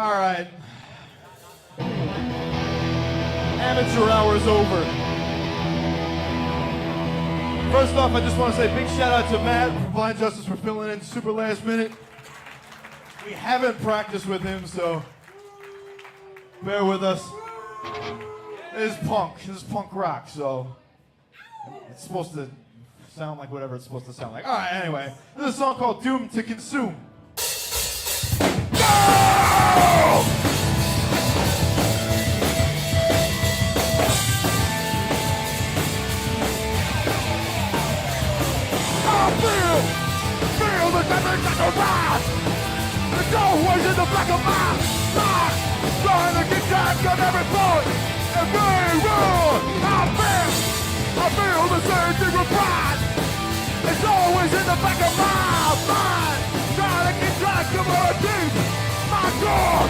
All right. Amateur hour is over. First off, I just want to say a big shout out to Matt from Blind Justice for filling in super last minute. We haven't practiced with him, so bear with us. This is punk rock, so it's supposed to sound like whatever it's supposed to sound like. All right, anyway, this is a song called Doomed to Consume. Go! Feel the damage at the back. There's always in the back of my mind, trying to keep track of every point, every rule. I feel the surging of pride. It's always in the back of my mind, trying to keep track of my deep, my God.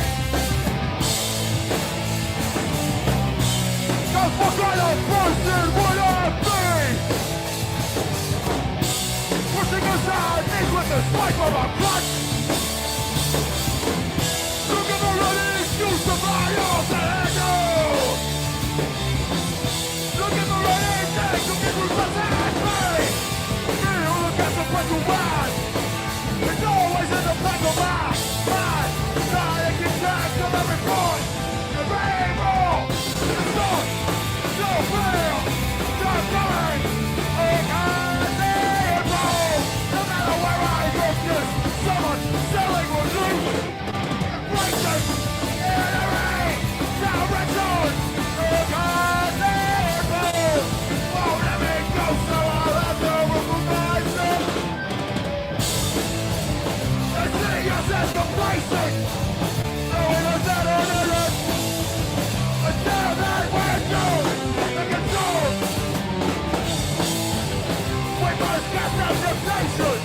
Cause what kind of person would I be? Pushing aside knees with the swipe of a clutch. Looking for any excuse to buy alter ego. Looking for anything to get represented me. Feel the consequential bad. It's always in the back of my mind. Trying to keep track of every point, every move. It's not, no fail, not coming. Someone selling or losing, racist, enemy, direction, organization. Won't let me go, so I'll have to recognize it. And see us as complacent, knowing us that on it. Until that we're doomed and consumed. We must get that temptation.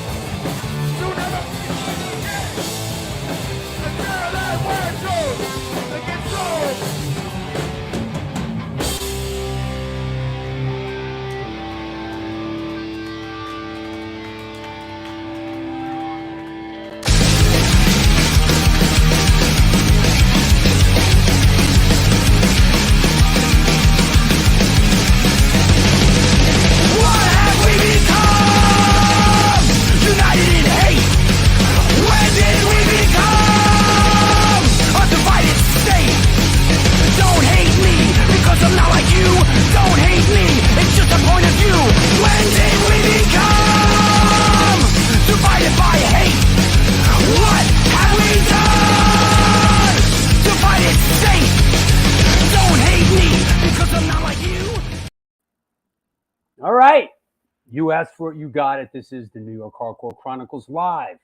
All right. You asked for it, you got it. This is the New York Hardcore Chronicles Live.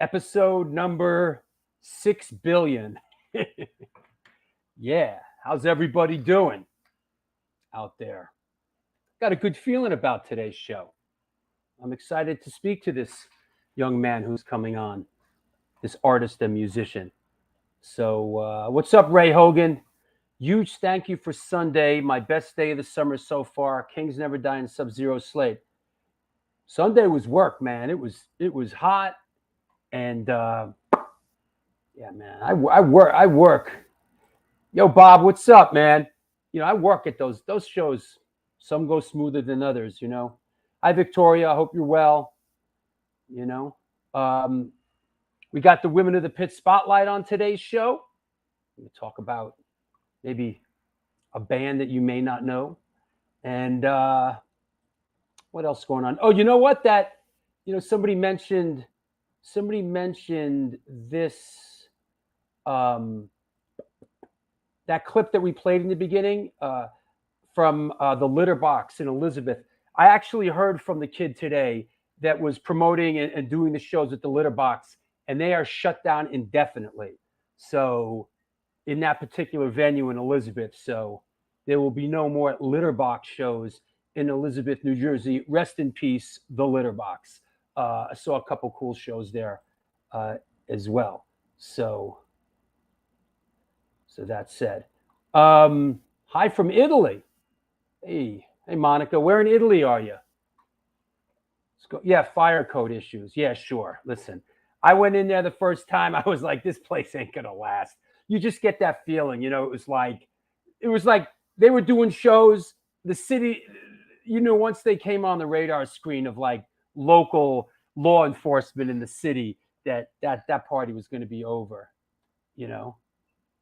Episode number 6 billion. Yeah. How's everybody doing out there? Got a good feeling about today's show. I'm excited to speak to this young man who's coming on, this artist and musician. So what's up, Ray Hogan? Huge thank you for Sunday, my best day of the summer so far. Kings Never Die in Sub-Zero Slate. Sunday was work, man. It was hot, and yeah, man, I work. Yo, Bob, what's up, man? You know, I work at those shows. Some go smoother than others, you know. Hi, Victoria. I hope you're well. You know, we got the Women of the Pit spotlight on today's show. We'll talk about maybe a band that you may not know. And what else going on? Oh, you know what? Somebody mentioned this, that clip that we played in the beginning from the Litter Box in Elizabeth. I actually heard from the kid today that was promoting and doing the shows at the Litter Box, and they are shut down indefinitely. So in that particular venue in Elizabeth. So there will be no more Litter Box shows in Elizabeth, New Jersey. Rest in peace, the Litter Box. I saw a couple cool shows there as well. So that said. Hi from Italy. Hey, Monica, where in Italy are you? Let's go. Yeah, fire code issues. Yeah, sure. Listen, I went in there the first time. I was like, this place ain't gonna last. You just get that feeling, you know. It was like they were doing shows. The city, you know, once they came on the radar screen of like local law enforcement in the city, that party was going to be over, you know.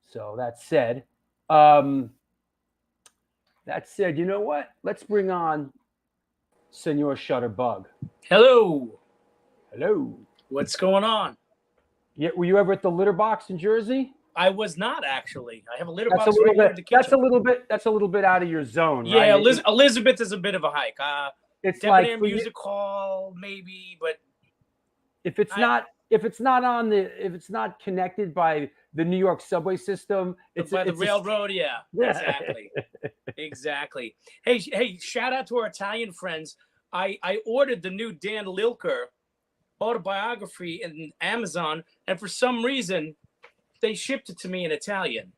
So that said, you know what? Let's bring on Senor Shutterbug. Hello. Hello. What's going on? Yeah, were you ever at the Litter Box in Jersey? I was not actually. I have a litter That's box a little right here bit. in the kitchen. That's a little bit out of your zone, yeah, right? Elizabeth is a bit of a hike. It's Debonair like Music Hall, maybe, but if it's not connected by the New York subway system, it's by the railroad. Yeah, exactly, exactly. Hey, shout out to our Italian friends. I ordered the new Dan Lilker autobiography in Amazon, and for some reason, they shipped it to me in Italian.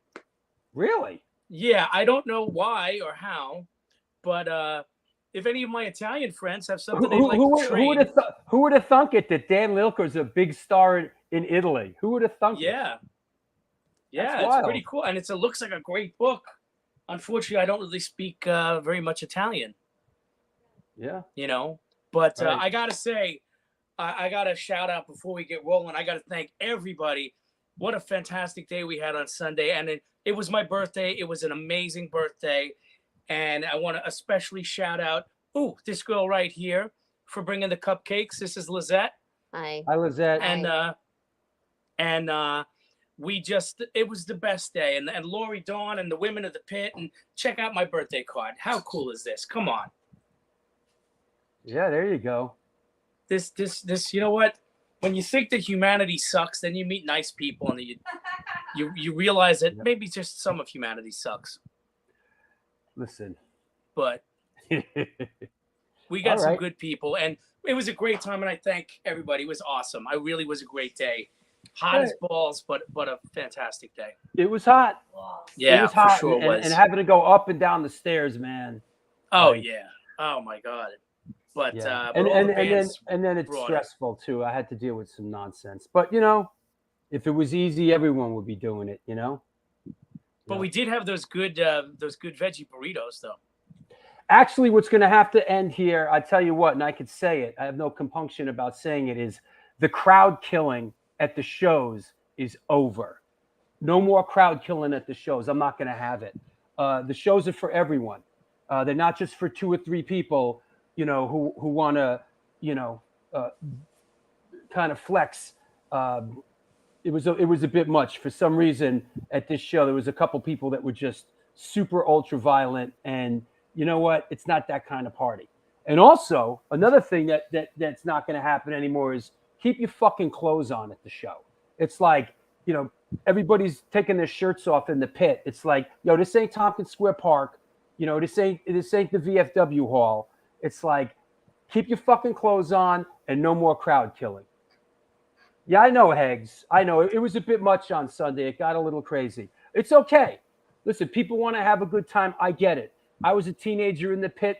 Really? Yeah, I don't know why or how, but if any of my Italian friends have something they'd like to trade, who would have thunk it that Dan Lilker's a big star in Italy? Who would have thunk it? Yeah, it's pretty cool, and it looks like a great book. Unfortunately, I don't really speak very much Italian. Yeah, you know, but right. I gotta say, I gotta shout out before we get rolling. I gotta thank everybody. What a fantastic day we had on Sunday, and it was my birthday. It was an amazing birthday. And I want to especially shout out, this girl right here for bringing the cupcakes. This is Lizette. Hi. Hi, Lizette. And it was the best day. And Lori Dawn and the women of the pit, and check out my birthday card. How cool is this? Come on. Yeah, there you go. This, you know what? When you think that humanity sucks, then you meet nice people and you realize that maybe just some of humanity sucks. Listen, but we got some good people, and it was a great time, and I thank everybody. It was awesome. I really was a great day. Hot as balls, but a fantastic day. It was hot. Yeah, it was hot, for sure and, was. and having to go up and down the stairs, man. Oh yeah. Oh my God. But yeah. but and then it's stressful too. I had to deal with some nonsense, but you know, if it was easy, everyone would be doing it. You know. But we did have those good veggie burritos, though. Actually, what's going to have to end here, I tell you what, and I could say it, I have no compunction about saying it, is the crowd killing at the shows is over. No more crowd killing at the shows. I'm not going to have it. The shows are for everyone. They're not just for 2 or 3 people, you know, who want to, you know, kind of flex. It was a bit much for some reason at this show. There was a couple people that were just super ultra violent, and you know what? It's not that kind of party. And also another thing that's not going to happen anymore is keep your fucking clothes on at the show. It's like, you know, everybody's taking their shirts off in the pit. It's like, yo, this ain't Tompkins Square Park. You know, this ain't the VFW hall. It's like, keep your fucking clothes on and no more crowd killing. Yeah, I know, Heggs. I know it was a bit much on Sunday. It got a little crazy. It's okay. Listen, people want to have a good time. I get it. I was a teenager in the pit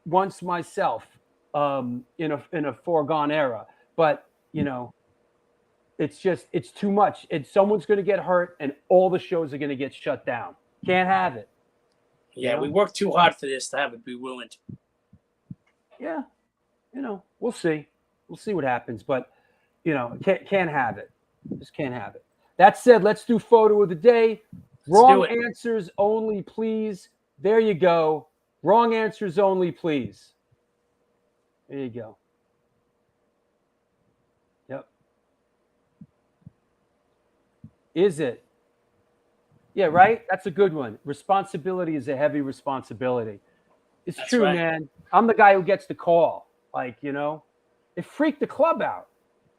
once myself, in a foregone era. But you know, it's too much. And someone's going to get hurt, and all the shows are going to get shut down. Can't have it. Yeah, you know? We worked too hard for this to have it be ruined. Yeah, you know, we'll see. We'll see what happens, but. You know, can't have it. Just can't have it. That said, let's do photo of the day. Wrong answers only, please. There you go. Wrong answers only, please. There you go. Yep. Is it? Yeah, right? That's a good one. Responsibility is a heavy responsibility. That's true, right. Man. I'm the guy who gets the call. Like, you know, it freaked the club out.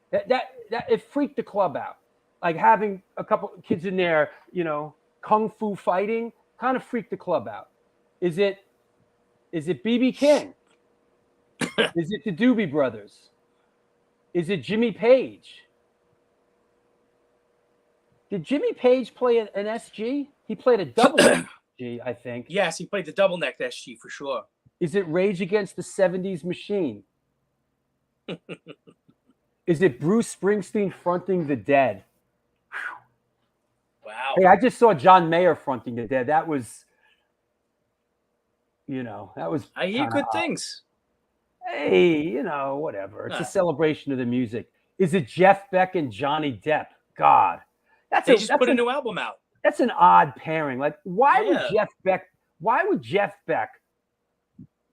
That it freaked the club out. Like having a couple kids in there, you know, kung fu fighting, kind of freaked the club out. Is it BB King? Is it the Doobie Brothers? Is it Jimmy Page? Did Jimmy Page play an SG? He played a double SG, I think. Yes, he played the double neck SG for sure. Is it Rage Against the 70s Machine? Is it Bruce Springsteen fronting the Dead? Wow. Hey, I just saw John Mayer fronting the Dead. That was, that was. I hear good things. Hey, whatever. It's a celebration of the music. Is it Jeff Beck and Johnny Depp? God, they just put a new album out. That's an odd pairing. Like, why would Jeff Beck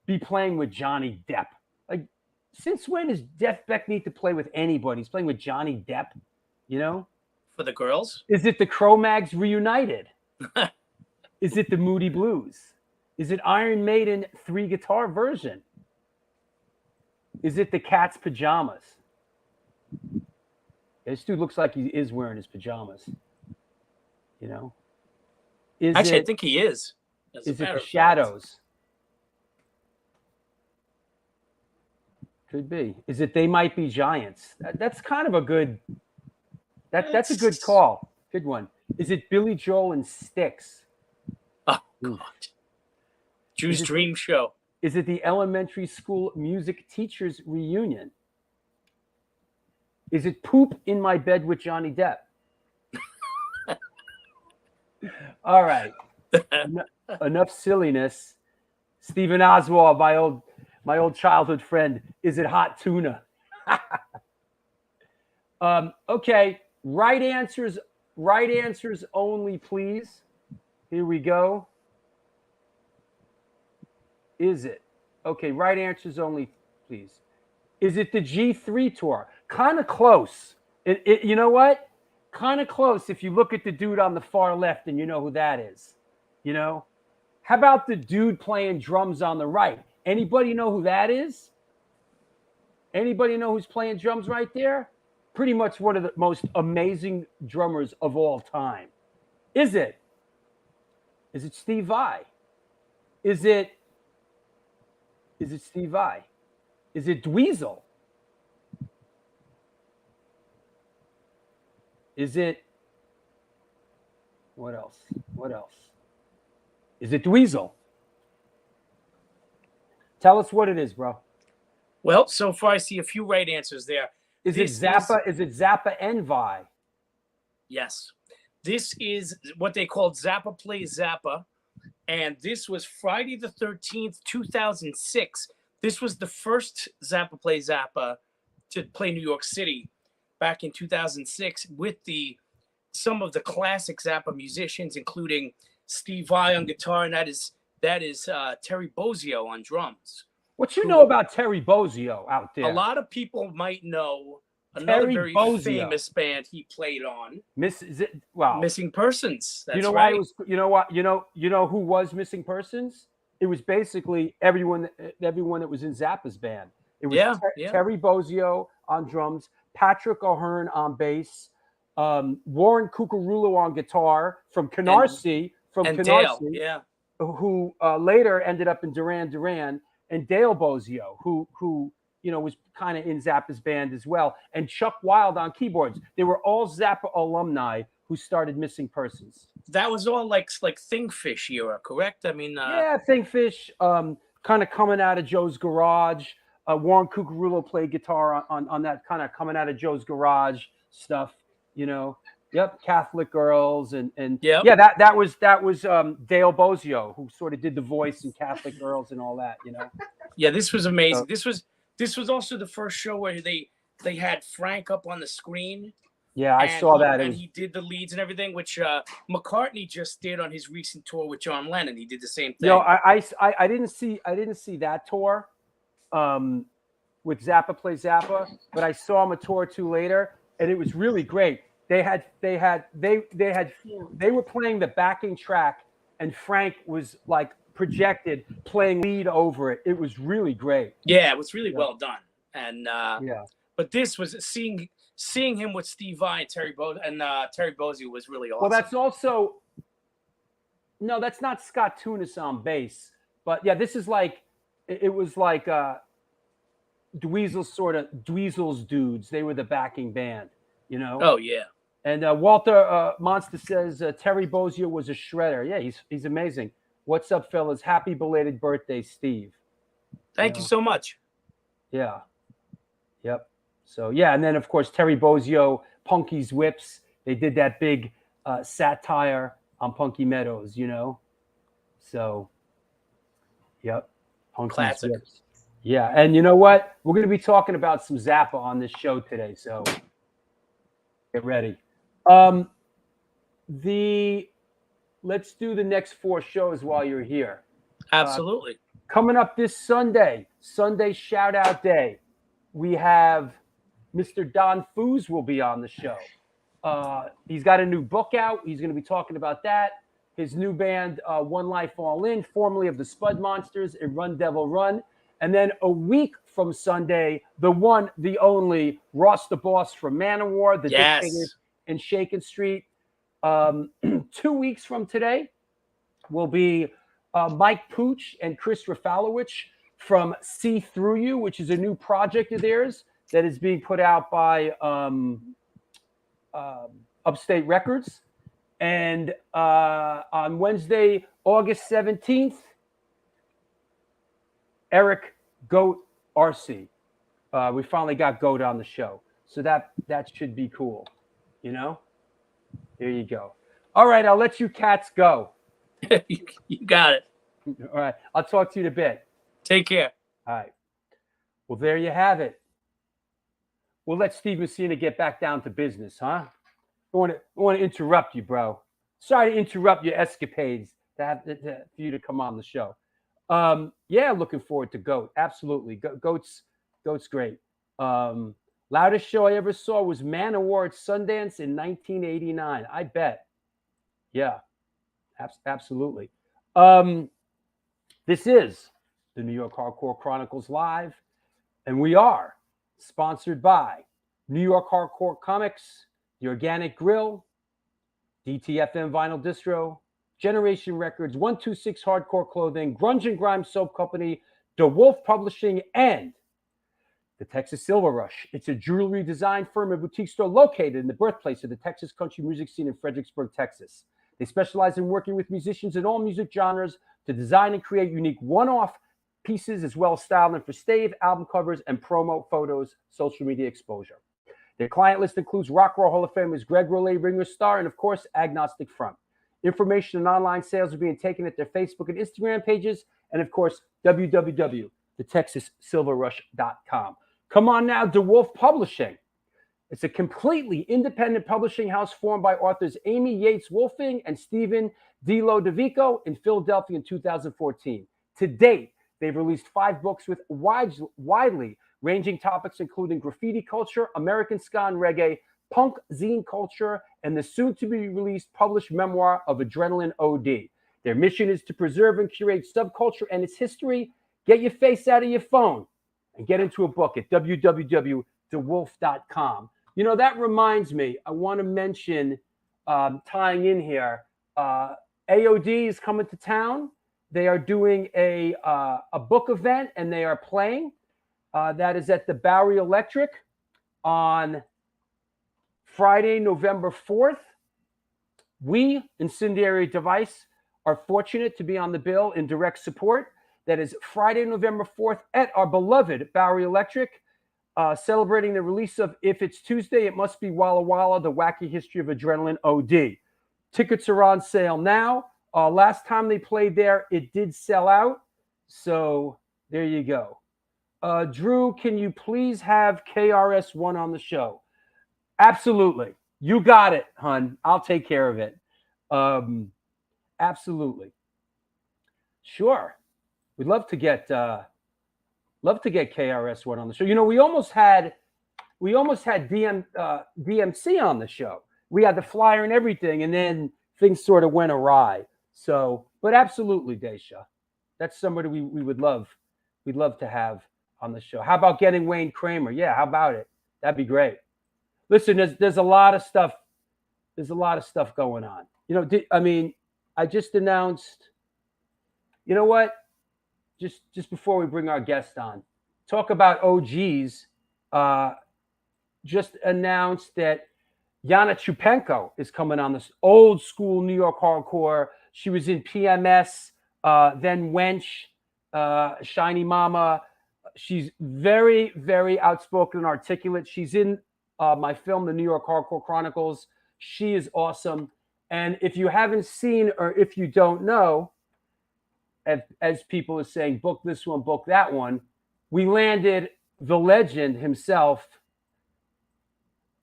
be playing with Johnny Depp? Like, since when does Jeff Beck need to play with anybody? He's playing with Johnny Depp, For the girls? Is it the Cro-Mags reunited? Is it the Moody Blues? Is it Iron Maiden 3-guitar version? Is it the Cat's pajamas? This dude looks like he is wearing his pajamas. Actually, I think he is. Is it the Shadows? Could be. Is it They Might Be Giants? That's kind of a good. That's a good call. Good one. Is it Billy Joel and Styx? Oh God. Drew's dream show. Is it the elementary school music teachers reunion? Is it Poop in My Bed with Johnny Depp? All right. Enough silliness. Stephen Oswald, my old childhood friend. Is it Hot Tuna? Okay. Right answers only, please. Here we go. Is it? Okay, right answers only, please. Is it the G3 tour? Kind of close. You know what? Kind of close if you look at the dude on the far left and you know who that is. How about the dude playing drums on the right? Anybody know who that is? Anybody know who's playing drums right there? Pretty much one of the most amazing drummers of all time. Is it Steve Vai? Is it Steve Vai? Is it Dweezil? Is it what else? Is it Dweezil? Tell us what it is, bro. Well, so far I see a few right answers there. Is it Zappa? Is it Zappa and Vai? Yes. This is what they called Zappa Plays Zappa. And this was Friday the 13th, 2006. This was the first Zappa Plays Zappa to play New York City back in 2006 with some of the classic Zappa musicians, including Steve Vai on guitar, and that is Terry Bozzio on drums. What you know about Terry Bozzio out there? A lot of people might know another very famous band he played on. Missing Persons. That's right. You know who was Missing Persons? It was basically everyone that was in Zappa's band. It was Terry Bozzio on drums, Patrick O'Hearn on bass, Warren Cucurullo on guitar from Canarsie, Dale, who later ended up in Duran Duran, and Dale Bozzio, who was kind of in Zappa's band as well, and Chuck Wild on keyboards. They were all Zappa alumni who started Missing Persons. That was all like Thingfish era, correct? I mean, Thingfish, kind of coming out of Joe's Garage. Warren Cucurullo played guitar on that kind of coming out of Joe's Garage stuff. Catholic Girls and that was Dale Bozzio, who sort of did the voice in Catholic Girls and all that. Yeah, this was amazing. This was also the first show where they had Frank up on the screen. Yeah, I saw that. And he did the leads and everything, which McCartney just did on his recent tour with John Lennon. He did the same thing. I didn't see that tour with Zappa Plays Zappa, but I saw him a tour or two later, and it was really great. They were playing the backing track, and Frank was like projected playing lead over it. It was really great. Yeah, it was really well done. And but this was seeing him with Steve Vai and Terry Bozzio was really awesome. Well, that's also that's not Scott Tunis on bass, but yeah, this is like it was like Dweezil's dudes. They were the backing band, Oh yeah. And Walter Monster says Terry Bozzio was a shredder. Yeah, he's amazing. What's up, fellas? Happy belated birthday, Steve. Thank you so much. Yeah. Yep. So yeah, and then of course Terry Bozzio, Punky's Whips. They did that big satire on Punky Meadows, you know. So, yep, Punky's Classic. Whips. Yeah, and you know what? We're going to be talking about some Zappa on this show today, so get ready. Let's do the next 4 shows while you're here. Absolutely. Coming up this Sunday shout out day, we have Mr. Don Foos will be on the show. He's got a new book out. He's going to be talking about that. His new band, One Life All In, formerly of the Spud Monsters and Run Devil Run. And then a week from Sunday, the one, the only Ross the Boss from Manowar, the Dictators in Shakin' Street. 2 weeks from today will be Mike Pooch and Chris Rafalowicz from See Through You, which is a new project of theirs that is being put out by Upstate Records. And on Wednesday, August 17th, Eric Goat RC. We finally got Goat on the show. So that should be cool. You know? There you go. All right, I'll let you cats go. You got it. All right. I'll talk to you in a bit. Take care. All right. Well, there you have it. We'll let Steve Messina get back down to business, huh? I want to interrupt you, bro. Sorry to interrupt your escapades for you to come on the show. Yeah, looking forward to Goat. Absolutely. Goat's great. Loudest show I ever saw was Manowar at Sundance in 1989. I bet. Yeah, absolutely. This is the New York Hardcore Chronicles Live, and we are sponsored by New York Hardcore Comics, The Organic Grill, DTFM Vinyl Distro, Generation Records, 126 Hardcore Clothing, Grunge and Grime Soap Company, DeWolf Publishing, and the Texas Silver Rush. It's a jewelry design firm and boutique store located in the birthplace of the Texas country music scene in Fredericksburg, Texas. They specialize in working with musicians in all music genres to design and create unique one-off pieces as well as styling for stave, album covers, and promo photos, social media exposure. Their client list includes Rock Roll Hall of Famers Greg Rolle, Ringo Starr, and of course, Agnostic Front. Information and online sales are being taken at their Facebook and Instagram pages, and of course, www.thetexassilverrush.com. Come on now, DeWolf Publishing. It's a completely independent publishing house formed by authors Amy Yates Wolfing and Stephen DeLo DeVico in Philadelphia in 2014. To date, they've released 5 books with widely ranging topics, including graffiti culture, American ska and reggae, punk zine culture, and the soon-to-be-released published memoir of Adrenaline OD. Their mission is to preserve and curate subculture and its history. Get your face out of your phone and get into a book at www.dewolf.com. You know, that reminds me, I want to mention, tying in here, AOD is coming to town. They are doing a book event, and they are playing. That is at the Bowery Electric on Friday, November 4th. We, Incendiary Device, are fortunate to be on the bill in direct support. That is Friday, November 4th at our beloved Bowery Electric, celebrating the release of If It's Tuesday, It Must Be Walla Walla, The Wacky History of Adrenaline OD. Tickets are on sale now. Last time they played there, it did sell out. So there you go. Drew, can you please have KRS-One on the show? Absolutely. You got it, hun. I'll take care of it. Absolutely. Sure. We'd love to get KRS-One on the show. You know, we almost had DMC on the show. We had the flyer and everything, and then things sort of went awry. So, but absolutely, Daisha. That's somebody we would love. We'd love to have on the show. How about getting Wayne Kramer? Yeah, how about it? That'd be great. Listen, there's a lot of stuff. There's a lot of stuff going on. You know, I just announced. You know what? Just before we bring our guest on, talk about OGs. Just announced that Yana Chupenko is coming on this old school New York hardcore. She was in PMS, then Wench, Shiny Mama, She's very, very outspoken and articulate. She's in my film, The New York Hardcore Chronicles. She is awesome. And if you haven't seen, or if you don't know, as people are saying, book this one, book that one, we landed the legend himself,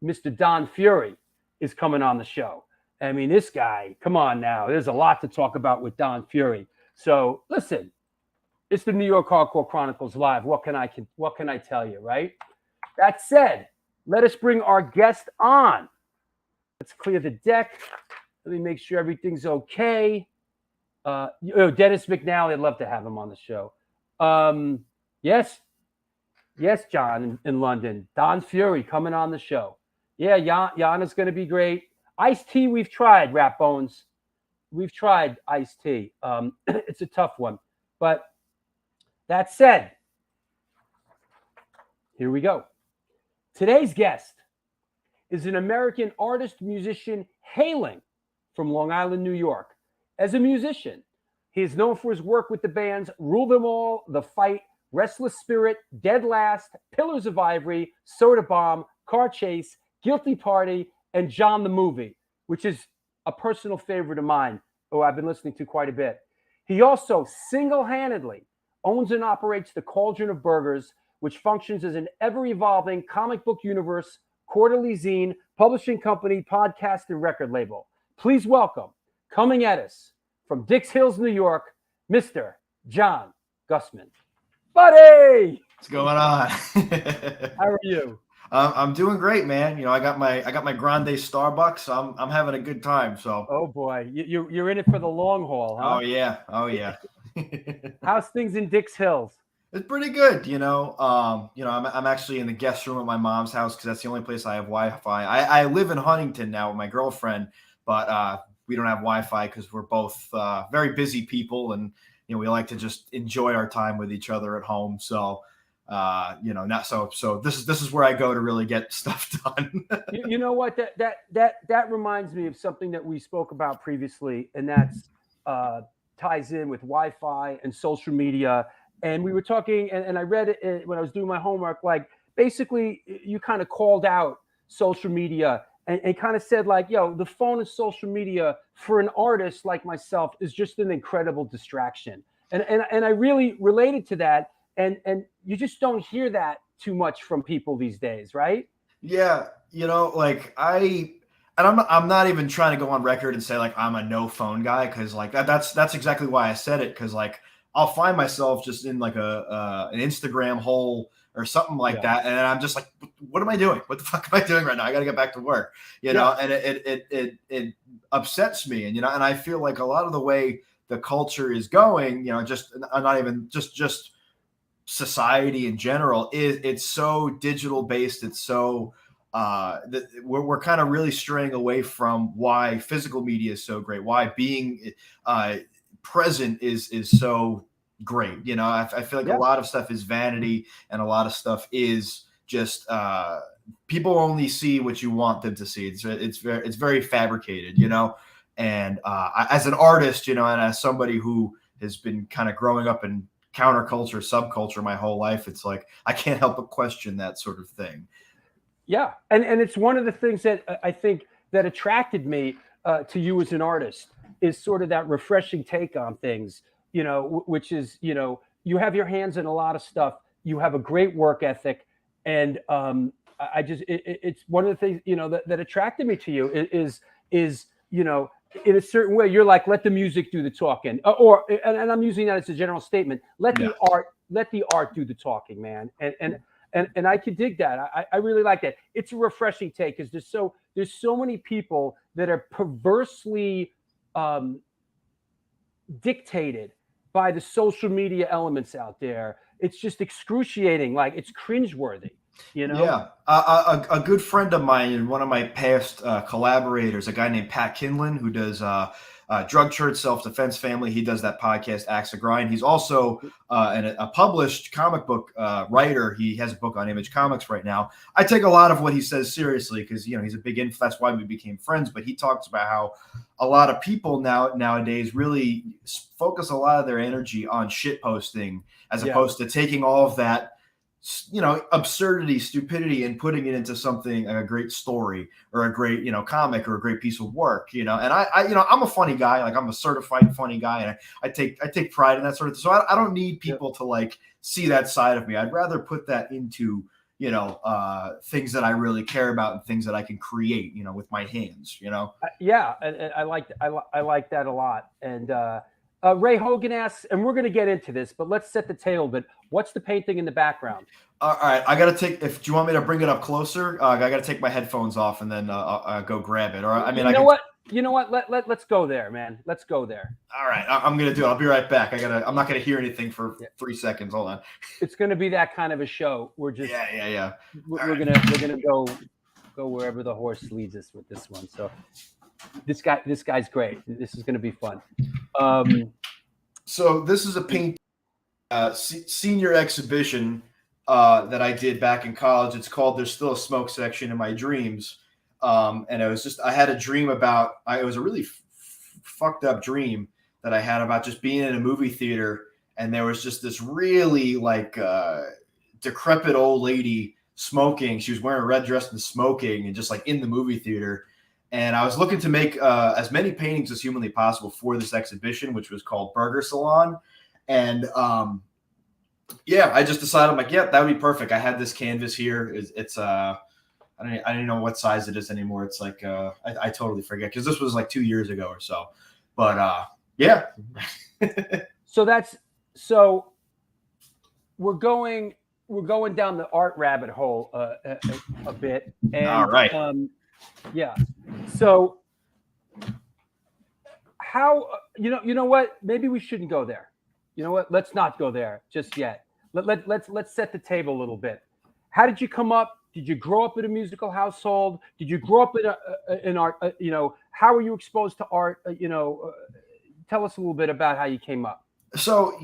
Mr. Don Fury, is coming on the show. I mean, this guy, come on now. There's a lot to talk about with Don Fury. So listen, it's the New York Hardcore Chronicles Live. What can I tell you, right? That said, let us bring our guest on. Let's clear the deck. Let me make sure everything's okay. Dennis McNally, I'd love to have him on the show. Yes, John in London. Don Fury coming on the show. Yeah, Jan is going to be great. Ice-T, we've tried, Rap Bones. We've tried Ice-T. It's a tough one. But that said, here we go. Today's guest is an American artist, musician hailing from Long Island, New York. As a musician, he is known for his work with the bands Rule Them All, The Fight, Restless Spirit, Dead Last, Pillars of Ivory, Soda Bomb, Car Chase, Guilty Party, and John the Movie, which is a personal favorite of mine, who I've been listening to quite a bit. He also single-handedly owns and operates the Cauldron of Burgers, which functions as an ever-evolving comic book universe, quarterly zine, publishing company, podcast, and record label. Please welcome, coming at us from Dix Hills, New York, Mr. John Gusman. Buddy! What's going on? How are you? I'm doing great, man. You know, I got my grande Starbucks. I'm having a good time. So. Oh boy, you're in it for the long haul, huh? Oh yeah. How's things in Dix Hills? It's pretty good. I'm actually in the guest room at my mom's house because that's the only place I have Wi-Fi. I live in Huntington now with my girlfriend, but we don't have Wi-Fi because we're both very busy people, and we like to just enjoy our time with each other at home. So. Not so this is where I go to really get stuff done. you know what, that reminds me of something that we spoke about previously, and that's ties in with Wi-Fi and social media. And we were talking, and I read it when I was doing my homework, like basically you kind of called out social media and kind of said like, the phone and social media for an artist like myself is just an incredible distraction. And I really related to that. And you just don't hear that too much from people these days, right? Yeah, I'm not even trying to go on record and say like I'm a no phone guy, because like that's exactly why I said it, because like I'll find myself just in like an Instagram hole or something like that, and I'm just like, what am I doing? What the fuck am I doing right now? I got to get back to work, know. And it upsets me, and and I feel like a lot of the way the culture is going, just not even just society in general, it's so digital based. It's so we're kind of really straying away from why physical media is so great, why being present is so great. I feel like a lot of stuff is vanity, and a lot of stuff is just people only see what you want them to see. It's very fabricated, and as an artist, and as somebody who has been kind of growing up in counterculture, subculture my whole life, it's like I can't help but question that sort of thing. Yeah, and it's one of the things that I think that attracted me to you as an artist is sort of that refreshing take on things, which is, you have your hands in a lot of stuff, you have a great work ethic, and it's one of the things, that attracted me to you is in a certain way, you're like, let the music do the talking, and I'm using that as a general statement. Let the art do the talking, man. And I could dig that. I really like that. It's a refreshing take, because there's so many people that are perversely dictated by the social media elements out there. It's just excruciating. Like, it's cringeworthy. Yeah. A good friend of mine and one of my past collaborators, a guy named Pat Kinlan, who does Drug Church, Self-Defense Family. He does that podcast, Axe to Grind. He's also a published comic book writer. He has a book on Image Comics right now. I take a lot of what he says seriously because, he's a big influence. That's why we became friends. But he talks about how a lot of people nowadays really focus a lot of their energy on shit posting as opposed to taking all of that absurdity, stupidity, and putting it into something, a great story or a great, comic or a great piece of work, and I'm a funny guy. Like, I'm a certified funny guy, and I take pride in that sort of thing. So I don't need people to like see that side of me. I'd rather put that into, things that I really care about and things that I can create, with my hands, Yeah. And I like that a lot. And Ray Hogan asks, and we're going to get into this, but let's set the table. But what's the painting in the background? All right, I gotta take. Do you want me to bring it up closer? I gotta take my headphones off and then go grab it. Or I mean, You know what? Let's go there, man. Let's go there. All right, I'm gonna do it. I'll be right back. I'm not gonna hear anything for 3 seconds. Hold on. It's gonna be that kind of a show. We're just yeah. We're gonna go wherever the horse leads us with this one. So this guy's great. This is gonna be fun. So this is a paint senior exhibition that I did back in college. It's called "There's Still a Smoke Section in My Dreams." And it was I had a dream about, it was a really fucked up dream that I had about just being in a movie theater. And there was just this really decrepit old lady smoking. She was wearing a red dress and smoking and just like in the movie theater. And I was looking to make as many paintings as humanly possible for this exhibition, which was called Burger Salon. And I just decided, I'm like, that would be perfect. I had this canvas here. It's I don't even know what size it is anymore. It's like I totally forget, because this was like 2 years ago or so. But yeah. So we're going down the art rabbit hole a bit. And, all right. Yeah. So how you know what? Maybe we shouldn't go there. You know what? Let's not go there just yet. Let's set the table a little bit. How did you come up? Did you grow up in a musical household? Did you grow up in art? How were you exposed to art? Tell us a little bit about how you came up. So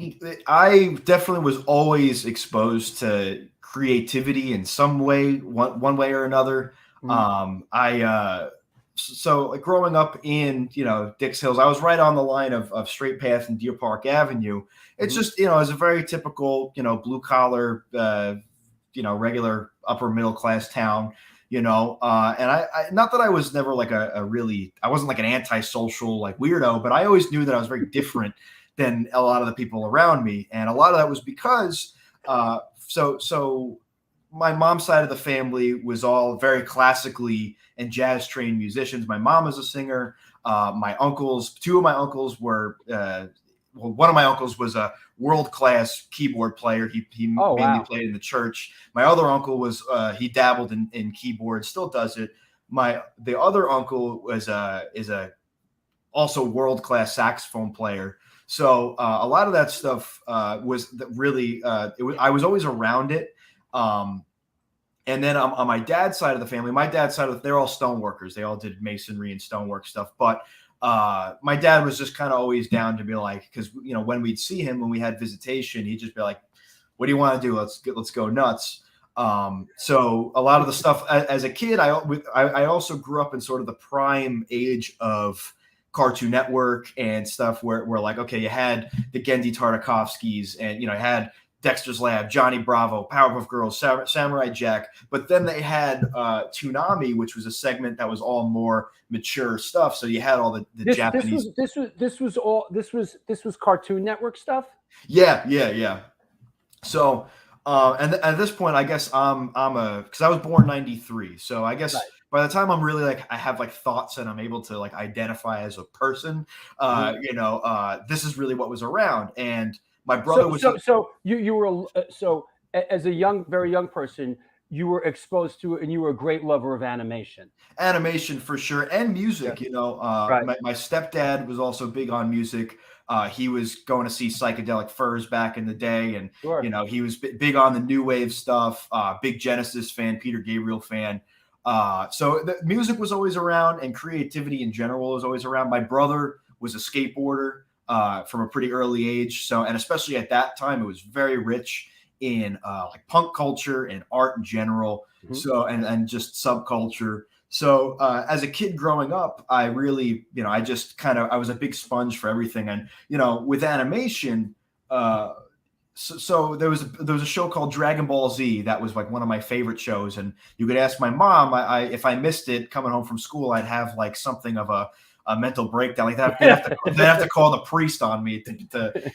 I definitely was always exposed to creativity in some way, one way or another. Mm-hmm. So growing up in, Dix Hills, I was right on the line of Straight Path and Deer Park Avenue. It's mm-hmm. just, it's a very typical, blue collar, regular upper middle class town, and I not that I was never like I wasn't like an antisocial like weirdo, but I always knew that I was very different than a lot of the people around me. And a lot of that was because, so my mom's side of the family was all very classically and jazz trained musicians. My mom is a singer. Two of my uncles were, one of my uncles was a world-class keyboard player. He mainly played in the church. My other uncle was, he dabbled in keyboard, still does it. The other uncle is a also world-class saxophone player. So a lot of that stuff was really, I was always around it. And then on my dad's side of the family, they're all stoneworkers. They all did masonry and stonework stuff. But my dad was just kind of always down to be like, because, when we'd see him, when we had visitation, he'd just be like, what do you want to do? Let's go nuts. So a lot of the stuff as a kid, I also grew up in sort of the prime age of Cartoon Network and stuff where like, okay, you had the Gendy Tartakovskys and, you had Dexter's Lab, Johnny Bravo, Powerpuff Girls, Samurai Jack. But then they had Toonami, which was a segment that was all more mature stuff. So you had all the Japanese. This was Cartoon Network stuff. Yeah. So and at this point, I guess because I was born 93. So I guess by the time I'm really like, I have like thoughts and I'm able to like identify as a person, this is really what was around. And my brother was. So you were as a very young person, you were exposed to it, and you were a great lover of animation. Animation for sure, and music. Yeah. My stepdad was also big on music. He was going to see Psychedelic Furs back in the day, and sure. He was big on the new wave stuff. Big Genesis fan, Peter Gabriel fan. So the music was always around, and creativity in general was always around. My brother was a skateboarder from a pretty early age. So, and especially at that time, it was very rich in like punk culture and art in general. Mm-hmm. So, and just subculture. So as a kid growing up, I really, I just I was a big sponge for everything. And, with animation, so there was a show called Dragon Ball Z that was like one of my favorite shows, and you could ask my mom. I if I missed it coming home from school, I'd have like something of a mental breakdown. Like that, they'd have to call the priest on me to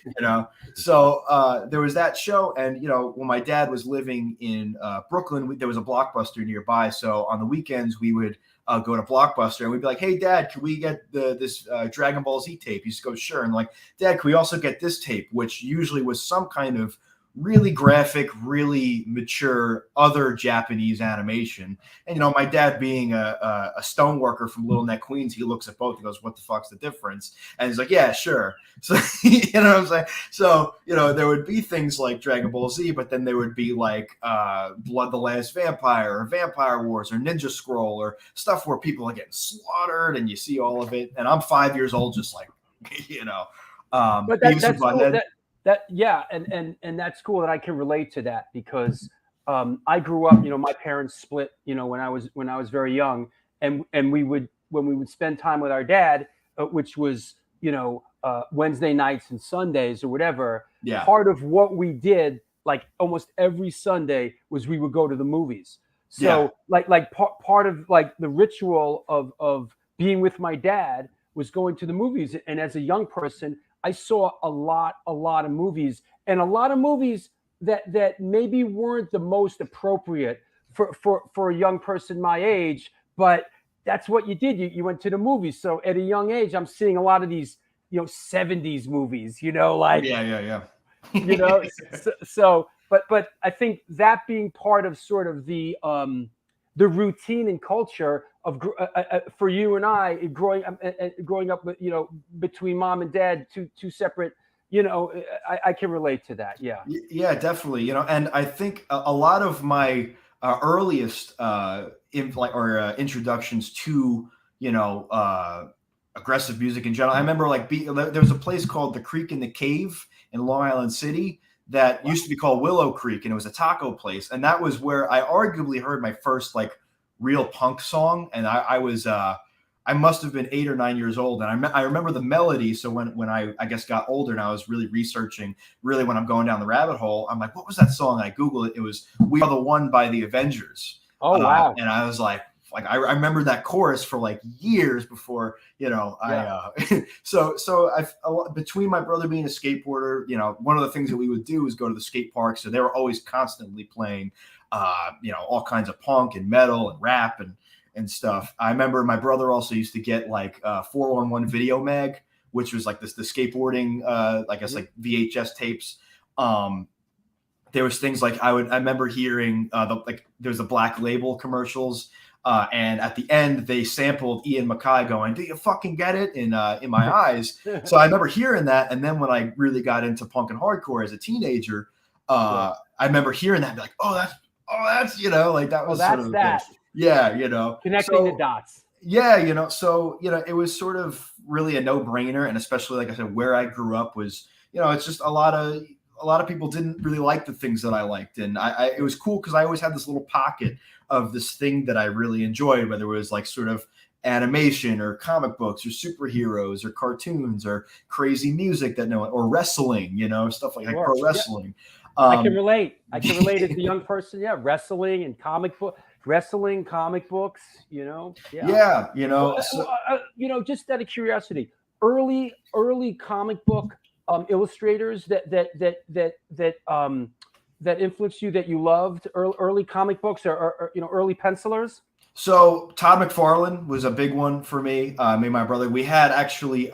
you know. So there was that show, and you know, when my dad was living in Brooklyn, there was a Blockbuster nearby. So on the weekends, we would go to Blockbuster, and we'd be like, "Hey, Dad, can we get this Dragon Ball Z tape?" He just goes, "Sure." And like, "Dad, can we also get this tape?" Which usually was some kind of really graphic, really mature other Japanese animation. And you know, my dad being a stone worker from Little Neck, Queens, he looks at both. He goes, "What the fuck's the difference?" And he's like, "Yeah, sure." So you know what I'm saying? So you know, there would be things like Dragon Ball Z, but then there would be like Blood the Last Vampire, or Vampire Wars, or Ninja Scroll, or stuff where people are getting slaughtered, and you see all of it. And I'm 5 years old, just like you know, but that's cool. Yeah, and that's cool that I can relate to that, because I grew up, you know, my parents split, you know, when I was very young, and when we would spend time with our dad, which was, you know, Wednesday nights and Sundays or whatever. Yeah. Part of what we did, like almost every Sunday, was we would go to the movies. So like part of like the ritual of being with my dad was going to the movies. And as a young person, I saw a lot of movies, and a lot of movies that maybe weren't the most appropriate for a young person my age, but that's what you did. You went to the movies. So at a young age, I'm seeing a lot of these, you know, 70s movies, you know, like, yeah. You know, but I think that being part of sort of the routine and culture of for you and I growing up, you know, between mom and dad, two separate, you know, I can relate to that. Yeah, definitely. You know, and I think a lot of my earliest introductions to, you know, aggressive music in general. I remember like there was a place called the Creek in the Cave in Long Island City that used to be called Willow Creek, and it was a taco place, and that was where I arguably heard my first like real punk song. And I must have been 8 or 9 years old, and I remember the melody. So when I guess got older and I was really researching, really when I'm going down the rabbit hole, I'm like, what was that song? And I Googled it. It was "We Are the One" by the Avengers. Oh wow! And I was like I remember that chorus for like years before, you know, so between my brother being a skateboarder, you know, one of the things that we would do is go to the skate park. So they were always constantly playing, you know, all kinds of punk and metal and rap and stuff. I remember my brother also used to get like 411 Video Mag, which was like the skateboarding, I guess like VHS tapes. There was things like I remember hearing there's the Black Label commercials. And at the end, they sampled Ian MacKaye going, "Do you fucking get it?" in my eyes. So I remember hearing that. And then when I really got into punk and hardcore as a teenager, I remember hearing that and be like, oh, that's, you know, like that was that's sort of that. Yeah, you know, connecting the dots. Yeah, you know, so, you know, it was sort of really a no-brainer. And especially, like I said, where I grew up was, you know, it's just a lot of people didn't really like the things that I liked. And it was cool because I always had this little pocket of this thing that I really enjoyed, whether it was like sort of animation or comic books or superheroes or cartoons or crazy music or wrestling, you know, stuff like pro wrestling. Yeah. I can relate as a young person. Yeah. Wrestling and comic books, you know? Yeah. You know, you know, just out of curiosity, early comic book illustrators that influenced you, that you loved, early comic books or you know, early pencilers? So Todd McFarlane was a big one for me. Me and my brother, we had actually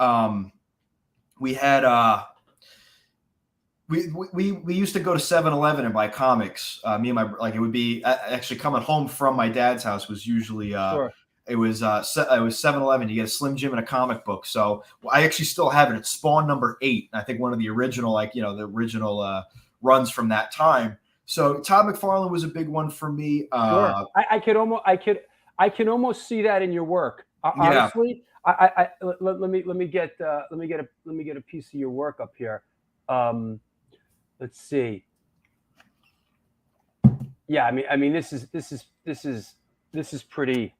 we used to go to 7-Eleven and buy comics. Me and my, like, it would be actually coming home from my dad's house was usually Sure. It was 7-Eleven. You get a Slim Jim and a comic book. So I actually still have it. It's Spawn #8. I think one of the original, like, you know, the original runs from that time. So Todd McFarlane was a big one for me. Sure. I can almost see that in your work. Honestly, yeah. Let me get a piece of your work up here. Let's see. Yeah, I mean this is pretty.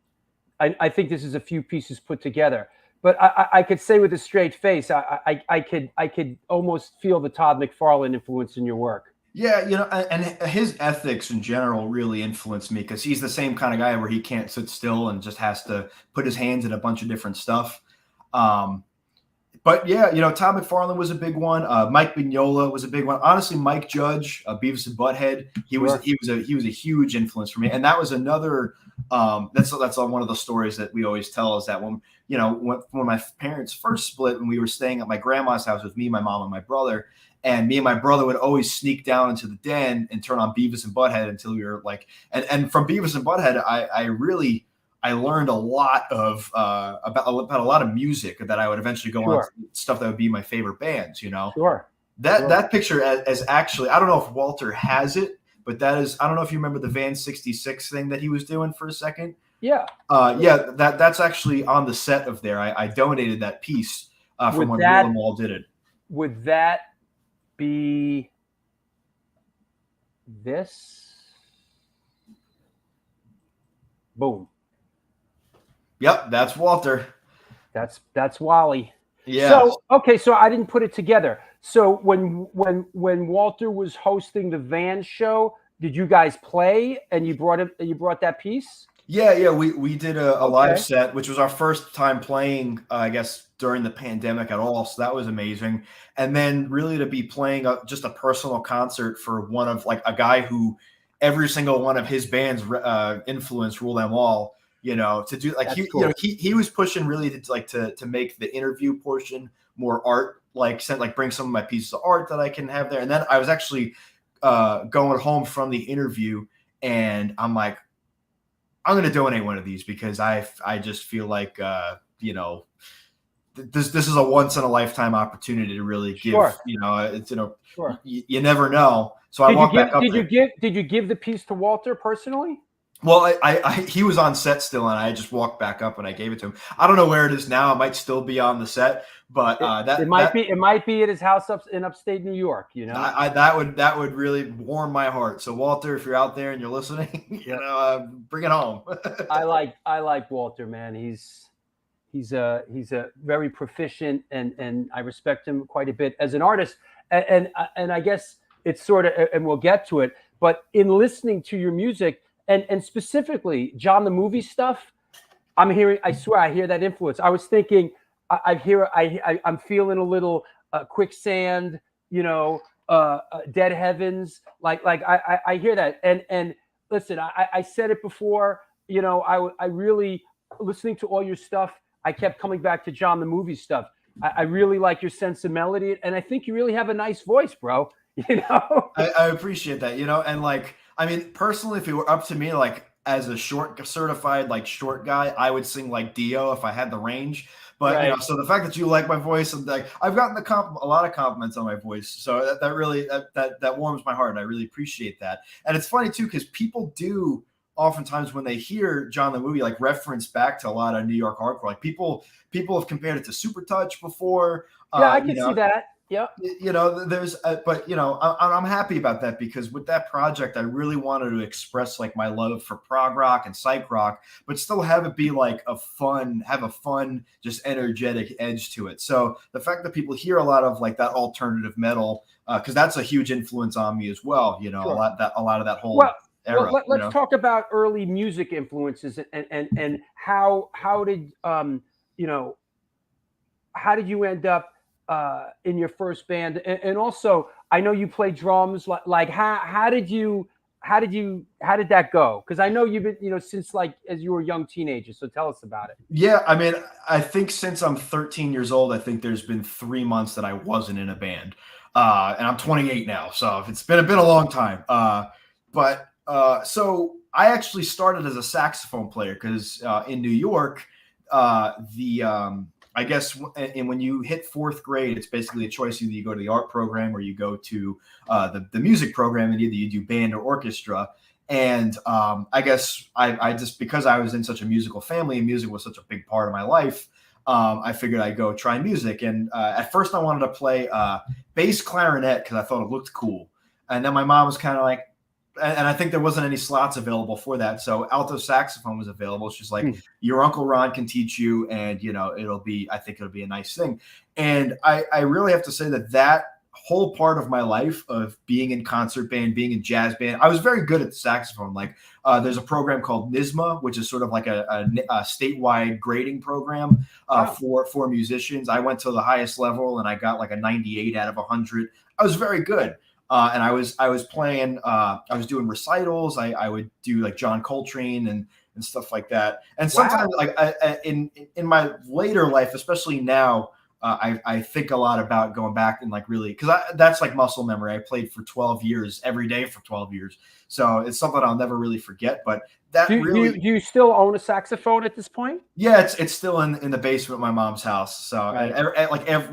I think this is a few pieces put together, but I could say with a straight face, I could almost feel the Todd McFarlane influence in your work. Yeah, and his ethics in general really influenced me because he's the same kind of guy where he can't sit still and just has to put his hands in a bunch of different stuff. Um, but yeah, Todd McFarlane was a big one. Mike Mignola was a big one. Honestly, Mike Judge, Beavis and Butthead, he was a huge influence for me. And that was another. That's one of the stories that we always tell is that when my parents first split, when we were staying at my grandma's house with me, my mom, and my brother. And me and my brother would always sneak down into the den and turn on Beavis and Butthead until we were like, and from Beavis and Butthead, I learned a lot of about a lot of music that I would eventually go on to stuff that would be my favorite bands. That picture is actually, I don't know if Walter has it, but that is, I don't know if you remember the Van 66 thing that he was doing for a second. Yeah. That's actually on the set of there. I donated that piece from when Roll 'Em All did it. Would that be this? Boom. Yep, that's Walter. That's Wally. Yeah. So okay, so I didn't put it together. So when Walter was hosting the Van show, did you guys play and you brought that piece? Yeah, we did a live set, which was our first time playing, I guess, during the pandemic at all. So that was amazing. And then really to be playing just a personal concert for one of like a guy who every single one of his bands influenced Rule Them All, to do like he was pushing really to make the interview portion more art, bring some of my pieces of art that I can have there. And then I was actually going home from the interview and I'm like, I'm going to donate one of these because I just feel like, this is a once in a lifetime opportunity to really give, it's, you never know. So I walked back up. Did you give the piece to Walter personally? Well, he was on set still, and I just walked back up and I gave it to him. I don't know where it is now. It might still be on the set, but it might be at his house in upstate New York. That would really warm my heart. So Walter, if you're out there and you're listening, bring it home. I like Walter, man. He's a very proficient and I respect him quite a bit as an artist. And I guess it's sort of, and we'll get to it, but in listening to your music. And specifically, John the Movie stuff, I swear I hear that influence. I was thinking, I'm feeling a little Quicksand, Dead Heavens. I hear that. And listen, I said it before, I really, listening to all your stuff, I kept coming back to John the Movie stuff. I really like your sense of melody. And I think you really have a nice voice, bro. I appreciate that, and personally, if it were up to me, as a certified short guy, I would sing like Dio if I had the range. But so the fact that you like my voice, and I've gotten a lot of compliments on my voice, so that really that warms my heart, and I really appreciate that. And it's funny too because people do oftentimes when they hear John the Movie reference back to a lot of New York hardcore. People have compared it to Supertouch before. Yeah, I can see that. Yeah. I'm happy about that because with that project, I really wanted to express my love for prog rock and psych rock, but still have it be a fun, just energetic edge to it. So the fact that people hear a lot of that alternative metal, because that's a huge influence on me as well. Sure. a lot of that whole era. Well, let's talk about early music influences and how did how did you end up in your first band, and also I know you play drums. How did that go? Because I know you've been since as you were a young teenager. So tell us about it. Yeah, I think since I'm 13 years old, I think there's been 3 months that I wasn't in a band, and I'm 28 now, so it's been a long time. So I actually started as a saxophone player because in New York, I guess when you hit 4th grade, it's basically a choice. Either you go to the art program or you go to the music program, and either you do band or orchestra. And I guess I just, because I was in such a musical family and music was such a big part of my life, I figured I'd go try music. And at first I wanted to play bass clarinet because I thought it looked cool. And then my mom was kind of like, and I think there wasn't any slots available for that. So alto saxophone was available. She's like, your Uncle Ron can teach you, and I think it'll be a nice thing. And I really have to say that whole part of my life of being in concert band, being in jazz band. I was very good at the saxophone. Like there's a program called NYSMA, which is sort of like a statewide grading program for musicians. I went to the highest level and I got like a 98 out of 100. I was very good. And I was playing, I was doing recitals. I would do like John Coltrane and stuff like that. And sometimes like in my later life, especially now, I think a lot about going back and like really, because that's like muscle memory. I played for 12 years every day for 12 years. So it's something I'll never really forget. But that do you still own a saxophone at this point? Yeah, it's still in the basement of my mom's house. So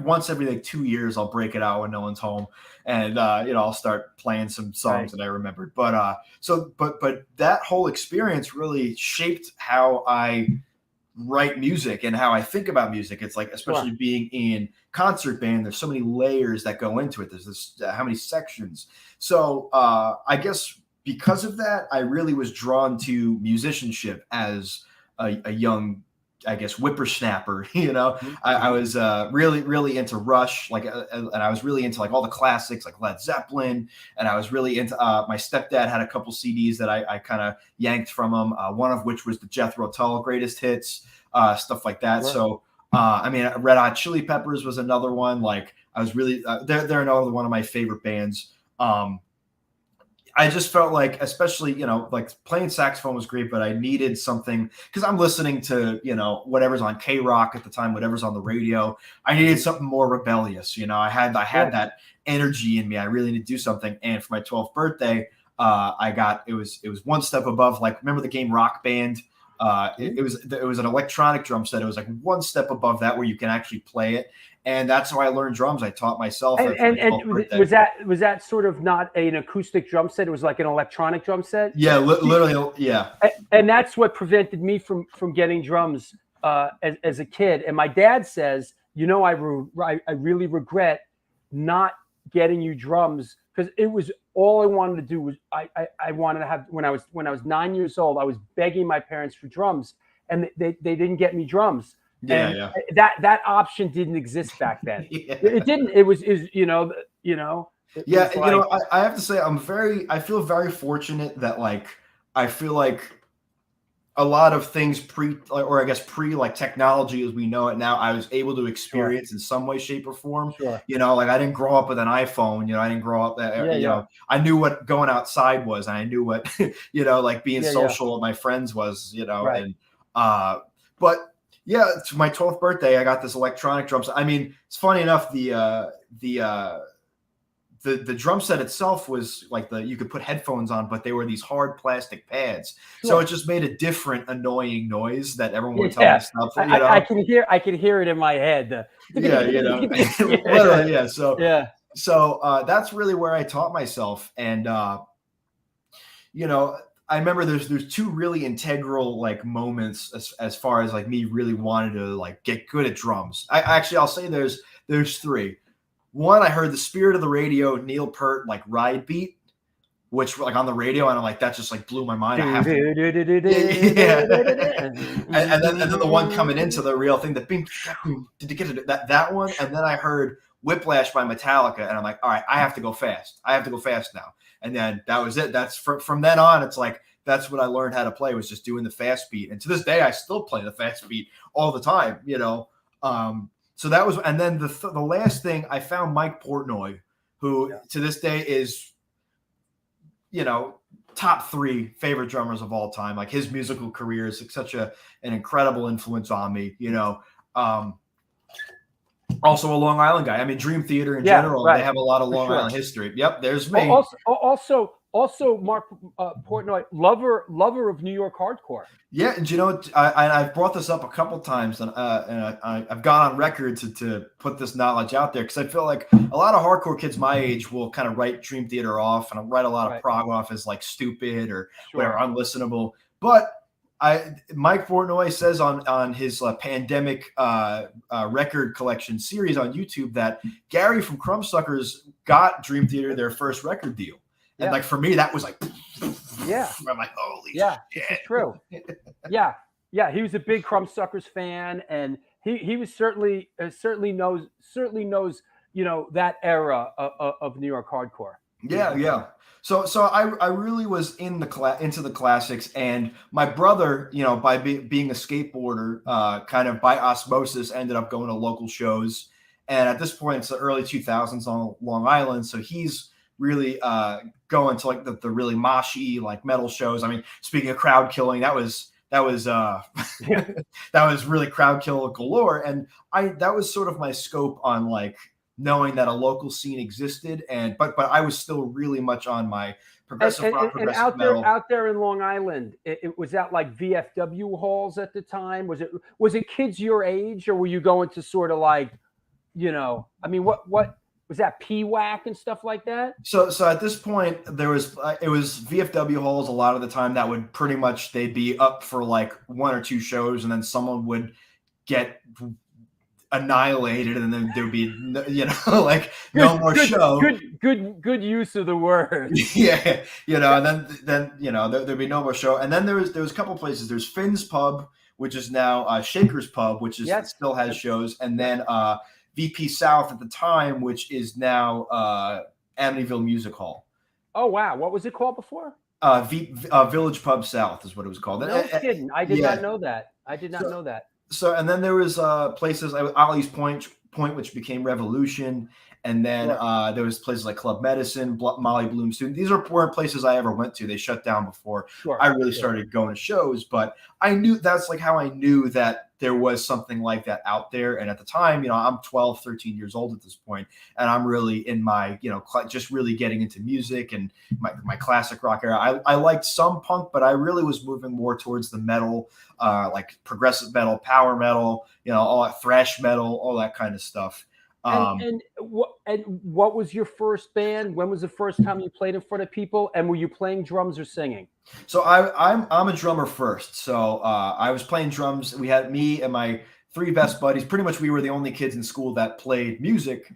once every like 2 years, I'll break it out when no one's home, and I'll start playing some songs that I remembered. But but that whole experience really shaped how I write music and how I think about music. It's like, especially being in concert band, there's so many layers that go into it. There's this how many sections. So I guess because of that, I really was drawn to musicianship as a young, I guess, whippersnapper. I was really into Rush, like, and I was really into like all the classics, like Led Zeppelin, and I was really into. My stepdad had a couple CDs that I kind of yanked from him. One of which was the Jethro Tull Greatest Hits, stuff like that. Right. So, I mean, Red Hot Chili Peppers was another one. Like, I was really they're another one of my favorite bands. I just felt like, especially, like playing saxophone was great, but I needed something because I'm listening to, whatever's on K-Rock at the time, whatever's on the radio. I needed something more rebellious. I had that energy in me. I really need to do something. And for my 12th birthday, it was one step above, like, remember the game Rock Band? It was an electronic drum set. It was like one step above that where you can actually play it. And that's how I learned drums. I taught myself. And was that sort of not an acoustic drum set? It was like an electronic drum set. Yeah, literally. Yeah. And that's what prevented me from getting drums as a kid. And my dad says, I really regret not getting you drums, because it was all I wanted to do. Was I wanted to have, when I was 9 years old, I was begging my parents for drums, and they didn't get me drums. Yeah. That option didn't exist back then. It didn't. It was I have to say I feel very fortunate that, like, I feel like a lot of things pre like technology as we know it now, I was able to experience in some way, shape, or form. Sure. Like, I didn't grow up with an iPhone. I didn't grow up that. I knew what going outside was, and I knew what like being social with my friends was. And but. Yeah, it's my 12th birthday. I got this electronic drum set. I mean, it's funny enough. The drum set itself was like you could put headphones on, but they were these hard plastic pads. Sure. So it just made a different annoying noise that everyone would tell me stuff. I can hear it in my head. Literally, yeah. So that's really where I taught myself, and I remember there's two really integral like moments as far as like me really wanted to like get good at drums. I'll say there's three. One, I heard the Spirit of the Radio, Neil Peart, like Ride Beat, which like on the radio, and I'm like, that just like blew my mind. I have to, and then the one coming into the real thing, did you get that one? And then I heard Whiplash by Metallica, and I'm like, all right, I have to go fast. I have to go fast now. And then that was it. That's from then on. It's like, that's what I learned how to play, was just doing the fast beat. And to this day, I still play the fast beat all the time, So that was, and then the last thing, I found Mike Portnoy, who to this day is, top 3 favorite drummers of all time. Like, his musical career is such an incredible influence on me, Also a Long Island guy. I mean, Dream Theater in general, they have a lot of Long Island history. Yep, there's me. Also, Mark Portnoy, lover of New York hardcore. Yeah, and I've brought this up a couple times, and I've gone on record to put this knowledge out there, because I feel like a lot of hardcore kids my age will kind of write Dream Theater off, and write a lot of prog off as like stupid or whatever, unlistenable. But Mike Portnoy says on his pandemic record collection series on YouTube that Gary from Crumbsuckers got Dream Theater their first record deal. And like, for me, that was like, I'm like, holy shit. It's true. He was a big Crumbsuckers fan, and he was certainly knows that era of New York hardcore. Yeah. So I really was into the classics, and my brother, by being a skateboarder, kind of by osmosis, ended up going to local shows. And at this point, it's the early 2000s on Long Island, so he's really going to like the really moshy like metal shows. I mean, speaking of crowd killing, that was that was really crowd kill galore, and that was sort of my scope on like knowing that a local scene existed, but I was still really much on my progressive rock, progressive out metal. out there in Long Island, it was that like VFW halls at the time. Was it kids your age, or were you going to sort of like, I mean, what was that, PWAC and stuff like that? So at this point, it was VFW halls a lot of the time that would pretty much, they'd be up for like one or two shows, and then someone would get annihilated, and then there'd be like no more show. Good use of the word. Yeah, and then there'd be no more show, and then there was a couple places. There's Finn's Pub, which is now Shaker's Pub, which is still has shows, and then VP South at the time, which is now Amityville Music Hall. Oh wow, what was it called before? Village Pub South is what it was called. No kidding, I did not know that. I did not know that. So, and then there was places like Ollie's Point, which became Revolution, and then there was places like Club Medicine, Molly Bloom Student. These weren't places I ever went to. They shut down before I really started going to shows. But I knew that's like how I knew that there was something like that out there. And at the time, I'm 12, 13 years old at this point, and I'm really in my, just really getting into music and my classic rock era. I liked some punk, but I really was moving more towards the metal, like progressive metal, power metal, all that thrash metal, all that kind of stuff. And what was your first band? When was the first time you played in front of people? And were you playing drums or singing? So I'm a drummer first. So I was playing drums. We had me and my three best buddies. Pretty much we were the only kids in school that played music.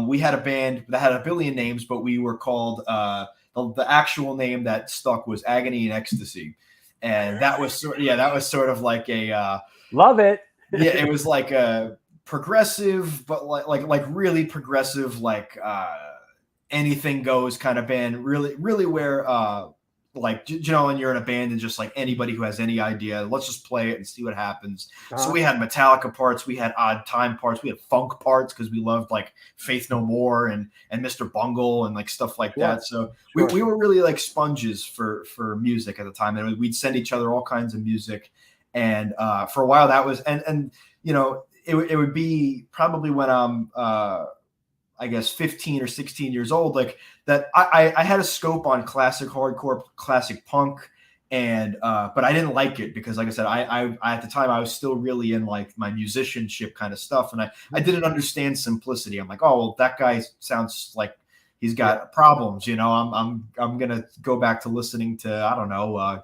We had a band that had a billion names, but we were called the actual name that stuck was Agony and Ecstasy. And that was sort of like a love it. Yeah, it was like a progressive, but like really progressive, like anything goes kind of band. Really where like when you're in a band and just like anybody who has any idea, let's just play it and see what happens. So we had Metallica parts, we had Odd Time parts, we had funk parts because we loved like Faith No More and Mr. Bungle and like stuff like that. So we were really like sponges for music at the time, and we'd send each other all kinds of music. And for a while that was and it would be probably when I'm I guess 15 or 16 years old, like that I had a scope on classic hardcore, classic punk, and but I didn't like it because, like I said, I at the time I was still really in like my musicianship kind of stuff, and I didn't understand simplicity. I'm like, oh well, that guy sounds like he's got problems, I'm gonna go back to listening to, I don't know,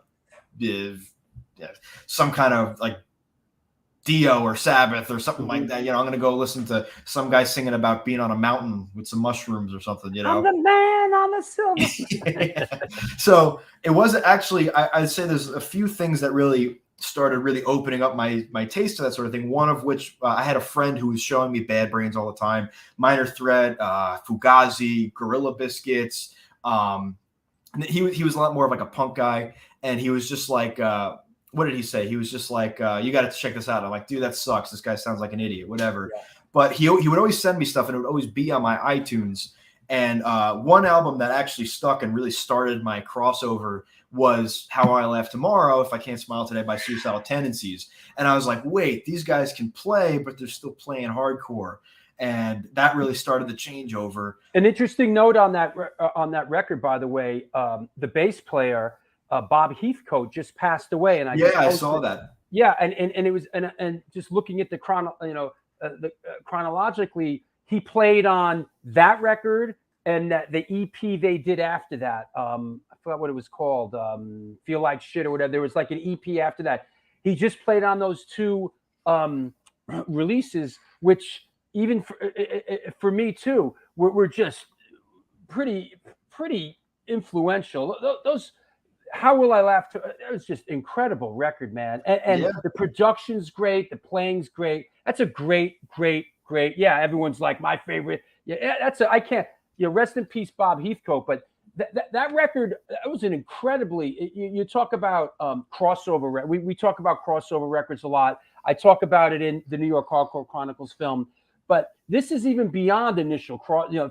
some kind of like Dio or Sabbath or something like that. I'm going to go listen to some guy singing about being on a mountain with some mushrooms or something, I'm the man on the silver. So it wasn't actually, I'd say there's a few things that really started really opening up my taste to that sort of thing. One of which I had a friend who was showing me Bad Brains all the time, Minor Threat, Fugazi, Gorilla Biscuits. He was a lot more of like a punk guy, and he was just like, what did he say? He was just like, you got to check this out. I'm like, dude, that sucks. This guy sounds like an idiot, whatever. Yeah. But he would always send me stuff, and it would always be on my iTunes. And one album that actually stuck and really started my crossover was How I Laugh Tomorrow, If I Can't Smile Today by Suicidal Tendencies. And I was like, wait, these guys can play, but they're still playing hardcore. And that really started the changeover. An interesting note on that record, by the way, the bass player, Bob Heathcote, just passed away, and I saw that. Yeah, and it was and just looking at the chronologically, he played on that record and the EP they did after that. I forgot what it was called, Feel Like Shit or whatever. There was like an EP after that. He just played on those two releases, which even for me too, were just pretty influential. Those. How Will I Laugh? It was just incredible record, man. And the production's great. The playing's great. That's a great. Yeah, everyone's like, my favorite I can't. Rest in peace, Bob Heathcote. But that record, that was an incredibly. You talk about crossover. We talk about crossover records a lot. I talk about it in the New York Hardcore Chronicles film. But this is even beyond initial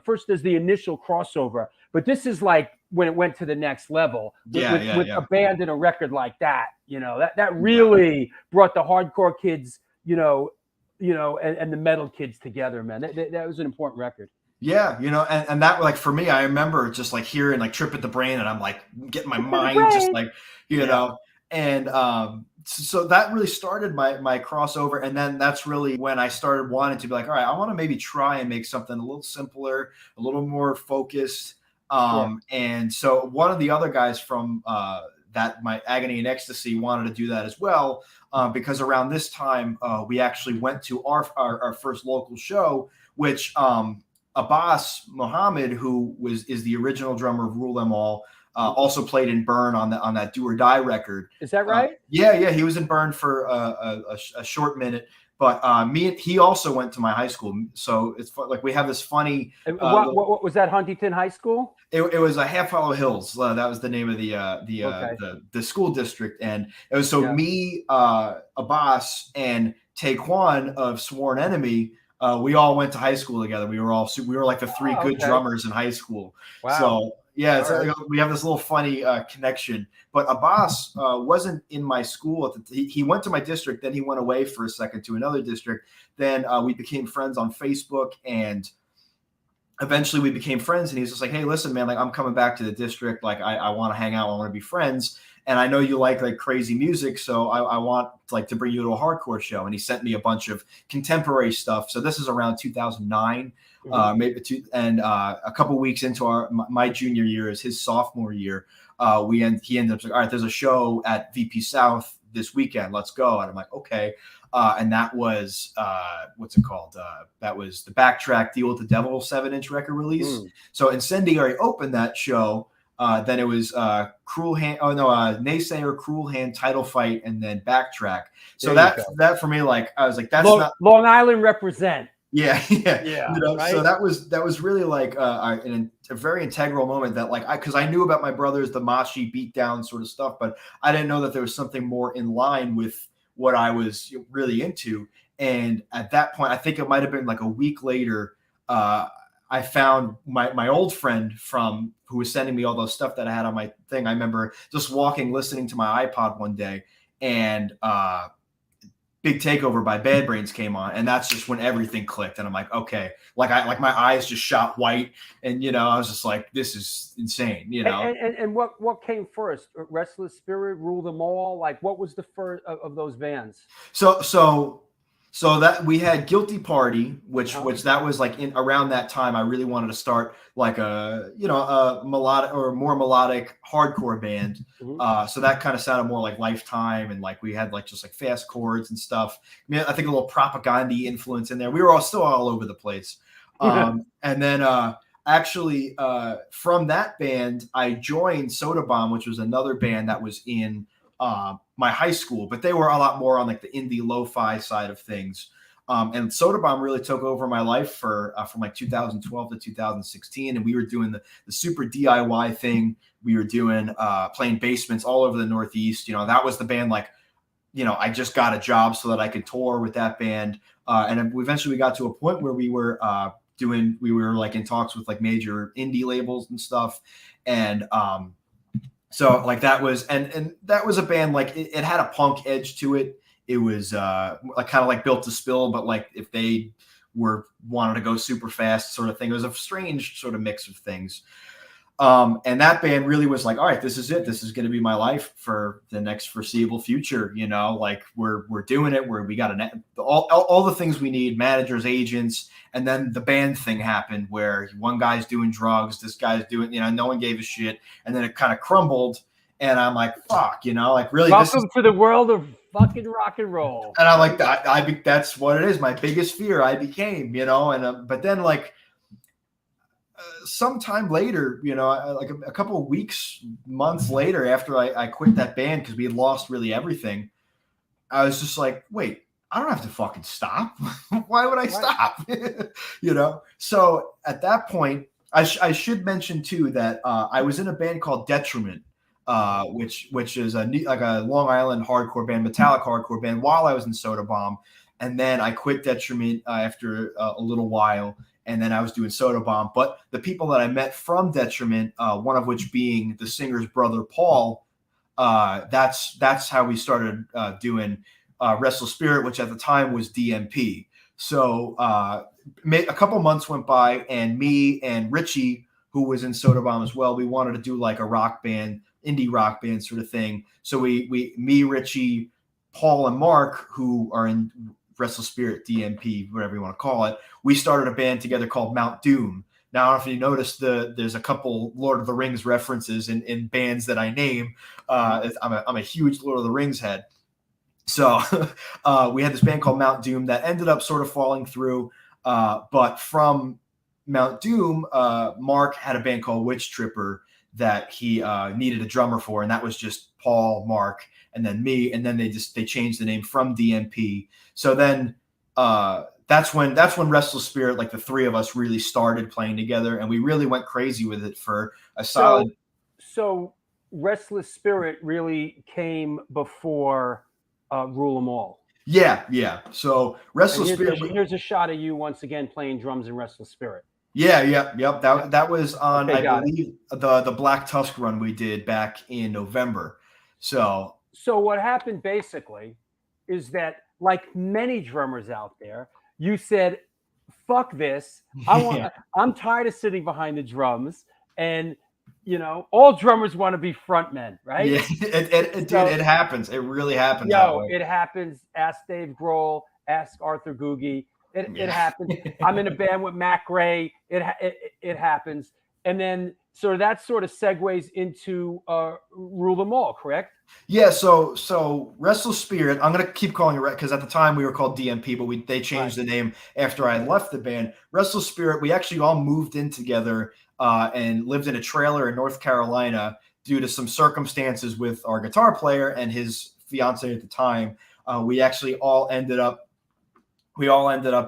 first there's the initial crossover, but this is like when it went to the next level with a band and a record like that. That really brought the hardcore kids, and the metal kids together, man. That was an important record. Yeah, and that, like, for me, I remember just like hearing like Trip at the Brain, and I'm like getting my mind just like, and so that really started my crossover. And then that's really when I started wanting to be like, all right, I want to maybe try and make something a little simpler, a little more focused. And so one of the other guys from that my Agony and Ecstasy wanted to do that as well, because around this time we actually went to our first local show, which Abbas Mohammed, who is the original drummer of Rule Them All, also played in Burn on that Do or Die record. Is that right? Yeah, he was in Burn for a short minute. But he also went to my high school, so it's like we have this funny. What was that? Huntington High School? It was a Half Hollow Hills. That was the name of the school district, and it was me, Abbas, and Taekwon of Sworn Enemy. We all went to high school together. We were like the three good drummers in high school. Wow. So we have this little funny connection. But Abbas wasn't in my school. He went to my district, then he went away for a second to another district. Then we became friends on Facebook, and eventually we became friends. And he's just like, hey, listen, man, like I'm coming back to the district. Like I want to hang out. I want to be friends. And I know you like crazy music, so I want like to bring you to a hardcore show. And he sent me a bunch of contemporary stuff. So this is around 2009, a couple weeks into my junior year is his sophomore year. He ended up saying, all right, there's a show at VP South this weekend. Let's go. And I'm like, okay. And that was what's it called? That was the Backtrack Deal with the Devil 7-inch record release. So Incendiary opened that show. Then it was Cruel Hand. Oh no, Naysayer, Cruel Hand, Title Fight, and then Backtrack. So that for me, like I was like, that's not Long Island represent. Yeah. Right? So that was really like a very integral moment that like because I knew about my brothers, the Machi beatdown sort of stuff, but I didn't know that there was something more in line with what I was really into. And at that point, I think it might have been like a week later. I found my old friend who was sending me all those stuff that I had on my thing. I remember just listening to my iPod one day, and Big Takeover by Bad Brains came on, and that's just when everything clicked. And I'm like, okay, like my eyes just shot white, and I was just like, this is insane, And what came first? Restless Spirit, Rule Them All. Like, what was the first of those bands? So that we had Guilty Party, which that was like in around that time. I really wanted to start like a melodic or more melodic hardcore band. So that kind of sounded more like Lifetime, and like we had like just like fast chords and stuff. I mean, I think a little propaganda influence in there. We were still all over the place. And then actually from that band, I joined Soda Bomb, which was another band that was in my high school, but they were a lot more on like the indie lo-fi side of things. And Soda Bomb really took over my life from like 2012 to 2016. And we were doing the super DIY thing. We were doing playing basements all over the Northeast. That was the band. Like, I just got a job so that I could tour with that band. And then eventually we got to a point where we were like in talks with like major indie labels and stuff. And so like that was, and that was a band, like it had a punk edge to it. It was like kind of like Built to Spill, but like if they wanted to go super fast sort of thing. It was a strange sort of mix of things. And that band really was like, all right, this is it. This is going to be my life for the next foreseeable future. Like we're doing it, where we got all the things we need, managers, agents. And then the band thing happened where one guy's doing drugs, this guy's doing, no one gave a shit. And then it kind of crumbled. And I'm like, fuck, like really. Welcome to the world of fucking rock and roll. And I'm like, that's what it is. My biggest fear I became, but then like, sometime later, like a couple of weeks, months later, after I quit that band because we had lost really everything, I was just like, wait, I don't have to fucking stop. Why would I Right. stop? So at that point, I should mention too that I was in a band called Detriment, which is like a Long Island hardcore band, metallic hardcore band, while I was in Soda Bomb, and then I quit Detriment after a little while, and then I was doing Soda Bomb. But the people that I met from Detriment, one of which being the singer's brother Paul, that's how we started doing Restless Spirit, which at the time was DMP. So a couple months went by, and me and Richie, who was in Soda Bomb as well, we wanted to do like a rock band, indie rock band sort of thing. So me, Richie, Paul, and Mark, who are in Restless Spirit, DMP, whatever you want to call it, we started a band together called Mount Doom. Now, I don't know if you noticed, there's a couple Lord of the Rings references in bands that I name. I'm a huge Lord of the Rings head. So we had this band called Mount Doom that ended up sort of falling through. But from Mount Doom, Mark had a band called Witch Tripper that he needed a drummer for, and that was just Paul, Mark, and then me. And then they changed the name from DMP. So then that's when Restless Spirit, like the three of us, really started playing together, and we really went crazy with it for a solid. So Restless Spirit really came before Rule 'Em All. Yeah. So Restless Spirit. Here's a shot of you once again playing drums in Restless Spirit. Yep. That was on, I believe, the Black Tusk run we did back in November. So what happened basically is that, like many drummers out there, you said, "Fuck this! I'm tired of sitting behind the drums," and all drummers want to be frontmen, right? Yeah, it happens. It really happens. It happens. Ask Dave Grohl. Ask Arthur Googie. It happens. I'm in a band with Mac Ray. It happens. And then so that sort of segues into Rule 'Em All, correct? Yeah. So Restless Spirit, I'm gonna keep calling it because at the time we were called DMP, but they changed the name after I had left the band. Restless Spirit, we actually all moved in together and lived in a trailer in North Carolina due to some circumstances with our guitar player and his fiance at the time. We actually all ended up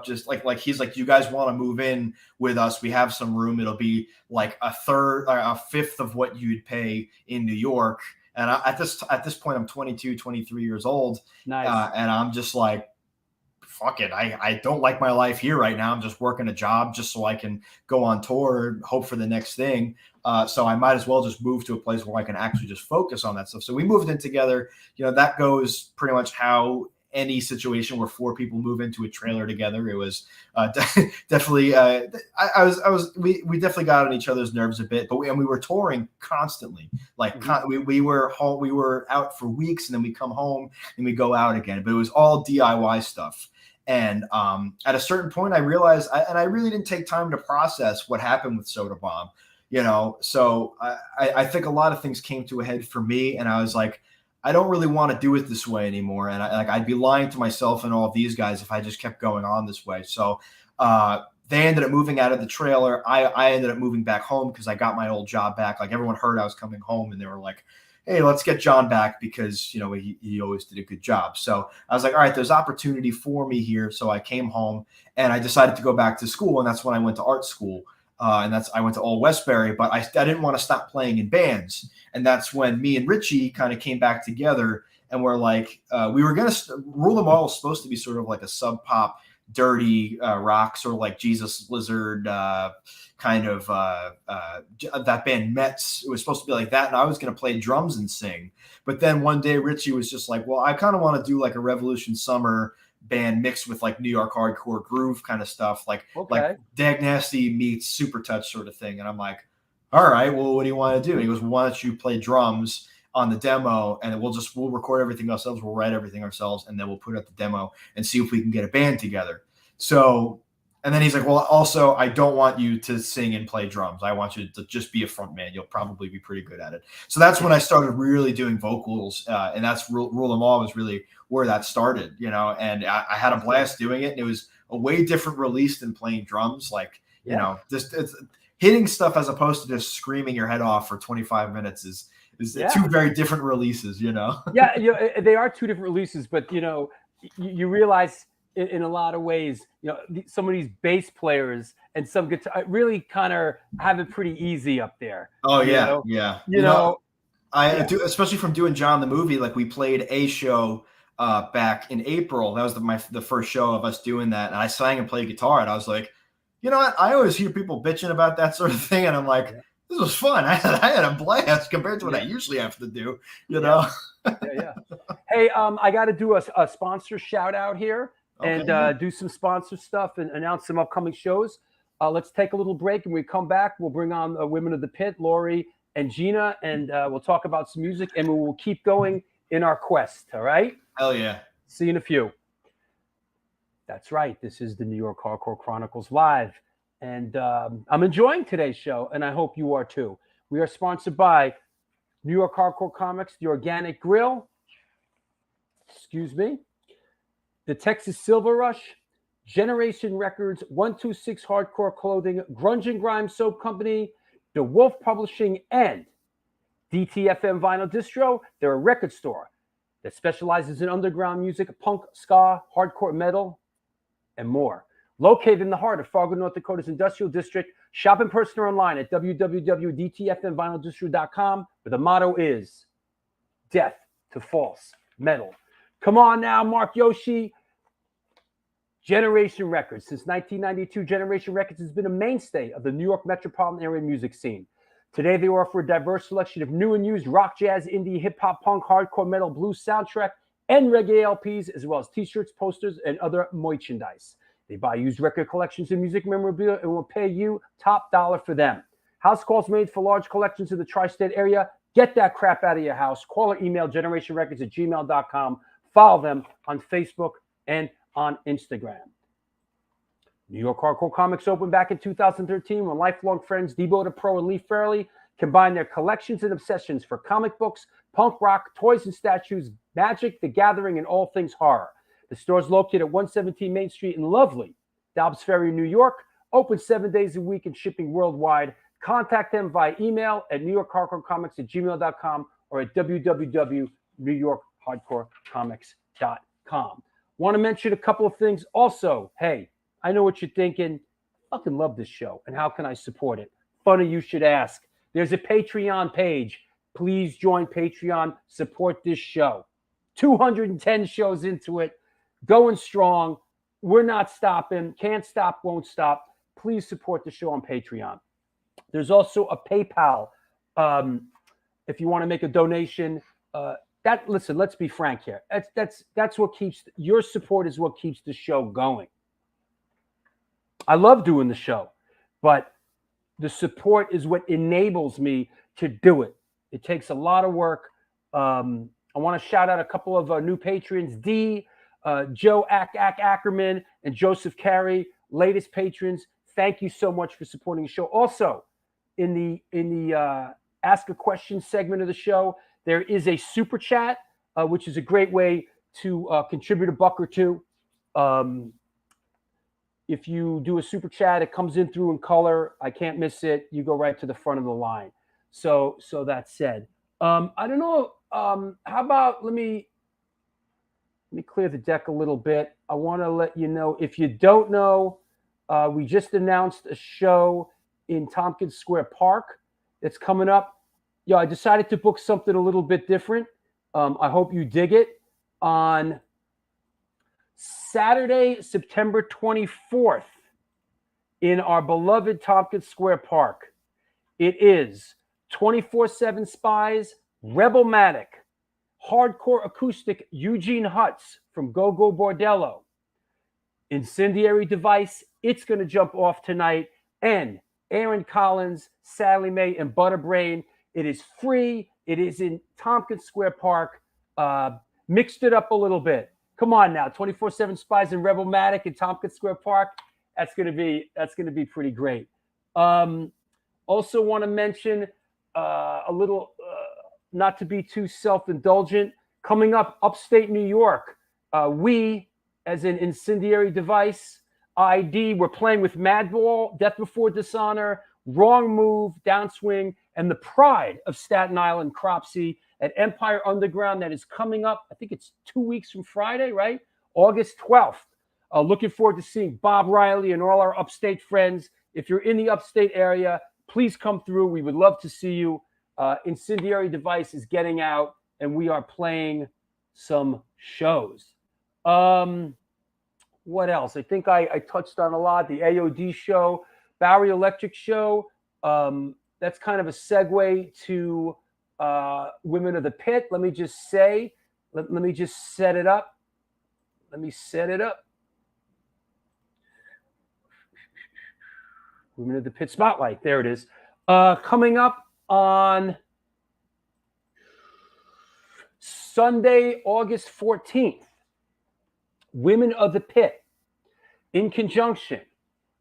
just like he's like, "You guys want to move in with us? We have some room. It'll be like a fifth of what you'd pay in New York." And at this point, I'm 22, 23 years old. Nice. And I'm just like, fuck it. I don't like my life here right now. I'm just working a job just so I can go on tour and hope for the next thing. So I might as well just move to a place where I can actually just focus on that stuff. So we moved in together. That goes pretty much how any situation where four people move into a trailer together. It was definitely we definitely got on each other's nerves a bit, but we were touring constantly. Like we were out for weeks, and then we come home and we go out again. But it was all DIY stuff. And at a certain point, I realized, I really didn't take time to process what happened with Soda Bomb. So I think a lot of things came to a head for me, and I was like, I don't really want to do it this way anymore. And I'd be lying to myself and all of these guys if I just kept going on this way. So they ended up moving out of the trailer. I ended up moving back home because I got my old job back. Like, everyone heard I was coming home, and they were like, "Hey, let's get John back," because, he always did a good job. So I was like, all right, there's opportunity for me here. So I came home and I decided to go back to school. And that's when I went to art school. I went to Old Westbury, but I didn't want to stop playing in bands. And that's when me and Richie kind of came back together, and we're like, we were going to Rule 'Em All was supposed to be sort of like a sub pop, dirty rock, sort of like Jesus Lizard, kind of that band Mets. It was supposed to be like that. And I was going to play drums and sing. But then one day Richie was just like, well, I kind of want to do like a Revolution Summer band mixed with like New York hardcore groove kind of stuff, like Dag Nasty meets Super Touch sort of thing. And I'm like, all right, well, what do you want to do? And he goes, well, why don't you play drums on the demo, and we'll record everything ourselves, we'll write everything ourselves, and then we'll put out the demo and see if we can get a band together. So, and then he's like, well, also, I don't want you to sing and play drums. I want you to just be a front man. You'll probably be pretty good at it. So that's when I started really doing vocals, and that's Rule 'Em All was really where that started, and I had a blast doing it. And it was a way different release than playing drums. Like, just it's hitting stuff as opposed to just screaming your head off for 25 minutes is two very different releases, Yeah, they are two different releases, but you realize in a lot of ways, some of these bass players and some guitar really kind of have it pretty easy up there. Oh yeah, yeah. I do, especially from doing John the Movie. Like we played a show back in April. That was the first show of us doing that, and I sang and played guitar. And I was like, you know what? I always hear people bitching about that sort of thing, and I'm like, this was fun. I had a blast compared to what I usually have to do. You know. Yeah. Hey, I got to do a sponsor shout out here and do some sponsor stuff and announce some upcoming shows. Let's take a little break, and when we come back, we'll bring on Women of the Pit, Lori and Gina, and we'll talk about some music, and we will keep going in our quest. All right? Hell yeah. See you in a few. That's right. This is the New York Hardcore Chronicles Live, and I'm enjoying today's show, and I hope you are too. We are sponsored by New York Hardcore Comics, The Organic Grill, the Texas Silver Rush, Generation Records, 126 Hardcore Clothing, Grunge and Grime Soap Company, The Wolf Publishing, and DTFM Vinyl Distro. They're a record store that specializes in underground music, punk, ska, hardcore metal, and more. Located in the heart of Fargo, North Dakota's Industrial District, shop in person or online at www.dtfmvinyldistro.com, where the motto is death to false metal. Come on now, Mark Yoshi. Generation Records. Since 1992, Generation Records has been a mainstay of the New York metropolitan area music scene. Today, they offer a diverse selection of new and used rock, jazz, indie, hip-hop, punk, hardcore, metal, blues, soundtrack, and reggae LPs, as well as t-shirts, posters, and other merchandise. They buy used record collections and music memorabilia and will pay you top dollar for them. House calls made for large collections in the tri-state area. Get that crap out of your house. Call or email generationrecords@gmail.com. Follow them on Facebook and on Instagram. New York Hardcore Comics opened back in 2013 when lifelong friends Debo the Pro and Lee Fairley combined their collections and obsessions for comic books, punk rock, toys and statues, magic, the gathering, and all things horror. The store is located at 117 Main Street in lovely Dobbs Ferry, New York. Open 7 days a week and shipping worldwide. Contact them via email at newyorkhardcorecomics@gmail.com or at www.newyorkhardcorecomics.com. Want to mention a couple of things. Also, hey, I know what you're thinking. Fucking love this show. And how can I support it? Funny you should ask. There's a Patreon page. Please join Patreon. Support this show. 210 shows into it. Going strong. We're not stopping. Can't stop, won't stop. Please support the show on Patreon. There's also a PayPal. If you want to make a donation, listen, let's be frank here. That's what keeps your support is what keeps the show going. I love doing the show, but the support is what enables me to do it. It takes a lot of work. I want to shout out a couple of new patrons, Joe Ackerman and Joseph Carey, latest patrons. Thank you so much for supporting the show. Also, in the Ask a Question segment of the show, there is a super chat, which is a great way to contribute $1 or $2. If you do a super chat, it comes in through in color. I can't miss it. You go right to the front of the line. So that said, I don't know. How about let me clear the deck a little bit. I want to let you know, if you don't know, we just announced a show in Tompkins Square Park that's coming up. I decided to book something a little bit different. I hope you dig it. On Saturday, September 24th, in our beloved Tompkins Square Park, it is 24/7 Spies, Rebelmatic, Hardcore Acoustic Eugene Hutz from Go Go Bordello, Incendiary Device, It's Gonna Jump Off Tonight, and Aaron Collins, Sally Mae, and Butterbrain. It is free. It is in Tompkins Square Park. Mixed it up a little bit. Come on now, 24/7 Spies and Rebelmatic in Tompkins Square Park. That's gonna be pretty great. Also want to mention a little, not to be too self-indulgent, coming up upstate New York. We, as an Incendiary Device, ID, we're playing with Madball, Death Before Dishonor, Wrong Move, Downswing, and the Pride of Staten Island, Cropsey, at Empire Underground. That is coming up. I think it's 2 weeks from Friday, right? August 12th. Looking forward to seeing Bob Riley and all our upstate friends. If you're in the upstate area, please come through. We would love to see you. Incendiary Device is getting out, and we are playing some shows. What else? I think I touched on a lot. The AOD show, Bowery Electric show. That's kind of a segue to Women of the Pit. Let me just say, let me just set it up. Let me set it up. Women of the Pit Spotlight. There it is. Coming up on Sunday, August 14th, Women of the Pit, in conjunction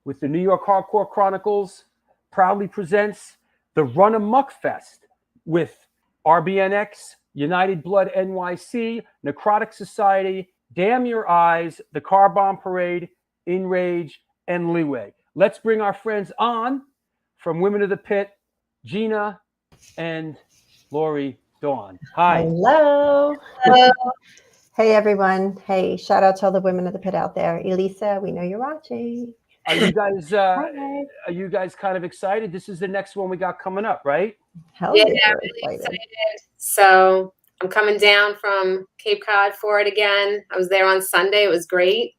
with the New York Hardcore Chronicles, proudly presents the Run Amok Fest with RBNX, United Blood NYC, Necrotic Society, Damn Your Eyes, the Car Bomb Parade, Enrage, and Leeway. Let's bring our friends on from Women of the Pit, Gina and Lori Dawn. Hi. Hello. Hello. Hey, everyone. Hey, shout out to all the Women of the Pit out there. Elisa, we know you're watching. Are you guys kind of excited? This is the next one we got coming up, right? Hell yeah, yeah, really excited. So I'm coming down from Cape Cod for it again. I was there on Sunday. It was great.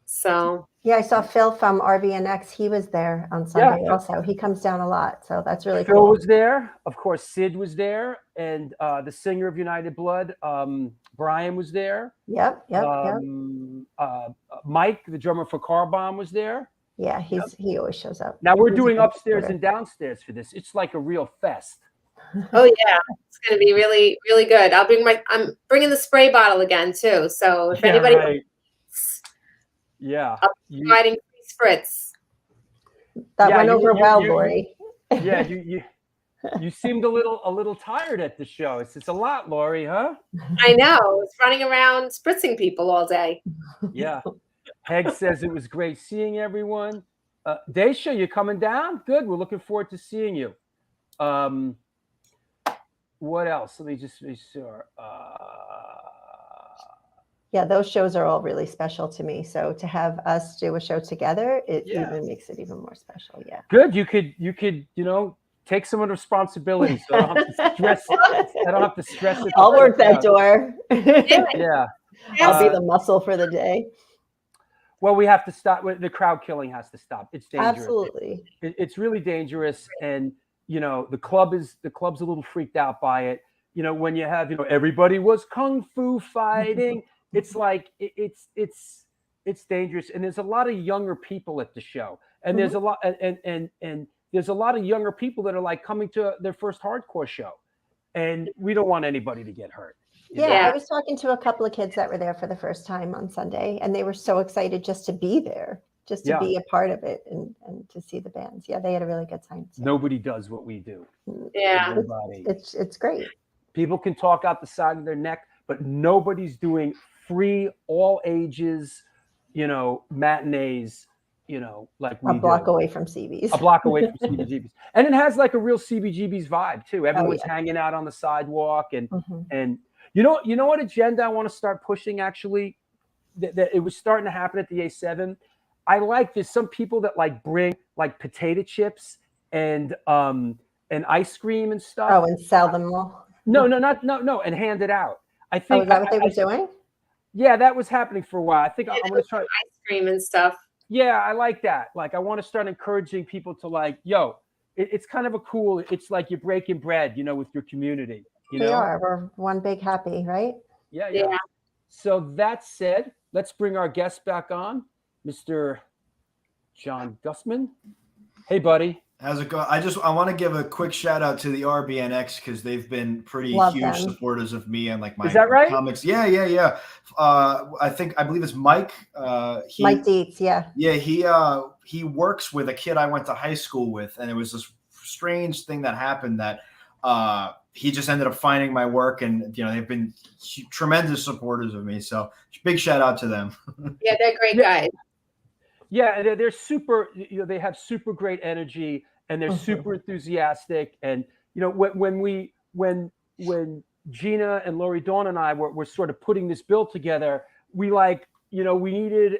So yeah, I saw Phil from RBNX. He was there on Sunday also. He comes down a lot, so that's really cool. Phil was there. Of course, Sid was there, and the singer of United Blood, Brian was there. Yep. Mike, the drummer for Car Bomb, was there. Yeah, he always shows up. Now we're doing upstairs and downstairs for this. It's like a real fest. Oh yeah, it's going to be really, really good. I'm bringing the spray bottle again too. So if anybody, right. I'll be providing free spritz. That went over well, Lori. Yeah, you seemed a little tired at the show. It's a lot, Lori, huh? I know. It's running around spritzing people all day. Yeah. Peg says it was great seeing everyone. Daisha, you coming down? Good. We're looking forward to seeing you. What else? Let me just be sure. Yeah, those shows are all really special to me. So to have us do a show together, it even makes it even more special. Yeah. Good. You could, take some of the responsibility, so I don't have to stress. I don't have to stress it. I'll work that door. Yeah. I'll be the muscle for the day. Well, we have to stop. The crowd killing has to stop. It's dangerous. Absolutely. It's really dangerous, and the club's a little freaked out by it. When you have everybody was kung fu fighting. It's like it's dangerous, and there's a lot of younger people at the show, and there's a lot and there's a lot of younger people that are like coming to their first hardcore show, and we don't want anybody to get hurt. Yeah, I was talking to a couple of kids that were there for the first time on Sunday, and they were so excited just to be there, just to be a part of it and to see the bands. Yeah, they had a really good time too. Nobody does what we do. Yeah, it's great. People can talk out the side of their neck, but nobody's doing free, all ages, matinees, like we a block away from CB's. A block away from CBGB's. And it has like a real CBGB's vibe too. Everyone's hanging out on the sidewalk and you know what agenda I want to start pushing actually, that it was starting to happen at the A7. I like there's some people that like bring like potato chips and ice cream and stuff. Oh, and sell them all. No, and hand it out. I think is that what they were doing? Yeah, that was happening for a while. I think I'm going to try ice cream and stuff. Yeah, I like that. Like, I want to start encouraging people to it's kind of it's like you're breaking bread, with your community. We're one big happy, right? Yeah. So that said, let's bring our guest back on, Mr. John Gusman. Hey, buddy. How's it going? I want to give a quick shout out to the RBNX because they've been pretty huge supporters of me and like my comics. Yeah. I believe it's Mike. Mike Dietz, yeah. Yeah, he works with a kid I went to high school with, and it was this strange thing that happened that he just ended up finding my work, and they've been tremendous supporters of me. So big shout out to them. Yeah, they're great guys. Yeah, they're super. They have super great energy, and they're super enthusiastic. And when Gina and Lori Dawn and I were sort of putting this bill together, we like, you know, we needed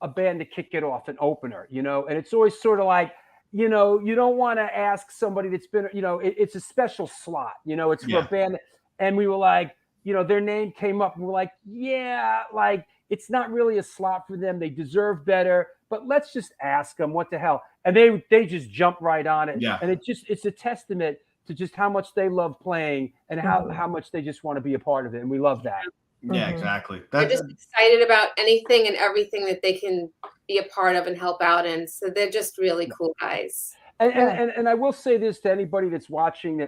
a band to kick it off, an opener, you know, and it's always sort of like, you know, you don't want to ask somebody that's been, you know, it's a special slot, you know, it's for a band. And we were like, you know, their name came up and we're like, yeah, like it's not really a slot for them. They deserve better, but let's just ask them what the hell. And they just jump right on it. Yeah. And it's a testament to just how much they love playing and how much they just want to be a part of it. And we love that. Yeah, exactly. They're just excited about anything and everything that they can be a part of and help out in. So they're just really cool guys. And I will say this to anybody that's watching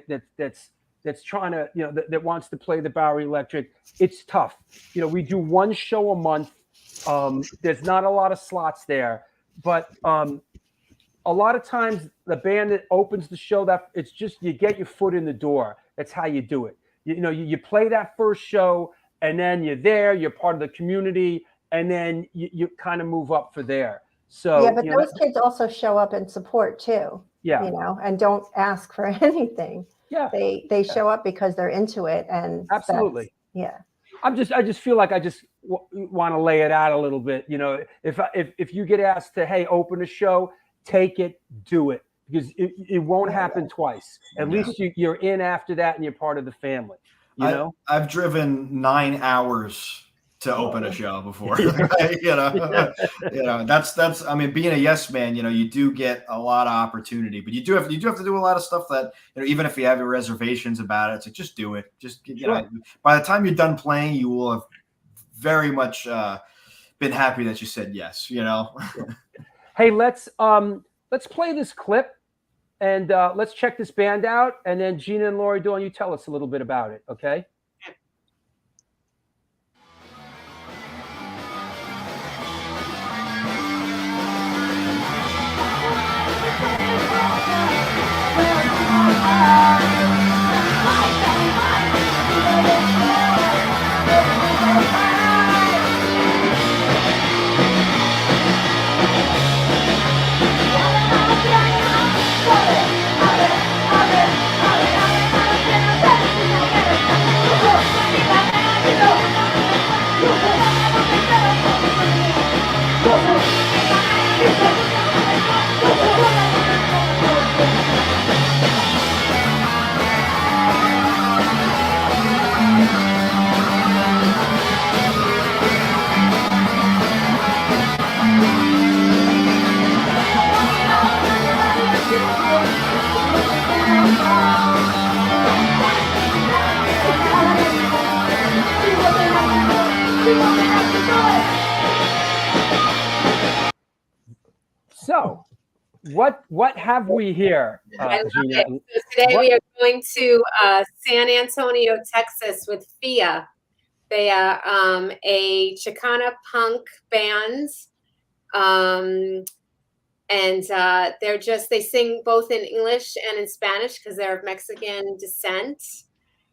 that's trying to, you know, that wants to play the Bowery Electric. It's tough. You know, we do one show a month. There's not a lot of slots there, but a lot of times the band that opens the show, that it's just you get your foot in the door. That's how you do it. You know, you play that first show. And then you're there, you're part of the community, and then you kind of move up for there. So yeah, but those kids also show up and support too. Yeah, you know, and don't ask for anything. Yeah, they show up because they're into it, and absolutely. Yeah, I just feel like I just want to lay it out a little bit. You know, if you get asked to, hey, open a show, take it, do it, because it won't happen twice. At least you're in after that, and you're part of the family. You know, I've driven 9 hours to open a show before. you know, that's. I mean, being a yes man, you know, you do get a lot of opportunity, but you do have to do a lot of stuff that, you know, even if you have your reservations about it, it's like just do it. Just you know, by the time you're done playing, you will have very much been happy that you said yes. You know. Hey, let's play this clip. And let's check this band out. And then Gina and Lori Dawn, you tell us a little bit about it, okay? So, what have we here, Gina? So today we are going to San Antonio, Texas, with FIA. They are a Chicana punk band, and they sing both in English and in Spanish because they're of Mexican descent.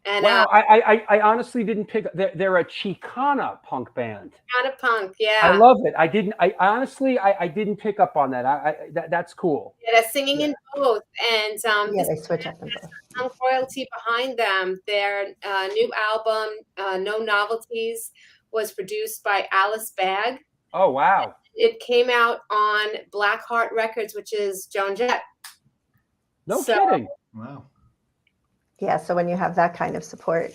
And wow, I honestly didn't pick. They're a Chicana punk band. Chicana punk, yeah. I love it. I didn't pick up on that. That's cool. Yeah, they're singing in both, and they switch up in both. Punk royalty behind them. Their new album, No Novelties, was produced by Alice Bagg. Oh wow! It came out on Blackheart Records, which is Joan Jett. No kidding. Wow. Yeah, so when you have that kind of support,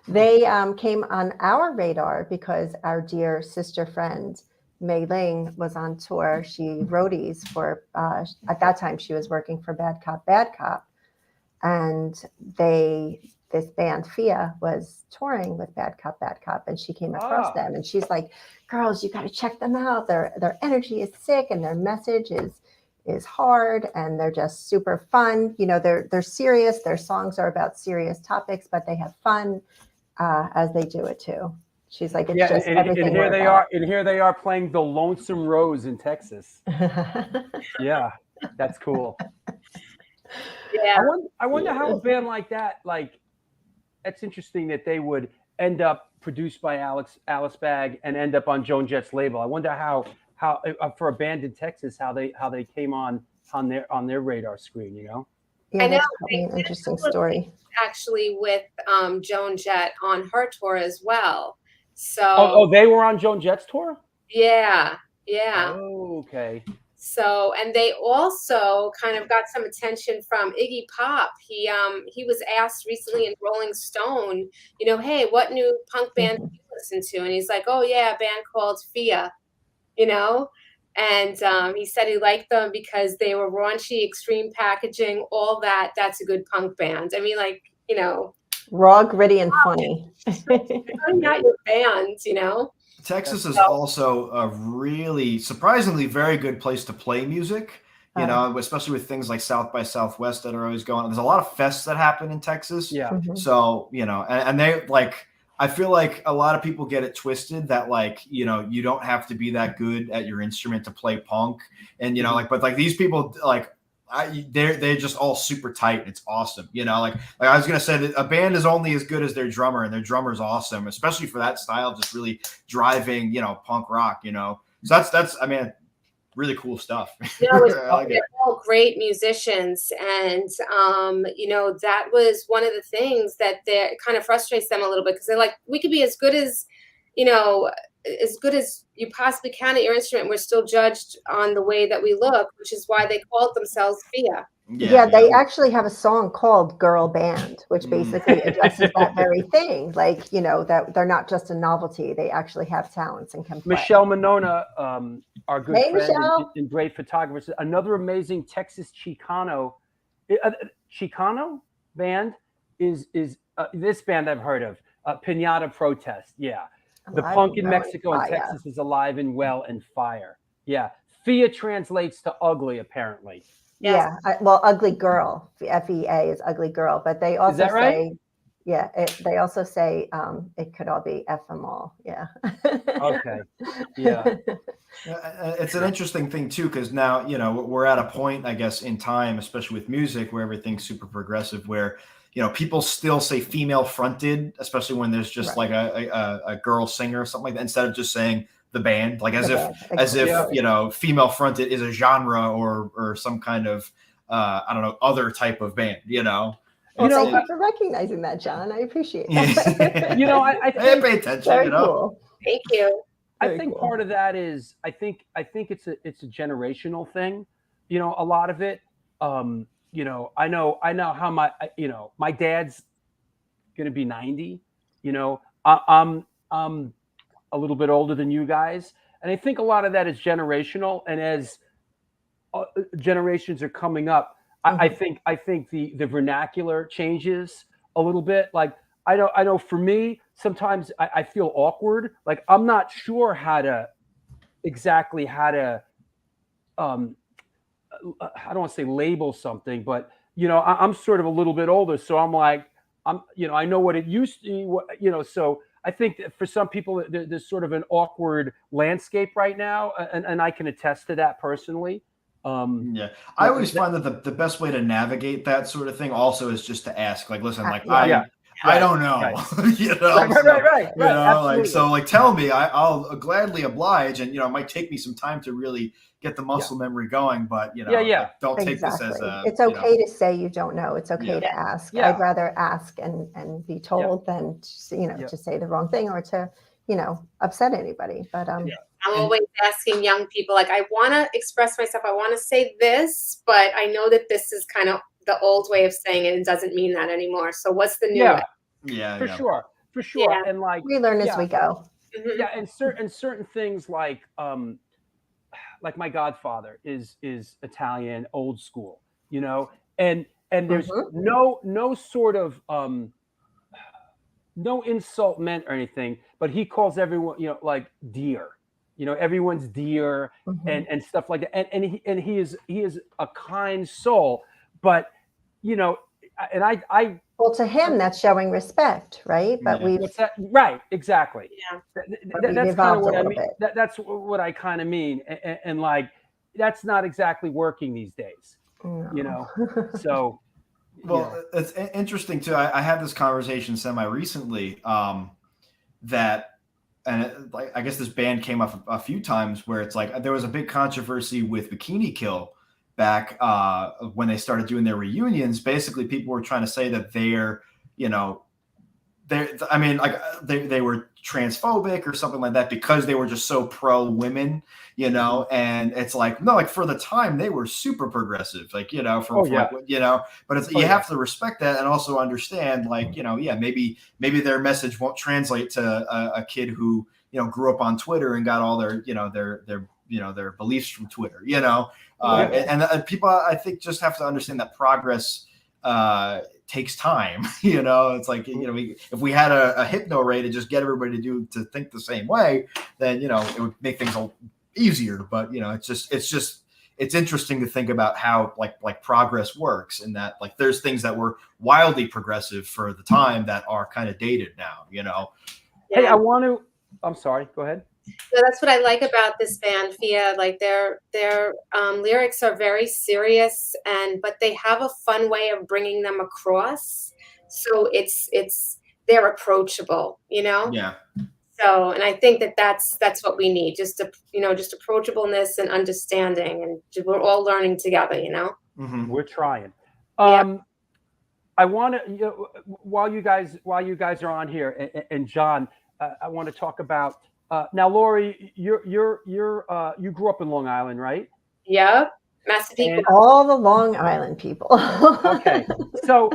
they came on our radar because our dear sister friend Mei Ling was on tour. She roadies for at that time she was working for Bad Cop, and this band FIA was touring with Bad Cop, and she came across them, and she's like, "Girls, you got to check them out. Their energy is sick, and their message is hard, and they're just super fun. You know, they're serious. Their songs are about serious topics, but they have fun as they do it too." She's like, "It's just everything." And here they are playing the Lonesome Rose in Texas. Yeah, that's cool. Yeah, I wonder how a band like that, that's interesting that they would end up produced by Alice Bagg and end up on Joan Jett's label. I wonder how for a band in Texas how they came on their radar screen, you know. Yeah, I know. that's probably an interesting story. Actually, with Joan Jett on her tour as well. So Oh, they were on Joan Jett's tour? yeah. Oh, okay. So, and they also kind of got some attention from Iggy Pop. He was asked recently in Rolling Stone, hey, what new punk band do you listen to? And he's like, oh yeah, a band called Fia, and he said he liked them because they were raunchy, extreme packaging, all that. That's a good punk band. I mean, like, Raw, gritty, and funny. not your band, Texas is also a really surprisingly very good place to play music, especially with things like South by Southwest that are always going on. There's a lot of fests that happen in Texas. Yeah. Mm-hmm. So, and they I feel like a lot of people get it twisted that you don't have to be that good at your instrument to play punk. And, but these people, they're just all super tight. And it's awesome. Like I was going to say that a band is only as good as their drummer, and their drummer's awesome, especially for that style, just really driving, punk rock, So that's, I mean, really cool stuff. They're all great musicians. And, that was one of the things that kind of frustrates them a little bit, because they're like, we could be as good as you possibly can at your instrument. We're still judged on the way that we look, which is why they called themselves Fia. Yeah, they actually have a song called Girl Band, which basically addresses that very thing. Like, that they're not just a novelty. They actually have talents and can play. Michelle Monona, our good friend and great photographer, another amazing Texas Chicano band is this band I've heard of, Pinata Protest. Yeah. The punk in Mexico and Texas is alive and well and fire. Yeah. Fia translates to ugly, apparently. Yes. Yeah. Well, ugly girl. FEA is ugly girl. But they also say, right? Yeah, they also say it could all be ephemeral. Yeah. Okay. Yeah. It's an interesting thing, too, because now, we're at a point, I guess, in time, especially with music, where everything's super progressive, where people still say female fronted, especially when there's just like a girl singer or something like that, instead of just saying the band, like as if female fronted is a genre or some kind of I don't know, other type of band, Well, thank you for recognizing that, John. I appreciate that. I think, pay attention. Very cool. Thank you. I think part of that is I think it's a generational thing. A lot of it. I know how my dad's gonna be 90. I'm a little bit older than you guys, and I think a lot of that is generational. And as generations are coming up, I think the vernacular changes a little bit. Like I know for me, sometimes I feel awkward. Like I'm not sure how to I don't want to say label something, but I'm sort of a little bit older, so I'm like, I know what it used to be, so I think that for some people there's sort of an awkward landscape right now, and I can attest to that personally. I always find that the best way to navigate that sort of thing also is just to ask, like, listen, like I don't know, right. Tell me, I'll gladly oblige, and it might take me some time to really get the muscle memory going, but don't take this as a. It's okay to say you don't know. It's okay to ask. Yeah. I'd rather ask and be told than to say the wrong thing or to upset anybody. But I'm always asking young people, like, I want to express myself. I want to say this, but I know that this is kind of the old way of saying it and doesn't mean that anymore. So what's the new way? For sure. Yeah. And like we learn as we go. Mm-hmm. Yeah, and certain things like my godfather is Italian, old school, and there's no sort of no insult meant or anything, but he calls everyone like dear, everyone's dear and stuff like that, and he is a kind soul, but and I well, to him that's showing respect, right? But right, exactly. Yeah, that's kind of what I mean. That's what I kind of mean, and like that's not exactly working these days, So, well, it's interesting too. I had this conversation semi-recently that, and I guess this band came up a few times where it's like there was a big controversy with Bikini Kill back when they started doing their reunions. Basically, people were trying to say that they're I mean, like they were transphobic or something like that because they were just so pro women, you know. And it's like, no, like for the time they were super progressive, like, you know, from like, you know. But it's you have to respect that and also understand, like, you know, yeah, maybe their message won't translate to a kid who, you know, grew up on Twitter and got all their, you know, their beliefs from Twitter, you know. And people, I think, just have to understand that progress takes time. You know, it's like, you know, if we had a hypno ray to just get everybody to think the same way, then, you know, it would make things easier. But, you know, it's interesting to think about how like progress works, in that like there's things that were wildly progressive for the time that are kind of dated now, you know. Hey, I'm sorry, go ahead. So that's what I like about this band, Fia. Like their lyrics are very serious, but they have a fun way of bringing them across. So they're approachable, you know. Yeah. So, and I think that's what we need, just approachableness and understanding, and we're all learning together, you know. Mm-hmm. We're trying. Yeah. I want to, you know, while you guys are on here, and John, I want to talk about. Now, Lori, you grew up in Long Island, right? Yeah, Massapequa. All the Long Island people. Okay, so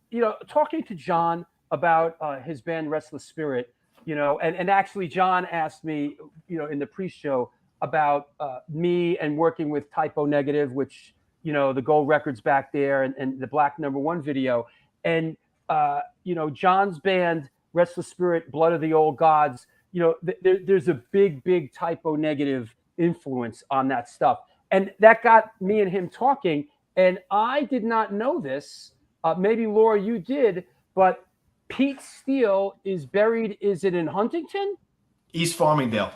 you know, talking to John about his band Restless Spirit, you know, and actually John asked me, you know, in the pre-show about me and working with Typo Negative, which, you know, the gold records back there, and the Black #1 video, and you know, John's band Restless Spirit, Blood of the Old Gods. You know, there's a big Typo Negative influence on that stuff. And that got me and him talking. And I did not know this. Maybe, Laura, you did. But Pete Steele is buried, is it in Huntington? East Farmingdale.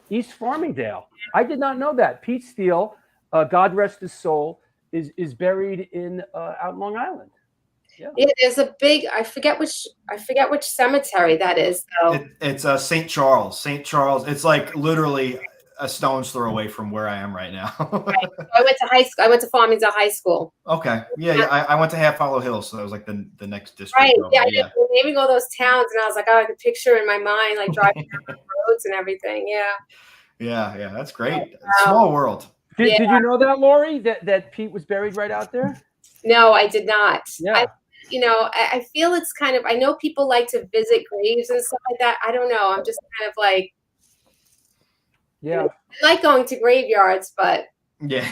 East Farmingdale. I did not know that. Pete Steele, God rest his soul, is buried in out in Long Island. Yeah, there's a big, I forget which cemetery that is, though. It's St. Charles. St. Charles. It's like literally a stone's throw away from where I am right now. Right. I went to high school. I went to Farmingdale High School. Okay. Yeah. I went to Half Hollow Hills, so that was like the next district. Right. Over. Yeah. Naming all those towns, and I was like, oh, I could picture in my mind, like driving down the roads and everything. Yeah. Yeah. That's great. Small world. Did you know that, Lori, that Pete was buried right out there? No, I did not. Yeah. You know, I feel it's kind of, I know people like to visit graves and stuff like that. I don't know. I'm just kind of like, yeah, I like going to graveyards, but yeah.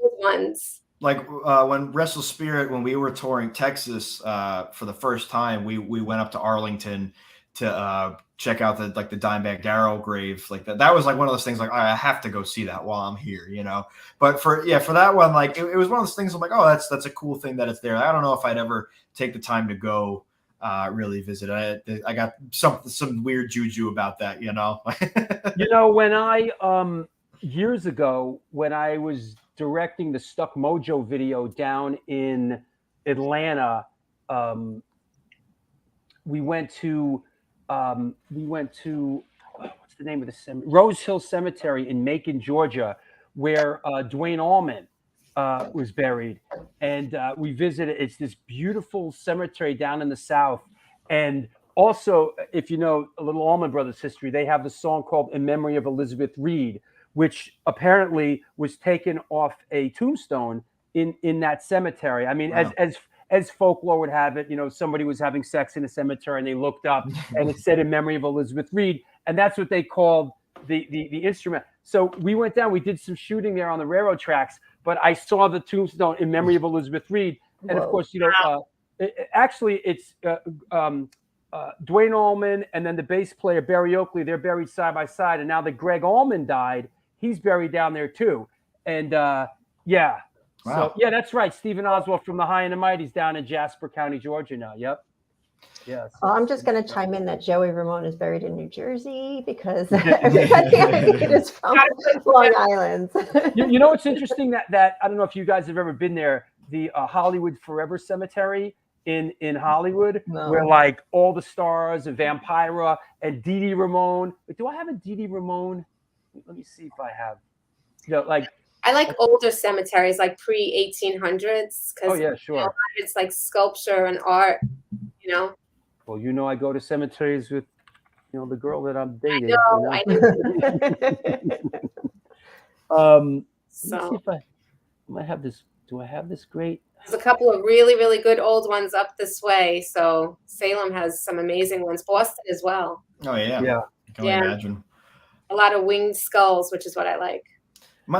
Ones. Like when Restless Spirit, when we were touring Texas for the first time, we went up to Arlington to check out the Dimebag Darrell grave. Like that was like one of those things, like, I have to go see that while I'm here, you know. But for that one, like it was one of those things I'm like, oh, that's a cool thing that it's there. I don't know if I'd ever take the time to go really visit. I got some weird juju about that, you know. You know, when I years ago, when I was directing the Stuck Mojo video down in Atlanta, we went to what's the name of the cemetery? Rose Hill Cemetery in Macon, Georgia, where Dwayne Allman was buried. And we visited. It's this beautiful cemetery down in the South. And also, if you know a little Allman Brothers history, they have the song called "In Memory of Elizabeth Reed," which apparently was taken off a tombstone in that cemetery. I mean, wow. As folklore would have it, you know, somebody was having sex in a cemetery and they looked up and it said "In Memory of Elizabeth Reed," and that's what they called the instrument. So we went down, we did some shooting there on the railroad tracks, but I saw the tombstone "In Memory of Elizabeth Reed," and of course, you know, actually it's Dwayne Allman and then the bass player Barry Oakley. They're buried side by side, and now that Greg Allman died, he's buried down there too. And yeah. Wow. So yeah, that's right. Stephen Oswald from the High and the Mighty's down in Jasper County, Georgia now. Yep. Yeah. So I'm just going to chime in that Joey Ramone is buried in New Jersey because everybody I think it is from Long Island. You know, it's interesting that I don't know if you guys have ever been there. The Hollywood Forever Cemetery in Hollywood, where like all the stars of Vampira and Dee Dee Ramone. Do I have a Dee Dee Ramone? Let me see if I have. You know, like. I like older cemeteries, like pre-1800s, because oh yeah, sure. You know, it's like sculpture and art, you know. Well, you know, I go to cemeteries with, you know, the girl that I'm dating. No, I Let me see So if I might have this. Do I have this great? there's a couple of really, really good old ones up this way. So Salem has some amazing ones. Boston as well. Oh yeah. Yeah. I can only imagine. A lot of winged skulls, which is what I like. Go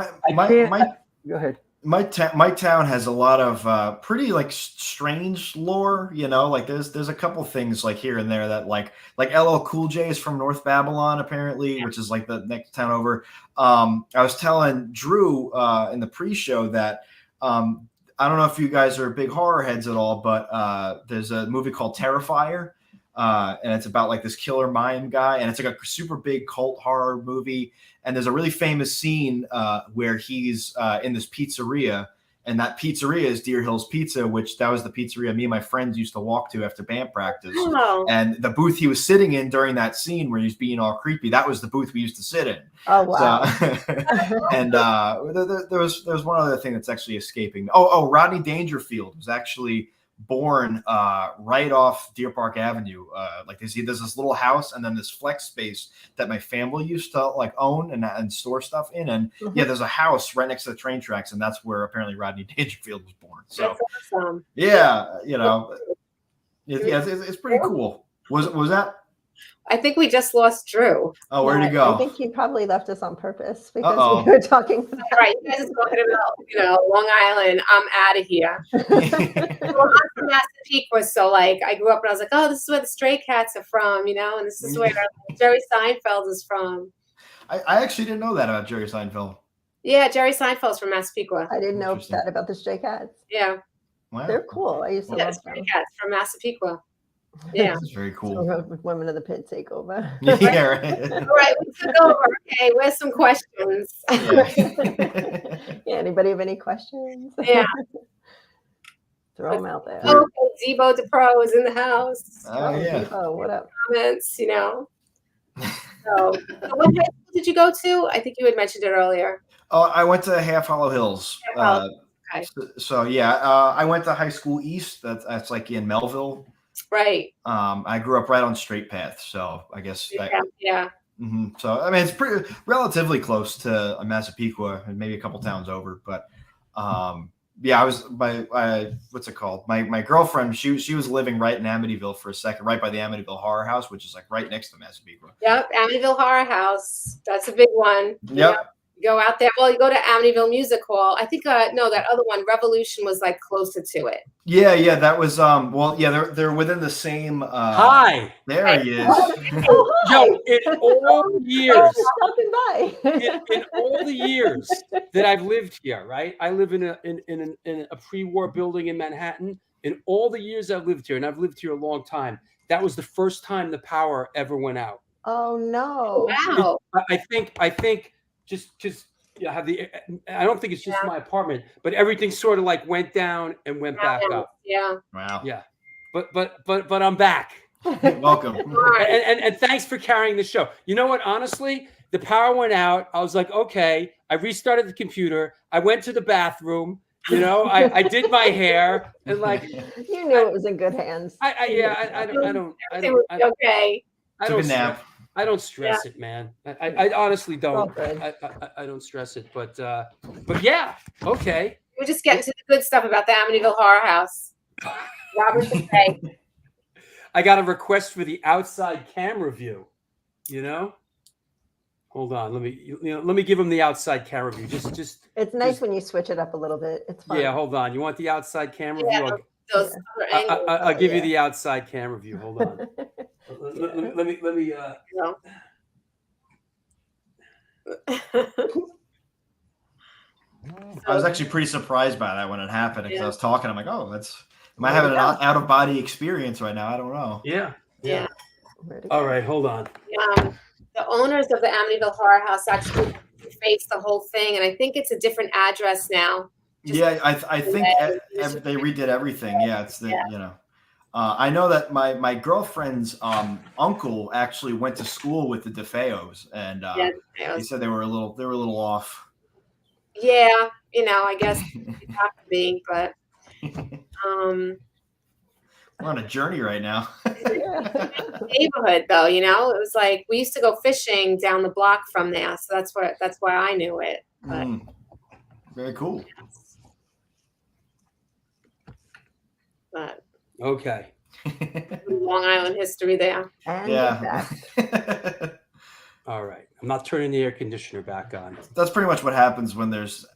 ahead. My town has a lot of pretty like strange lore, you know, like there's a couple things like here and there that like LL Cool J is from North Babylon apparently, which is like the next town over. I was telling Drew in the pre-show that I don't know if you guys are big horror heads at all, but there's a movie called Terrifier. And it's about like this killer mime guy, and it's like a super big cult horror movie. And there's a really famous scene where he's in this pizzeria, and that pizzeria is Deer Hills Pizza, which that was the pizzeria me and my friends used to walk to after band practice. Oh. And the booth he was sitting in during that scene where he's being all creepy, that was the booth we used to sit in. Oh wow! So, and there was one other thing that's actually escaping. Oh, Rodney Dangerfield was actually born right off Deer Park Avenue. Like there's this little house and then this flex space that my family used to like own and store stuff in. And yeah, there's a house right next to the train tracks, and that's where apparently Rodney Dangerfield was born. So That's awesome. yeah, you know, it's pretty cool. Was that? I think we just lost Drew. Oh, where'd he I go? think he probably left us on purpose because we were talking. All right, you guys are talking about, Long Island. I'm out of here. Well, I'm from Massapequa, so like I grew up and I was like, oh, this is where the Stray Cats are from, and this is where Jerry Seinfeld is from. I actually didn't know that about Jerry Seinfeld. Yeah, Jerry Seinfeld's from Massapequa. I didn't know that about the Stray Cats. Yeah. Wow. They're cool. I used to love Stray them. Cats from Massapequa. Yeah. That's very cool. So Women of the Pit take over. Yeah, right. All right, we took over. Okay, where's some questions? Yeah. Yeah, anybody have any questions? Yeah. Throw them out there. Okay, Zebo DePro is in the house. Oh yeah. Oh, what up? Comments, So what high school did you go to? I think you had mentioned it earlier. Oh, I went to Half Hollow Hills. Okay. So yeah, I went to high school east. That's like in Melville. Right. I grew up right on Straight Path, so I guess. Yeah. So I mean, it's pretty relatively close to Massapequa and maybe a couple towns over, but yeah, I was what's it called? My girlfriend, she was living right in Amityville for a second, right by the Amityville Horror House, which is like right next to Massapequa. Yep, Amityville Horror House. That's a big one. Yep. You go out there. Well, you go to Amityville Music Hall. I think no, that other one, Revolution, was like closer to it. Yeah, that was well, yeah, they're within the same. Hi. There he is. Yo, in all the years, Stopping by. in all the years that I've lived here, right? I live in a pre-war building in Manhattan. In all the years I've lived here, and I've lived here a long time, that was the first time the power ever went out. Oh no! Wow. I think just have the. I don't think it's just my apartment, but everything sort of like went down and went back up. Yeah. Wow. Yeah, but I'm back. Welcome. And thanks for carrying the show. You know what? Honestly, the power went out. I was like, okay. I restarted the computer. I went to the bathroom. I did my hair and like. You knew it was in good hands. I don't. Okay. I Took don't a nap. I don't stress it, man. I honestly don't. Well, I don't stress it, but yeah, okay. We're just getting to the good stuff about the Amityville Horror House. Robert DePay. I got a request for the outside camera view. Hold on. Let me give him the outside camera view. Just. It's nice when you switch it up a little bit. It's fun. Yeah, hold on. You want the outside camera view? Those other angles. I'll give you the outside camera view. Hold on. Let me. I was actually pretty surprised by that when it happened because I was talking. I'm like, oh, am I having an out of body experience right now? I don't know. Yeah. Yeah. All right, hold on. The owners of the Amityville Horror House actually faced the whole thing, and I think it's a different address now. Yeah, I think they redid everything. Yeah, it's the I know that my girlfriend's uncle actually went to school with the DeFeos, and he said they were a little off. Yeah, I guess it have to be, but We're on a journey right now. Neighborhood, though, it was like we used to go fishing down the block from there, so that's why I knew it. But Very cool. but Okay. Long Island history there. And Yeah. All right. I'm not turning the air conditioner back on. That's pretty much what happens when there's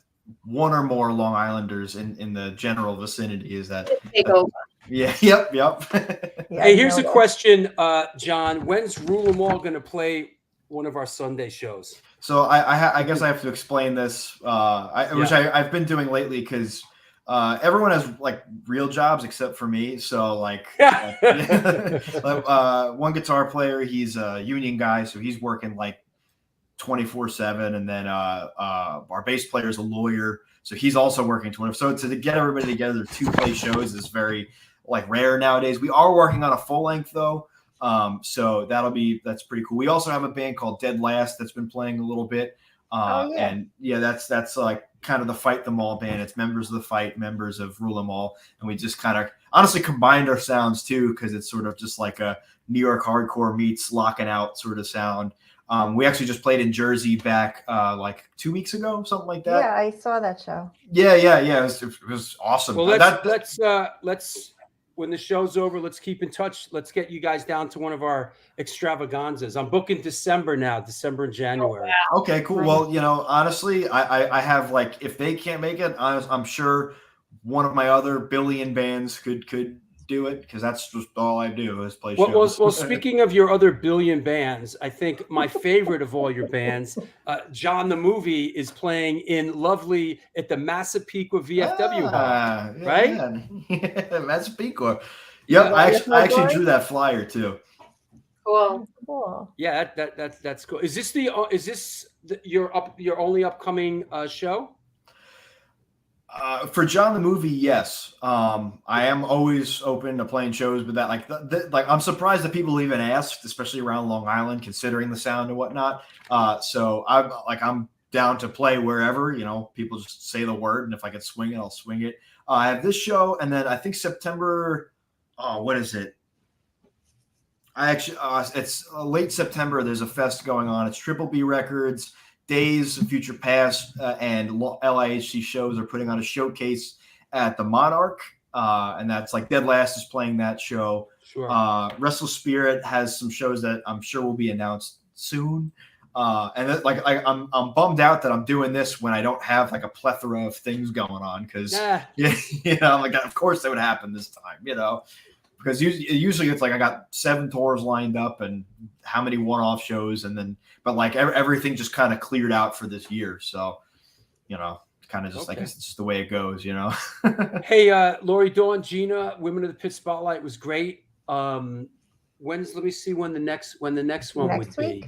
one or more Long Islanders in the general vicinity. Is that Take over. Yeah. Yep. Yeah, Hey, here's no, a question, John. When's Rule 'Em All going to play one of our Sunday shows? So I guess I have to explain this, which I've been doing lately because everyone has like real jobs except for me. So like, one guitar player, he's a union guy, so he's working like 24/7, and then our bass player is a lawyer, so he's also working 20. So to get everybody together to play shows is very like rare nowadays. We are working on a full length though. So that's pretty cool. We also have a band called Dead Last that's been playing a little bit. And that's like kind of the Fight Them All band. It's members of the Fight, members of Rule 'Em All. And we just kind of honestly combined our sounds too, because it's sort of just like a New York hardcore meets Locking Out sort of sound. We actually just played in Jersey back like 2 weeks ago, something like that. Yeah, I saw that show. Yeah. It was awesome. Well, let's when the show's over, let's keep in touch. Let's get you guys down to one of our extravaganzas. I'm booking December now, December and January. Okay, cool. Well, honestly, I have like, if they can't make it, I'm sure one of my other billion bands could do it, because that's just all I do is play shows. Well, speaking of your other billion bands, I think my favorite of all your bands, John the Movie, is playing in lovely at the Massapequa VFW Hall, right? Yeah, Massapequa. Yep, I actually drew that flyer too. Cool. Yeah, that's cool. Is this your only upcoming show? For John the Movie, yes. I am always open to playing shows, but that like I'm surprised that people even asked, especially around Long Island, considering the sound and whatnot. So I'm down to play wherever. People just say the word, and if I can swing it, I'll swing it. I have this show, and then I think September. What is it? It's late September. There's a fest going on. It's Triple B Records. Days of Future Past and NYHC shows are putting on a showcase at the Monarch, and that's like Dead Last is playing that show. Sure. Restless Spirit has some shows that I'm sure will be announced soon. And I'm bummed out that I'm doing this when I don't have like a plethora of things going on, because like of course that would happen this time, because usually it's like I got 7 tours lined up and how many one-off shows, and then but like everything just kind of cleared out for this year, so kind of just I guess it's just the way it goes, Hey, Lori, Dawn, Gina, Women of the Pit Spotlight was great. Let me see when the next one would be.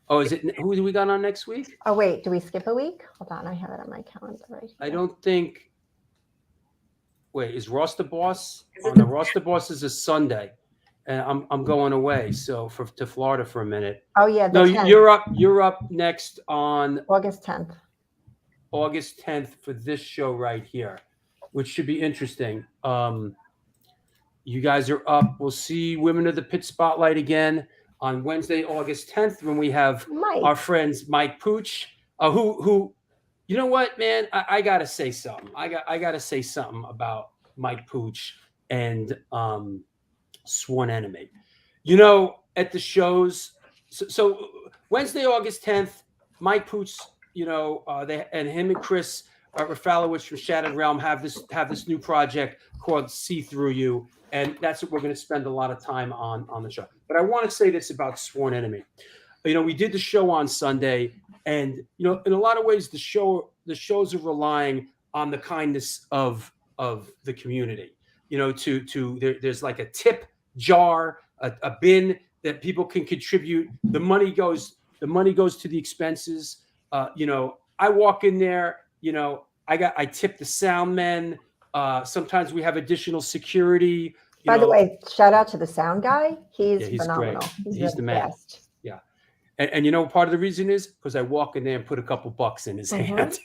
Oh, is it who do we got on next week? Oh wait, do we skip a week? Hold on, I have it on my calendar right here. I don't think. Wait, is Ross the Boss? Oh, no, Ross the Boss is a Sunday, and I'm going away to Florida for a minute. Oh yeah, no, 10th. you're up next on August 10th. August 10th for this show right here, which should be interesting. You guys are up. We'll see Women of the Pit Spotlight again on Wednesday, August 10th, when we have our friends Mike Pooch, who. You know what, man? I gotta say something. I gotta say something about Mike Pooch and Sworn Enemy. At the shows. So Wednesday, August 10th, Mike Pooch. They and him and Chris Rafalowicz from Shattered Realm have this new project called See Through You, and that's what we're going to spend a lot of time on the show. But I want to say this about Sworn Enemy. We did the show on Sunday. And in a lot of ways, the shows are relying on the kindness of the community. There's like a tip jar, a bin that people can contribute. The money goes to the expenses. I walk in there. I tip the sound men. Sometimes we have additional security. By the way, shout out to the sound guy. He's phenomenal. Great. He's the man. Best. Yeah. And part of the reason is because I walk in there and put a couple bucks in his hand.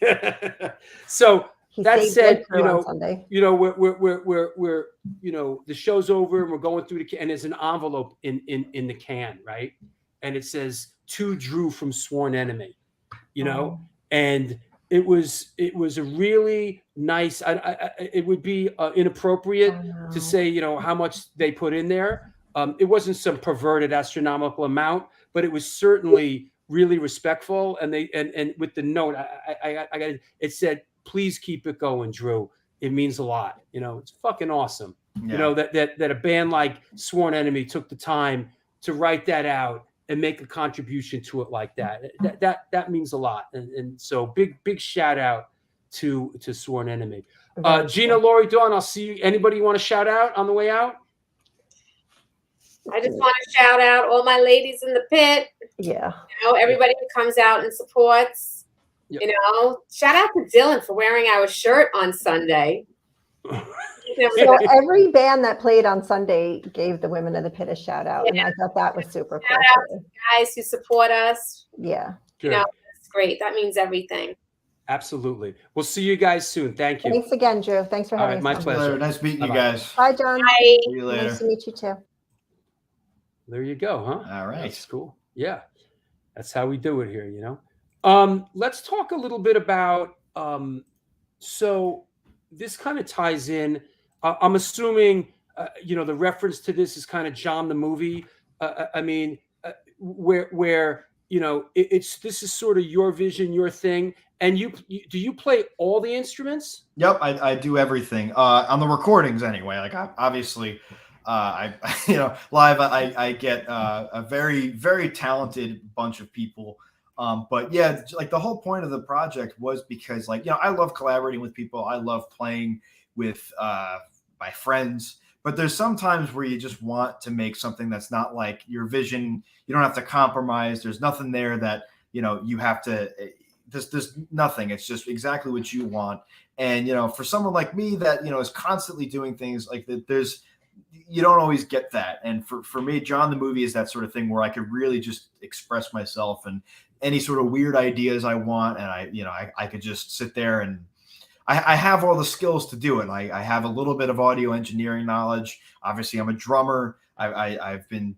So that saved said, Red Crew on Sunday. we're the show's over and we're going through the can, and there's an envelope in the can, right? And it says to Drew from Sworn Enemy, and it was a really nice. It would be inappropriate to say how much they put in there. It wasn't some perverted astronomical amount, but it was certainly really respectful. And they and with the note, I got it said, "Please keep it going, Drew. It means a lot." It's fucking awesome. Yeah. That a band like Sworn Enemy took the time to write that out and make a contribution to it like that. That means a lot. And so big shout out to Sworn Enemy. Gina, Lori, Dawn, I'll see you. Anybody you want to shout out on the way out? I just want to shout out all my ladies in the pit. Yeah. Everybody who comes out and supports. Yep. Shout out to Dylan for wearing our shirt on Sunday. So every band that played on Sunday gave the Women of the Pit a shout out, and I thought that was super cool. Shout out to guys who support us. Yeah. It's great. That means everything. Absolutely. We'll see you guys soon. Thank you. Thanks again, Drew. Thanks for having us. My pleasure. Nice meeting Bye-bye. you guys. Bye, John. Bye. See you later. Nice to meet you too. There you go, huh? All right. That's cool. Yeah. That's how we do it here, Let's talk a little bit about so this kind of ties in. I'm assuming the reference to this is kind of John the movie. Where this is sort of your vision, your thing. And do you play all the instruments? Yep, I do everything on the recordings anyway. Like obviously, live I get a very, very talented bunch of people. But yeah, like the whole point of the project was because I love collaborating with people. I love playing with my friends. But there's sometimes where you just want to make something that's not like your vision. You don't have to compromise. There's nothing there that you have to. There's nothing. It's just exactly what you want. And for someone like me that is constantly doing things like that, you don't always get that. And for me, John the movie is that sort of thing where I could really just express myself and any sort of weird ideas I want, and I could just sit there and I have all the skills to do it. I have a little bit of audio engineering knowledge. Obviously, I'm a drummer. I've been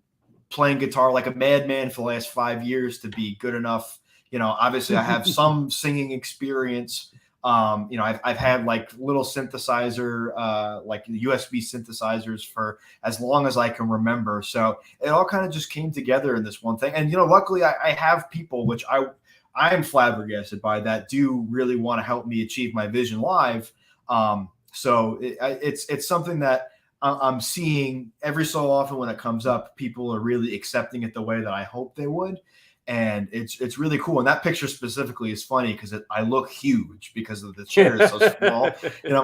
playing guitar like a madman for the last 5 years to be good enough. Obviously, I have some singing experience. I've had like little synthesizer, like USB synthesizers for as long as I can remember. So it all kind of just came together in this one thing. And, luckily I have people, which I am flabbergasted by, that do really want to help me achieve my vision live. So it's something that I'm seeing every so often when it comes up. People are really accepting it the way that I hope they would. And it's really cool. And that picture specifically is funny because I look huge because of the chair is so small.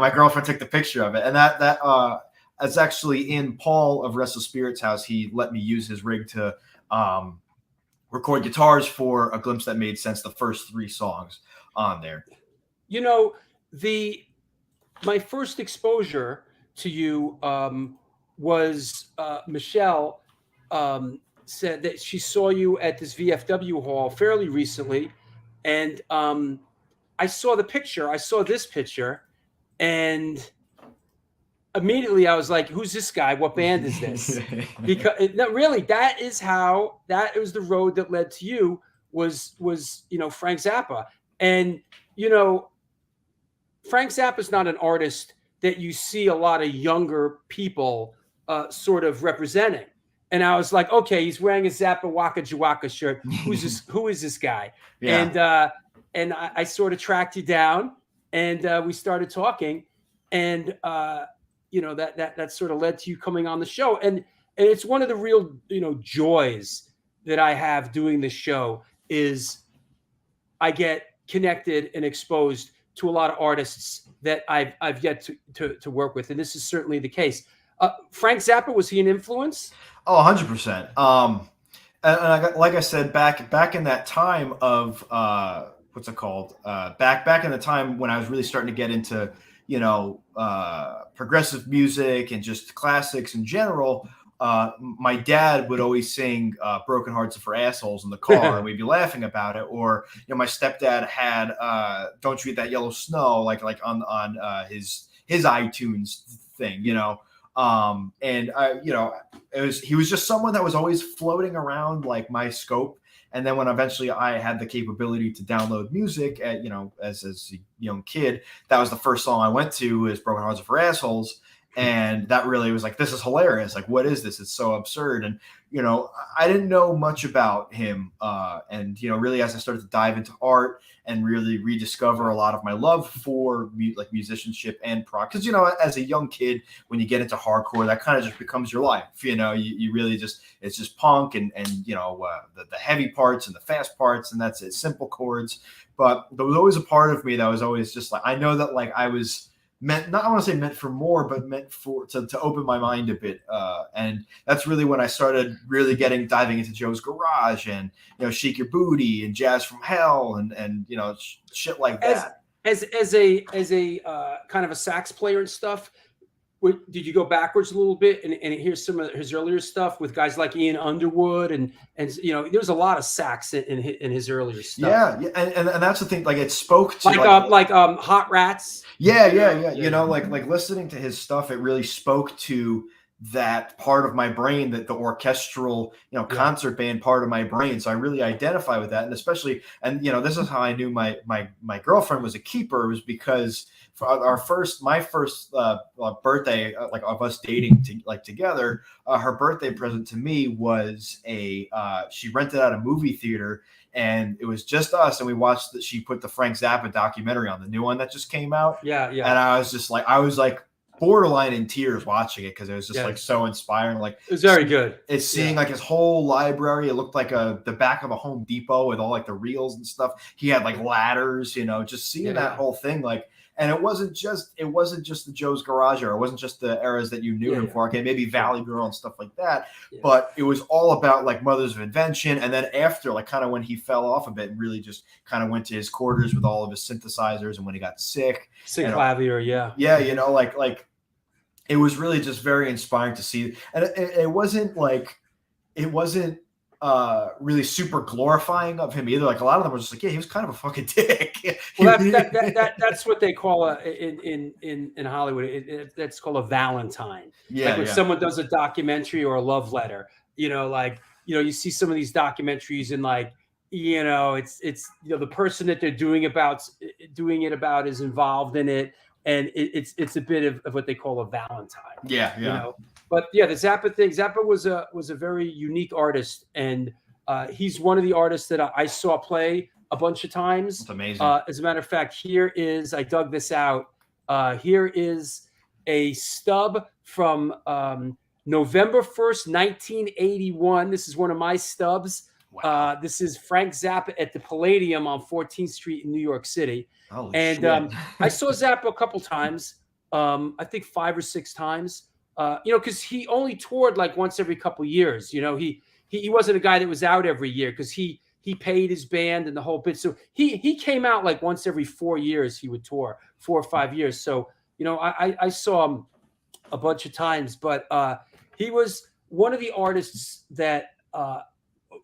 My girlfriend took the picture of it. And that is actually in Paul of Restless Spirit's house. He let me use his rig to record guitars for A Glimpse That Made Sense, the first 3 songs on there. My first exposure to you was Michelle said that she saw you at this VFW hall fairly recently. And I saw the picture. I saw this picture. And immediately I was like, who's this guy? What band is this? Because really, that was the road that led to you was Frank Zappa. And, Frank Zappa is not an artist that you see a lot of younger people sort of representing. And I was like, okay, he's wearing a Zappa Waka Jawaka shirt. Who is this guy? Yeah. And I sort of tracked you down, and we started talking, and that sort of led to you coming on the show. And it's one of the real joys that I have doing this show is I get connected and exposed to a lot of artists that I've yet to work with, and this is certainly the case. Frank Zappa, was he an influence? Oh, 100%. And like I said, back in that time of what's it called? Back in the time when I was really starting to get into progressive music and just classics in general. my dad would always sing Broken Hearts Are for Assholes in the car, and we'd be laughing about it. Or, my stepdad had Don't You Eat That Yellow Snow, like on his iTunes thing, and he was just someone that was always floating around like my scope. And then when eventually I had the capability to download music as a young kid, that was the first song I went to, is Broken Hearts Are for Assholes. And that really was like, this is hilarious. Like, what is this? It's so absurd. And, I didn't know much about him. And really, as I started to dive into art and really rediscover a lot of my love for musicianship and prog, because, as a young kid, when you get into hardcore, that kind of just becomes your life. You really just, it's just punk and the heavy parts and the fast parts, and that's it, simple chords. But there was always a part of me that was always just like, I know that like I was meant, not I want to say meant for more, but meant for to open my mind a bit. And that's really when I started really diving into Joe's Garage and, Shake Your Booty and Jazz from Hell and shit like that. As a kind of a sax player and stuff, did you go backwards a little bit and hear some of his earlier stuff with guys like Ian Underwood and there's a lot of sax in his earlier stuff. Yeah, and that's the thing. Like, it spoke to Hot Rats. Yeah. Like listening to his stuff, it really spoke to that part of my brain, that the orchestral, concert band part of my brain. So I really identify with that, and especially, and this is how I knew my girlfriend was a keeper, was because for my first birthday, like of us dating together, her birthday present to me was she rented out a movie theater, and it was just us, and we watched she put the Frank Zappa documentary on, the new one that just came out. Yeah. And I was like borderline in tears watching it, because it was just like so inspiring. Like, it was very good. It's seeing like his whole library. It looked like the back of a Home Depot with all like the reels and stuff. He had like ladders, just seeing that whole thing. Like, and it wasn't just the Joe's Garage era. It wasn't just the eras that you knew him for. Okay, maybe Valley Girl and stuff like that. Yeah. But it was all about like Mothers of Invention. And then after, like, kind of when he fell off a bit and really just kind of went to his quarters with all of his synthesizers, and when he got sick. Clavier, yeah. Yeah, like it was really just very inspiring to see. And it wasn't really super glorifying of him either. Like, a lot of them were just like, he was kind of a fucking dick. Well, that's what they call in Hollywood. That's called a Valentine. Yeah, like when someone does a documentary or a love letter. You see some of these documentaries, and like, it's the person that they're doing it about is involved in it, and it's a bit of what they call a Valentine. Yeah. But the Zappa thing. Zappa was a very unique artist, and he's one of the artists that I saw play a bunch of times. It's amazing. As a matter of fact, I dug this out. Here is a stub from November 1st, 1981. This is one of my stubs. Wow. This is Frank Zappa at the Palladium on 14th Street in New York City. Holy and shit. I saw Zappa a couple times, I think 5 or 6 times, because he only toured like once every couple years. He wasn't a guy that was out every year, because he paid his band and the whole bit. So he came out like once every 4 years. He would tour 4 or 5 years. So, I saw him a bunch of times, but he was one of the artists that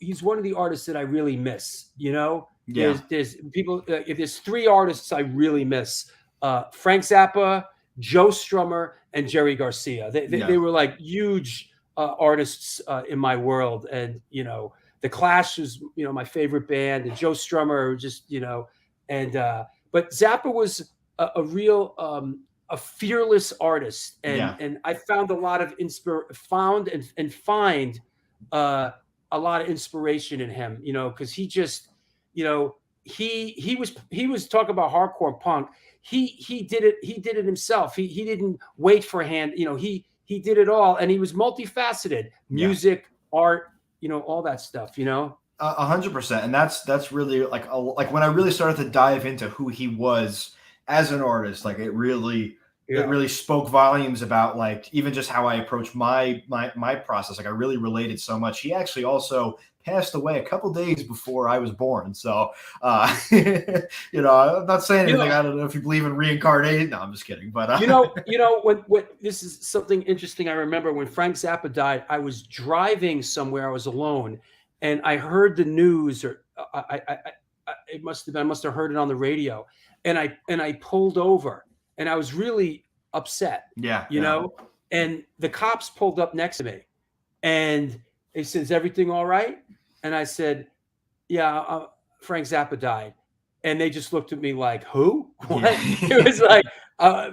he's one of the artists that I really miss. There's people. If there's 3 artists I really miss: Frank Zappa, Joe Strummer, and Jerry Garcia. They were like huge artists in my world, and the Clash was my favorite band, and Joe Strummer just but Zappa was a real a fearless artist, and I found a lot of find a lot of inspiration in him, because he just he was talking about hardcore and punk. He did it himself. He didn't wait for a hand. He did it all, and he was multifaceted. Music, art, all that stuff. 100%, and that's really like when I really started to dive into who he was as an artist. Like, it really it really spoke volumes about like even just how I approach my process. Like I really related so much. He actually also passed away a couple days before I was born. So, you know, I'm not saying anything. I don't know if you believe in reincarnation. No, I'm just kidding. But when this is something interesting. I remember when Frank Zappa died, I was driving somewhere. I was alone, and I heard the news, or I must have heard it on the radio, and I pulled over, and I was really upset. You know, and the cops pulled up next to me, and they said, "Is everything all right?" And I said, "Yeah, Frank Zappa died." And they just looked at me like, "Who?" What? It was like, I'll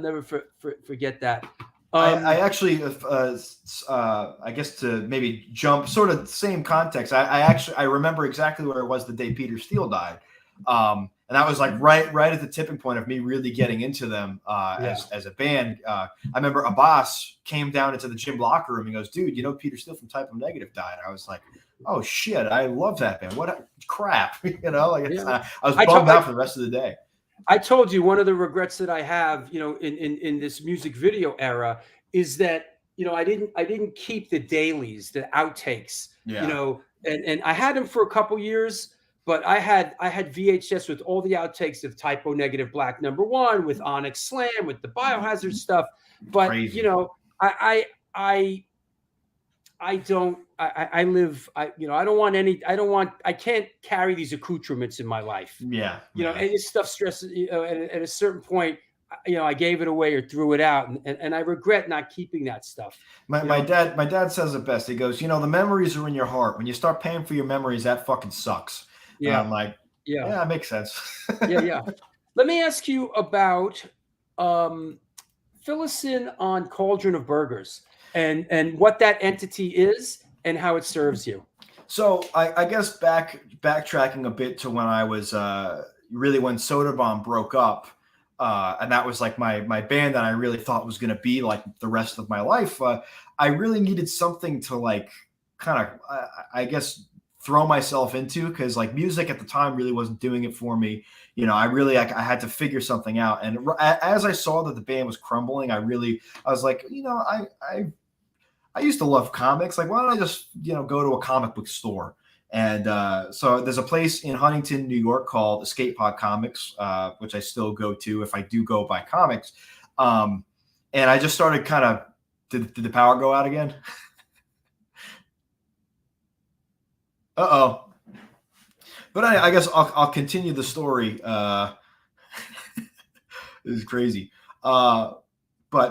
never forget that. I actually, I guess to maybe jump sort of same context. I remember exactly where it was the day Peter Steele died. And that was like right at the tipping point of me really getting into them as a band. I remember a boss came down into the gym locker room and goes, "Dude, you know Peter Steele from Type O Negative died." I was like, "Oh shit, I love that band. What a crap." You know, like I was bummed out for the rest of the day. I told you one of the regrets that I have, you know, in this music video era is that, you know, I didn't keep the dailies, the outtakes, you know, and I had them for a couple years. But I had VHS with all the outtakes of Type O Negative Black #1, with Onyx Slam, with the Biohazard stuff. But you know, I can't carry these accoutrements in my life. You know, and this stuff stresses. You know, at a certain point, you know, I gave it away or threw it out, and I regret not keeping that stuff. My dad says it best. He goes, "You know, the memories are in your heart. When you start paying for your memories, that fucking sucks." Yeah, I'm like, yeah, it makes sense. yeah. Let me ask you about fill us in on Cauldron of Burgers and what that entity is and how it serves you. So I guess backtracking a bit to when I was really when Soda Bomb broke up, and that was like my band that I really thought was going to be like the rest of my life. I really needed something to like kind of I guess throw myself into, because like music at the time really wasn't doing it for me. You know, I had to figure something out. And as I saw that the band was crumbling, I was like, you know, I used to love comics. Like, why don't I just, you know, go to a comic book store? And so there's a place in Huntington, New York called Escape Pod Comics, which I still go to if I do go buy comics. And I just started kind of, did the power go out again? Uh-oh. But I guess I'll continue the story. This is crazy. But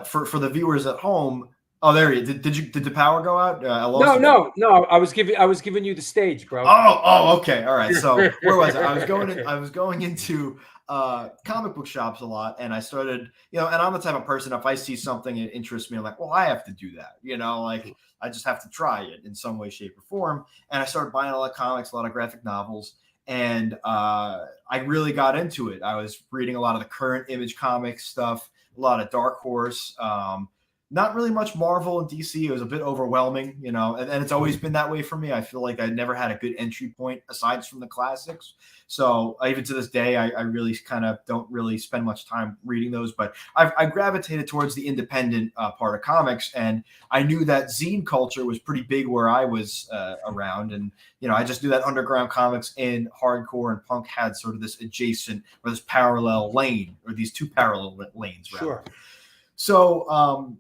for the viewers at home, oh, there you did the power go out? No. I was giving you the stage, bro. Oh, okay. All right. So where was I? I was going into comic book shops a lot, and I started, you know, and I'm the type of person, if I see something that interests me, I'm like, well, I have to do that, you know, like I just have to try it in some way, shape, or form. And I started buying a lot of comics, a lot of graphic novels, and I really got into it. I was reading a lot of the current Image Comics stuff, a lot of Dark Horse, not really much Marvel and DC. It was a bit overwhelming, you know, and it's always been that way for me. I feel like I never had a good entry point aside from the classics. So even to this day, I really kind of don't really spend much time reading those, but I gravitated towards the independent part of comics. And I knew that zine culture was pretty big where I was around. And, you know, I just knew that underground comics and hardcore and punk had sort of this adjacent or this parallel lane, or these two parallel lanes. Rather. Sure. So,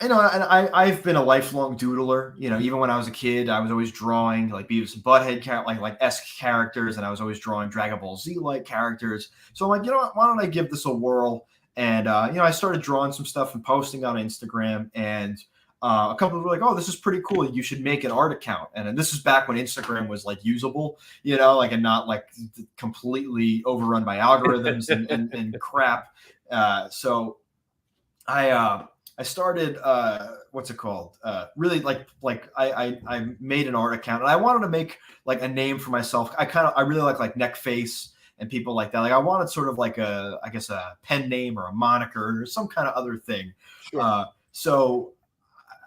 you know, and I've been a lifelong doodler. You know, even when I was a kid, I was always drawing like Beavis and Butthead like esque characters, and I was always drawing Dragon Ball Z like characters. So I'm like, you know what, why don't I give this a whirl? And you know, I started drawing some stuff and posting on Instagram, and a couple were like, "Oh, this is pretty cool. You should make an art account." And this is back when Instagram was like usable, you know, like, and not like completely overrun by algorithms and crap. So I started what's it called? Really like I made an art account, and I wanted to make like a name for myself. I really like Neck Face and people like that. Like I wanted sort of like a pen name or a moniker or some kind of other thing. Sure. So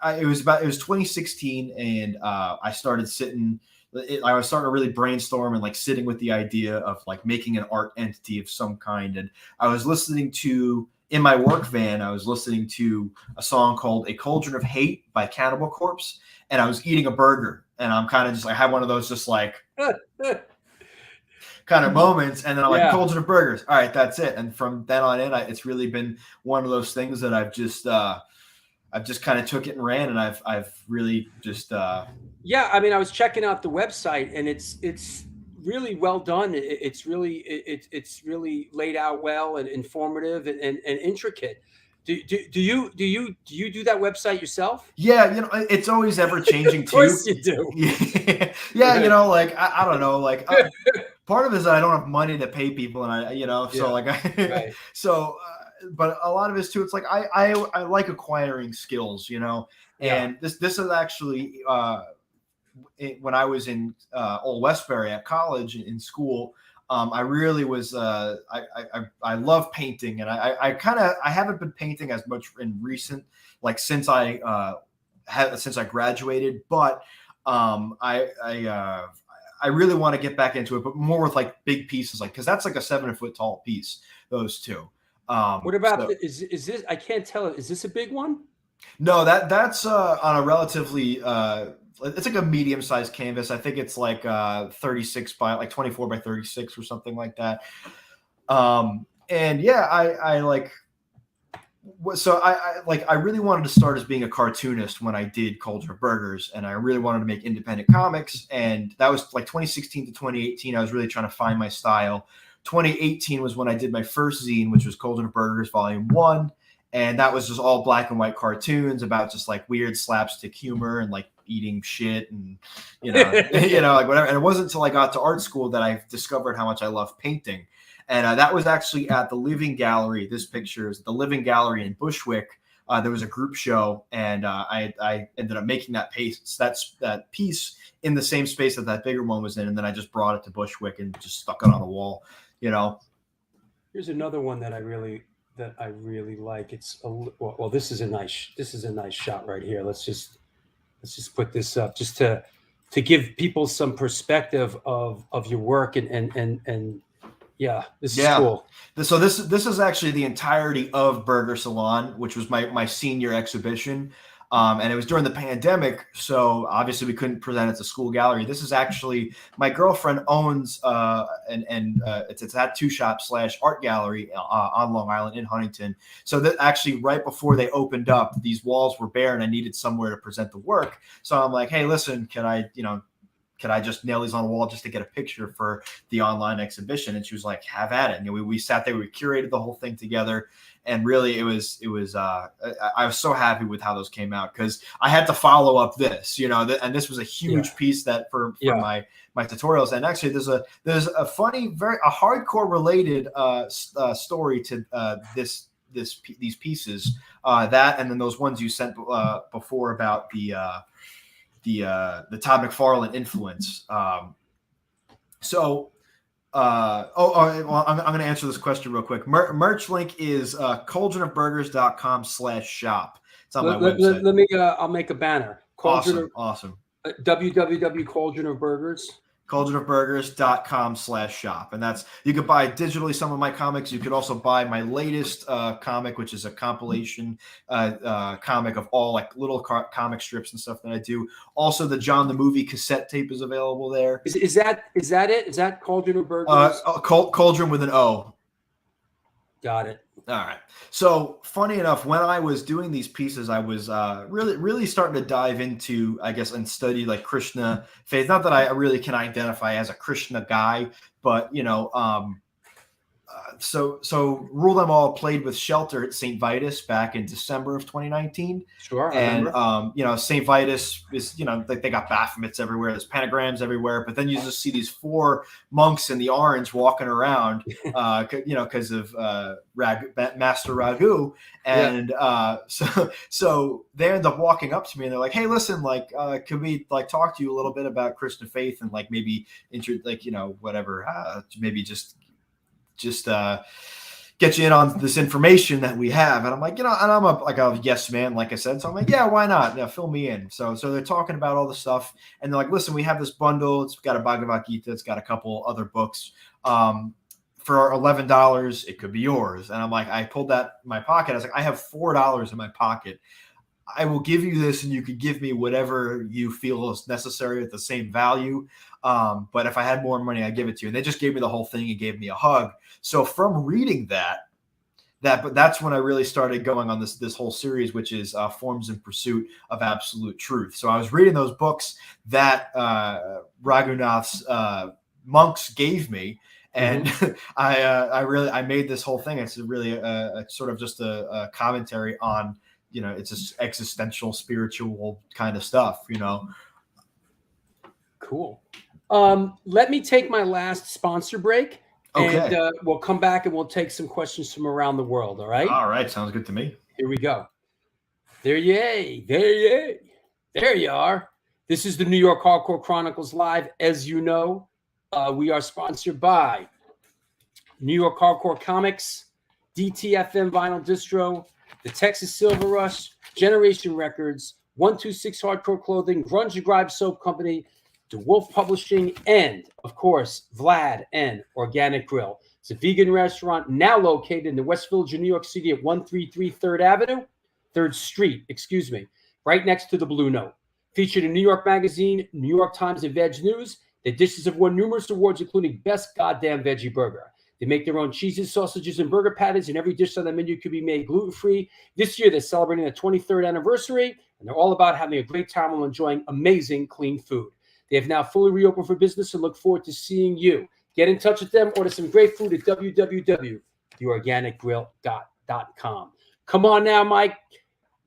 it was 2016, and I started sitting. I was starting to really brainstorm and like sitting with the idea of like making an art entity of some kind. And I was listening to in my work van, I was listening to a song called "A Cauldron of Hate" by Cannibal Corpse, and I was eating a burger, and I'm kind of just like, I had one of those just like kind of moments, and then I'm like, Cauldron of Burgers. All right, that's it. And from then on in, it's really been one of those things that I've just kind of took it and ran, and I've really just yeah. I mean, I was checking out the website, and it's really well done. It's really laid out well and informative and intricate. Do you do that website yourself? Yeah, it's always ever changing too. Of course you do. Yeah, like I don't know, like part of it is that I don't have money to pay people, and so like right. so. But a lot of it is too. It's like I like acquiring skills, and this is actually when I was in Old Westbury at college in school. I really was I love painting, and I haven't been painting as much in recent, like since I graduated, but I really want to get back into it, but more with like big pieces, like because that's like a 7-foot tall piece. Those two. What about is this? I can't tell. Is this a big one? No, that's on a relatively it's like a medium-sized canvas. I think it's like 36 by like 24 by 36 or something like that. And yeah, I like. So I really wanted to start as being a cartoonist when I did Cauldron of Burgers, and I really wanted to make independent comics. And that was like 2016 to 2018. I was really trying to find my style. 2018 was when I did my first zine, which was Cauldron of Burgers Volume 1. And that was just all black and white cartoons about just like weird slapstick humor and like eating shit and, like whatever. And it wasn't until I got to art school that I discovered how much I love painting. And that was actually at the Living Gallery. This picture is the Living Gallery in Bushwick. There was a group show, and I ended up making that piece in the same space that bigger one was in. And then I just brought it to Bushwick and just stuck it on a wall. Here's another one that I really like. It's well, this is a nice shot right here. Let's just put this up just to give people some perspective of your work and yeah, this is cool. So this is actually the entirety of Burger Salon, which was my senior exhibition. And it was during the pandemic, so obviously we couldn't present at the school gallery. This is actually my girlfriend owns it's a tattoo shop / art gallery on Long Island in Huntington. So that actually right before they opened up, these walls were bare, and I needed somewhere to present the work. So I'm like, hey, listen, can I just nail these on the wall just to get a picture for the online exhibition? And she was like, have at it. And we sat there, we curated the whole thing together. And really, it was. I was so happy with how those came out, because I had to follow up this, and this was a huge piece that for my tutorials. And actually, there's a funny, a hardcore related story to these pieces. That, and then those ones you sent before about the Todd McFarlane influence. Well, I'm going to answer this question real quick. Merch link is cauldronofburgers.com/shop. It's on my website. Let me. I'll make a banner. Awesome. www.cauldronofburgers. cauldronofburgers.com/shop. And that's, you could buy digitally some of my comics. You could also buy my latest comic, which is a compilation comic of all like little comic strips and stuff that I do. Also, the John the Movie cassette tape is available there. Is that it? Is that Cauldron of Burgers? Cauldron with an O. Got it. All right. So funny enough, when I was doing these pieces, I was really starting to dive into, I guess, and study like Krishna faith. Not that I really can identify as a Krishna guy, but so Rule Them All played with Shelter at St. Vitus back in December of 2019. Sure. And St. Vitus is, they got Baphomets everywhere. There's pentagrams everywhere. But then you just see these 4 monks in the orange walking around, because of Master Ragu. And so they end up walking up to me and they're like, hey, listen, like, could we like talk to you a little bit about Krishna faith and like maybe maybe just get you in on this information that we have. And I'm like, and I'm a yes man, like I said. So I'm like, yeah, why not? Yeah, fill me in. So they're talking about all the stuff, and they're like, listen, we have this bundle. It's got a Bhagavad Gita. It's got a couple other books. for $11, it could be yours. And I'm like, I pulled that in my pocket. I was like, I have $4 in my pocket. I will give you this, and you could give me whatever you feel is necessary at the same value. But if I had more money, I'd give it to you. And they just gave me the whole thing and gave me a hug. So from reading but that's when I really started going on this whole series, which is Forms in Pursuit of Absolute Truth. So I was reading those books that Raghunath's monks gave me, and I made this whole thing. It's really a sort of just a commentary on, it's just existential, spiritual kind of stuff, Cool. Let me take my last sponsor break. Okay. And we'll come back and we'll take some questions from around the world. All right. All right. Sounds good to me. Here we go. There you are. This is the New York Hardcore Chronicles Live. As you know, we are sponsored by New York Hardcore Comics, DTFM Vinyl Distro, the Texas Silver Rush, Generation Records, 126 Hardcore Clothing, Grunge and Grind Soap Company, DeWolf Publishing, and, of course, Vlad and Organic Grill. It's a vegan restaurant now located in the West Village of New York City at 133 3rd Street, right next to the Blue Note. Featured in New York Magazine, New York Times, and Veg News, their dishes have won numerous awards, including Best Goddamn Veggie Burger. They make their own cheeses, sausages, and burger patties, and every dish on the menu could be made gluten-free. This year, they're celebrating their 23rd anniversary, and they're all about having a great time while enjoying amazing, clean food. They have now fully reopened for business and look forward to seeing you. Get in touch with them. Order some great food at www.theorganicgrill.com. Come on now, Mike.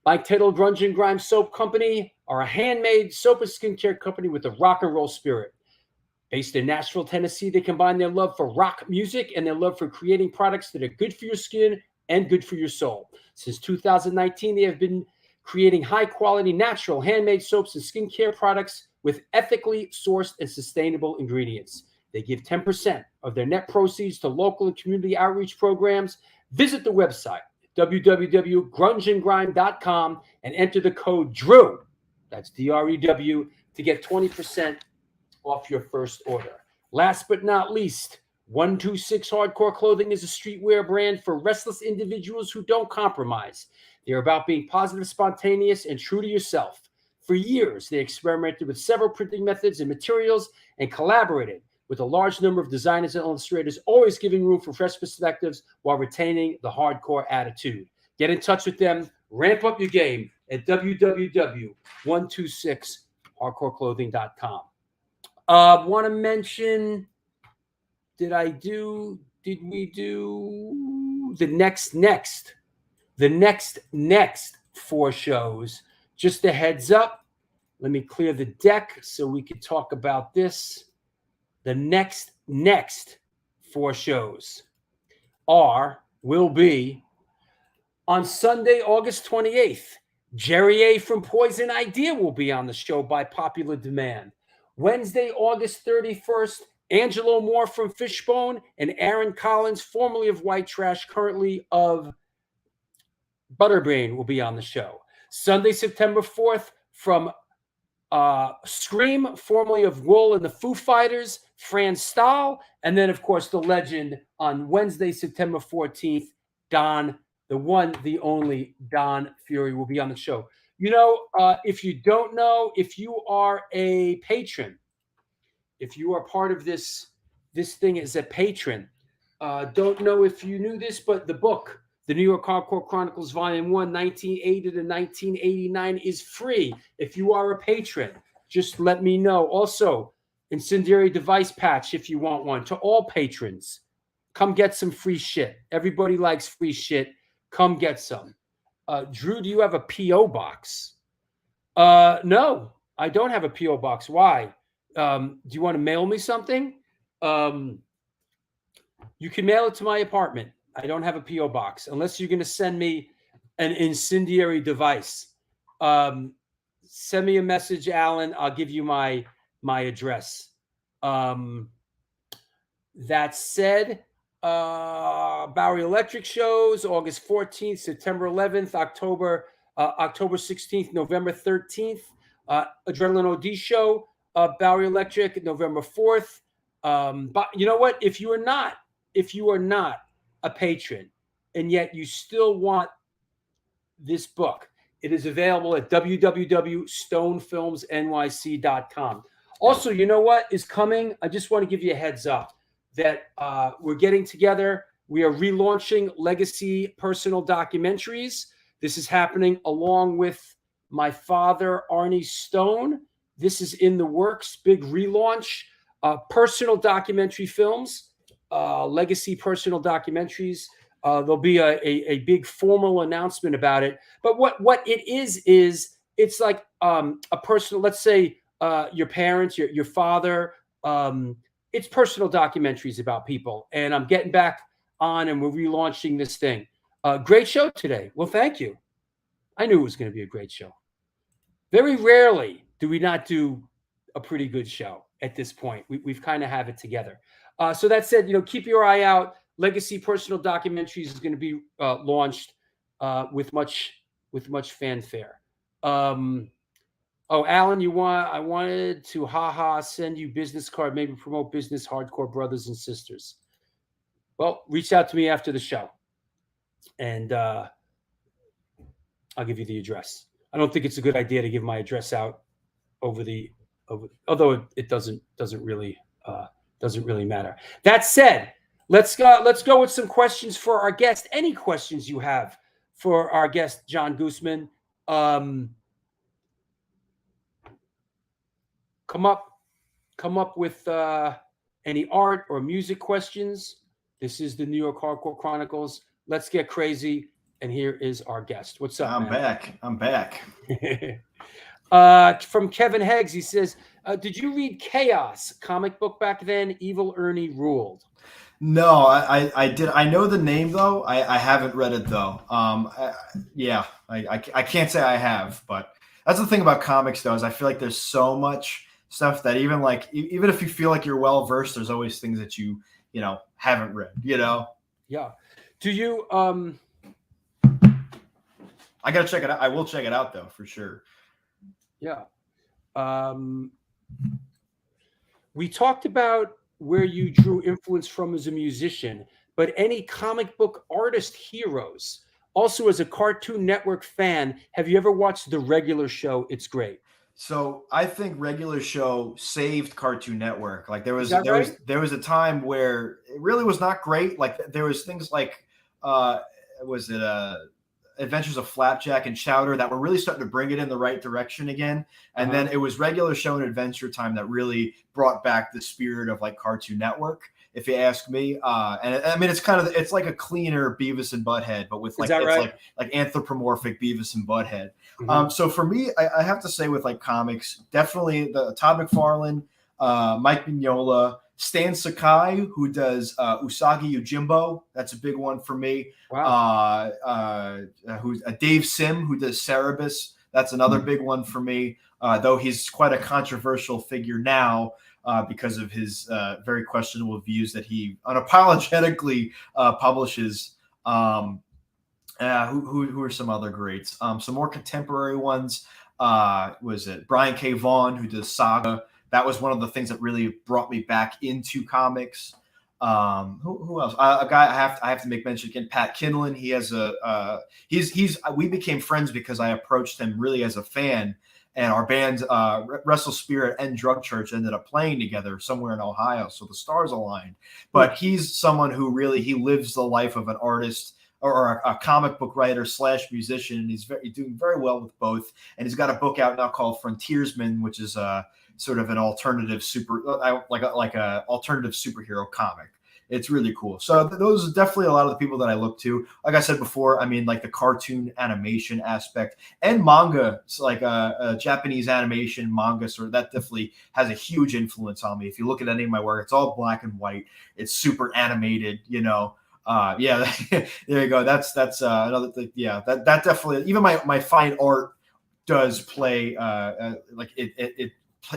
Mike Tittle, Grunge and Grime Soap Company, are a handmade soap and skincare company with a rock and roll spirit. Based in Nashville, Tennessee, they combine their love for rock music and their love for creating products that are good for your skin and good for your soul. Since 2019, they have been creating high-quality, natural, handmade soaps and skincare products with ethically sourced and sustainable ingredients. They give 10% of their net proceeds to local and community outreach programs. Visit the website, www.grungeandgrind.com, and enter the code DREW, that's DREW, to get 20% off your first order. Last but not least, 126 Hardcore Clothing is a streetwear brand for restless individuals who don't compromise. They're about being positive, spontaneous, and true to yourself. For years, they experimented with several printing methods and materials and collaborated with a large number of designers and illustrators, always giving room for fresh perspectives while retaining the hardcore attitude. Get in touch with them. Ramp up your game at www.126hardcoreclothing.com. Want to mention, did we do the next 4 shows? Just a heads up, let me clear the deck so we can talk about this. The next 4 shows will be on Sunday, August 28th. Jerry A. from Poison Idea will be on the show by popular demand. Wednesday, August 31st, Angelo Moore from Fishbone and Aaron Collins, formerly of White Trash, currently of Butterbrain, will be on the show. Sunday, September 4th, from Scream, formerly of Wool and the Foo Fighters, Fran Stahl, and then, of course, the legend on Wednesday, September 14th, Don, the one, the only Don Fury will be on the show. If you don't know, if you are a patron, if you are part of this thing as a patron, don't know if you knew this, but the book, The New York Hardcore Chronicles, Volume 1, 1980 to 1989, is free. If you are a patron, just let me know. Also, Incendiary Device Patch, if you want one, to all patrons. Come get some free shit. Everybody likes free shit. Come get some. Drew, do you have a P.O. box? No, I don't have a P.O. box. Why? Do you want to mail me something? You can mail it to my apartment. I don't have a P.O. box unless you're going to send me an incendiary device. Send me a message, Alan. I'll give you my address. That said, Bowery Electric shows August 14th, September 11th, October 16th, November 13th. Adrenaline OD show, Bowery Electric, November 4th. But you know what? If you are not if you are not a patron and yet you still want this book, it is available at www.stonefilmsnyc.com. Also, you know what is coming? I just want to give you a heads up that we're getting together. We are relaunching Legacy Personal Documentaries. This is happening along with my father, Arnie Stone. This is in the works, big relaunch. Personal documentary films, Legacy Personal Documentaries. There'll be a big formal announcement about it. But what it is it's like a personal, let's say your parents, your father, it's personal documentaries about people. And I'm getting back on and we're relaunching this thing. Great show today. Well, thank you. I knew it was going to be a great show. Very rarely do we not do a pretty good show at this point. We've kind of have it together. So that said, keep your eye out. Legacy Personal Documentaries is going to be launched with much fanfare. Alan, I wanted to send you business card, maybe promote business, hardcore brothers and sisters. Well, reach out to me after the show, and I'll give you the address. I don't think it's a good idea to give my address out although it doesn't really matter. That said, let's go with some questions for our guest. Any questions you have for our guest, John Gusman? Come up with any art or music questions. This is the New York Hardcore Chronicles. Let's get crazy. And here is our guest. What's up, man? I'm back. From Kevin Heggs, he says, did you read Chaos comic book back then? Evil Ernie ruled. No, I did. I know the name though. I haven't read it though. I can't say I have, but that's the thing about comics though, is I feel like there's so much stuff that even if you feel like you're well versed, there's always things that you haven't read. Yeah. Do you I gotta check it out. I will check it out though, for sure. Yeah. We talked about where you drew influence from as a musician, but any comic book artist heroes? Also, as a Cartoon Network fan, have you ever watched the regular show? It's great. So I think regular show saved Cartoon Network. Like there was a time where it really was not great. Like there was things like Adventures of Flapjack and Chowder that were really starting to bring it in the right direction again. And then it was regular show and Adventure Time that really brought back the spirit of like Cartoon Network, if you ask me. And I mean, it's like a cleaner Beavis and Butthead, but with like anthropomorphic Beavis and Butthead. Mm-hmm. So for me, I have to say with like comics, definitely the Todd McFarlane, Mike Mignola, Stan Sakai, who does Usagi Yojimbo. That's a big one for me. Wow. Who's Dave Sim, who does Cerebus. That's another big one for me, though he's quite a controversial figure now because of his very questionable views that he unapologetically publishes. Who are some other greats? Some more contemporary ones. Was it Brian K. Vaughan, who does Saga? That was one of the things that really brought me back into comics. Who else? A guy I have to make mention again, Pat Kinlan. He has we became friends because I approached him really as a fan, and our bands, Restless Spirit and Drug Church, ended up playing together somewhere in Ohio. So the stars aligned. But he's someone who really lives the life of an artist or a comic book writer / musician, and he's doing very well with both. And he's got a book out now called Frontiersman, which is sort of an alternative alternative superhero comic. It's really cool. So those are definitely a lot of the people that I look to. Like I said before, I mean, like the cartoon animation aspect and manga, it's like Japanese animation manga, sort of that definitely has a huge influence on me. If you look at any of my work, it's all black and white. It's super animated, there you go. That's another thing. Yeah, that definitely, even my fine art does play it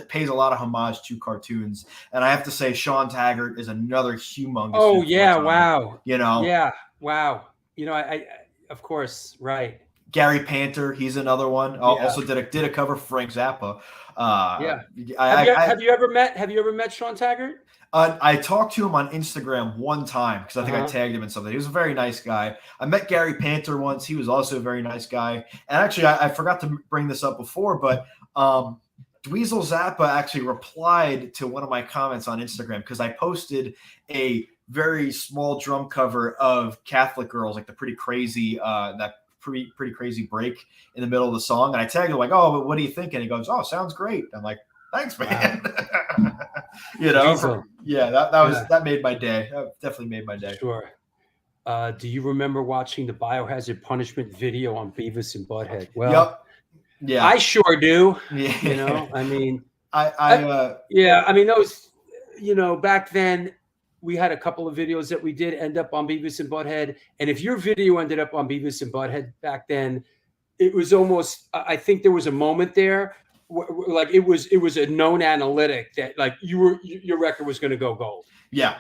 pays a lot of homage to cartoons. And I have to say, Sean Taggart is another humongous. Oh yeah, wow. Yeah, wow. I of course, right. Gary Panter, he's another one. Also did a cover for Frank Zappa. Have you ever met Sean Taggart? I talked to him on Instagram one time because I think I tagged him in something. He was a very nice guy. I met Gary Panter once. He was also a very nice guy. And actually, I forgot to bring this up before, but Dweezil Zappa actually replied to one of my comments on Instagram because I posted a very small drum cover of Catholic Girls, like the Pretty Crazy, that pretty crazy break in the middle of the song. And I tagged him like, "Oh, but what do you think?" And he goes, "Oh, sounds great." I'm like, "Thanks, man." Wow. That made my day. That definitely made my day. Sure. Do you remember watching the Biohazard Punishment video on Beavis and Butthead? Well, yeah, I sure do. Yeah. You know, I mean, I mean, those, back then we had a couple of videos that we did end up on Beavis and Butthead. And if your video ended up on Beavis and Butthead back then, it was almost, I think there was a moment there like it was a known analytic that like your record was going to go gold. Yeah.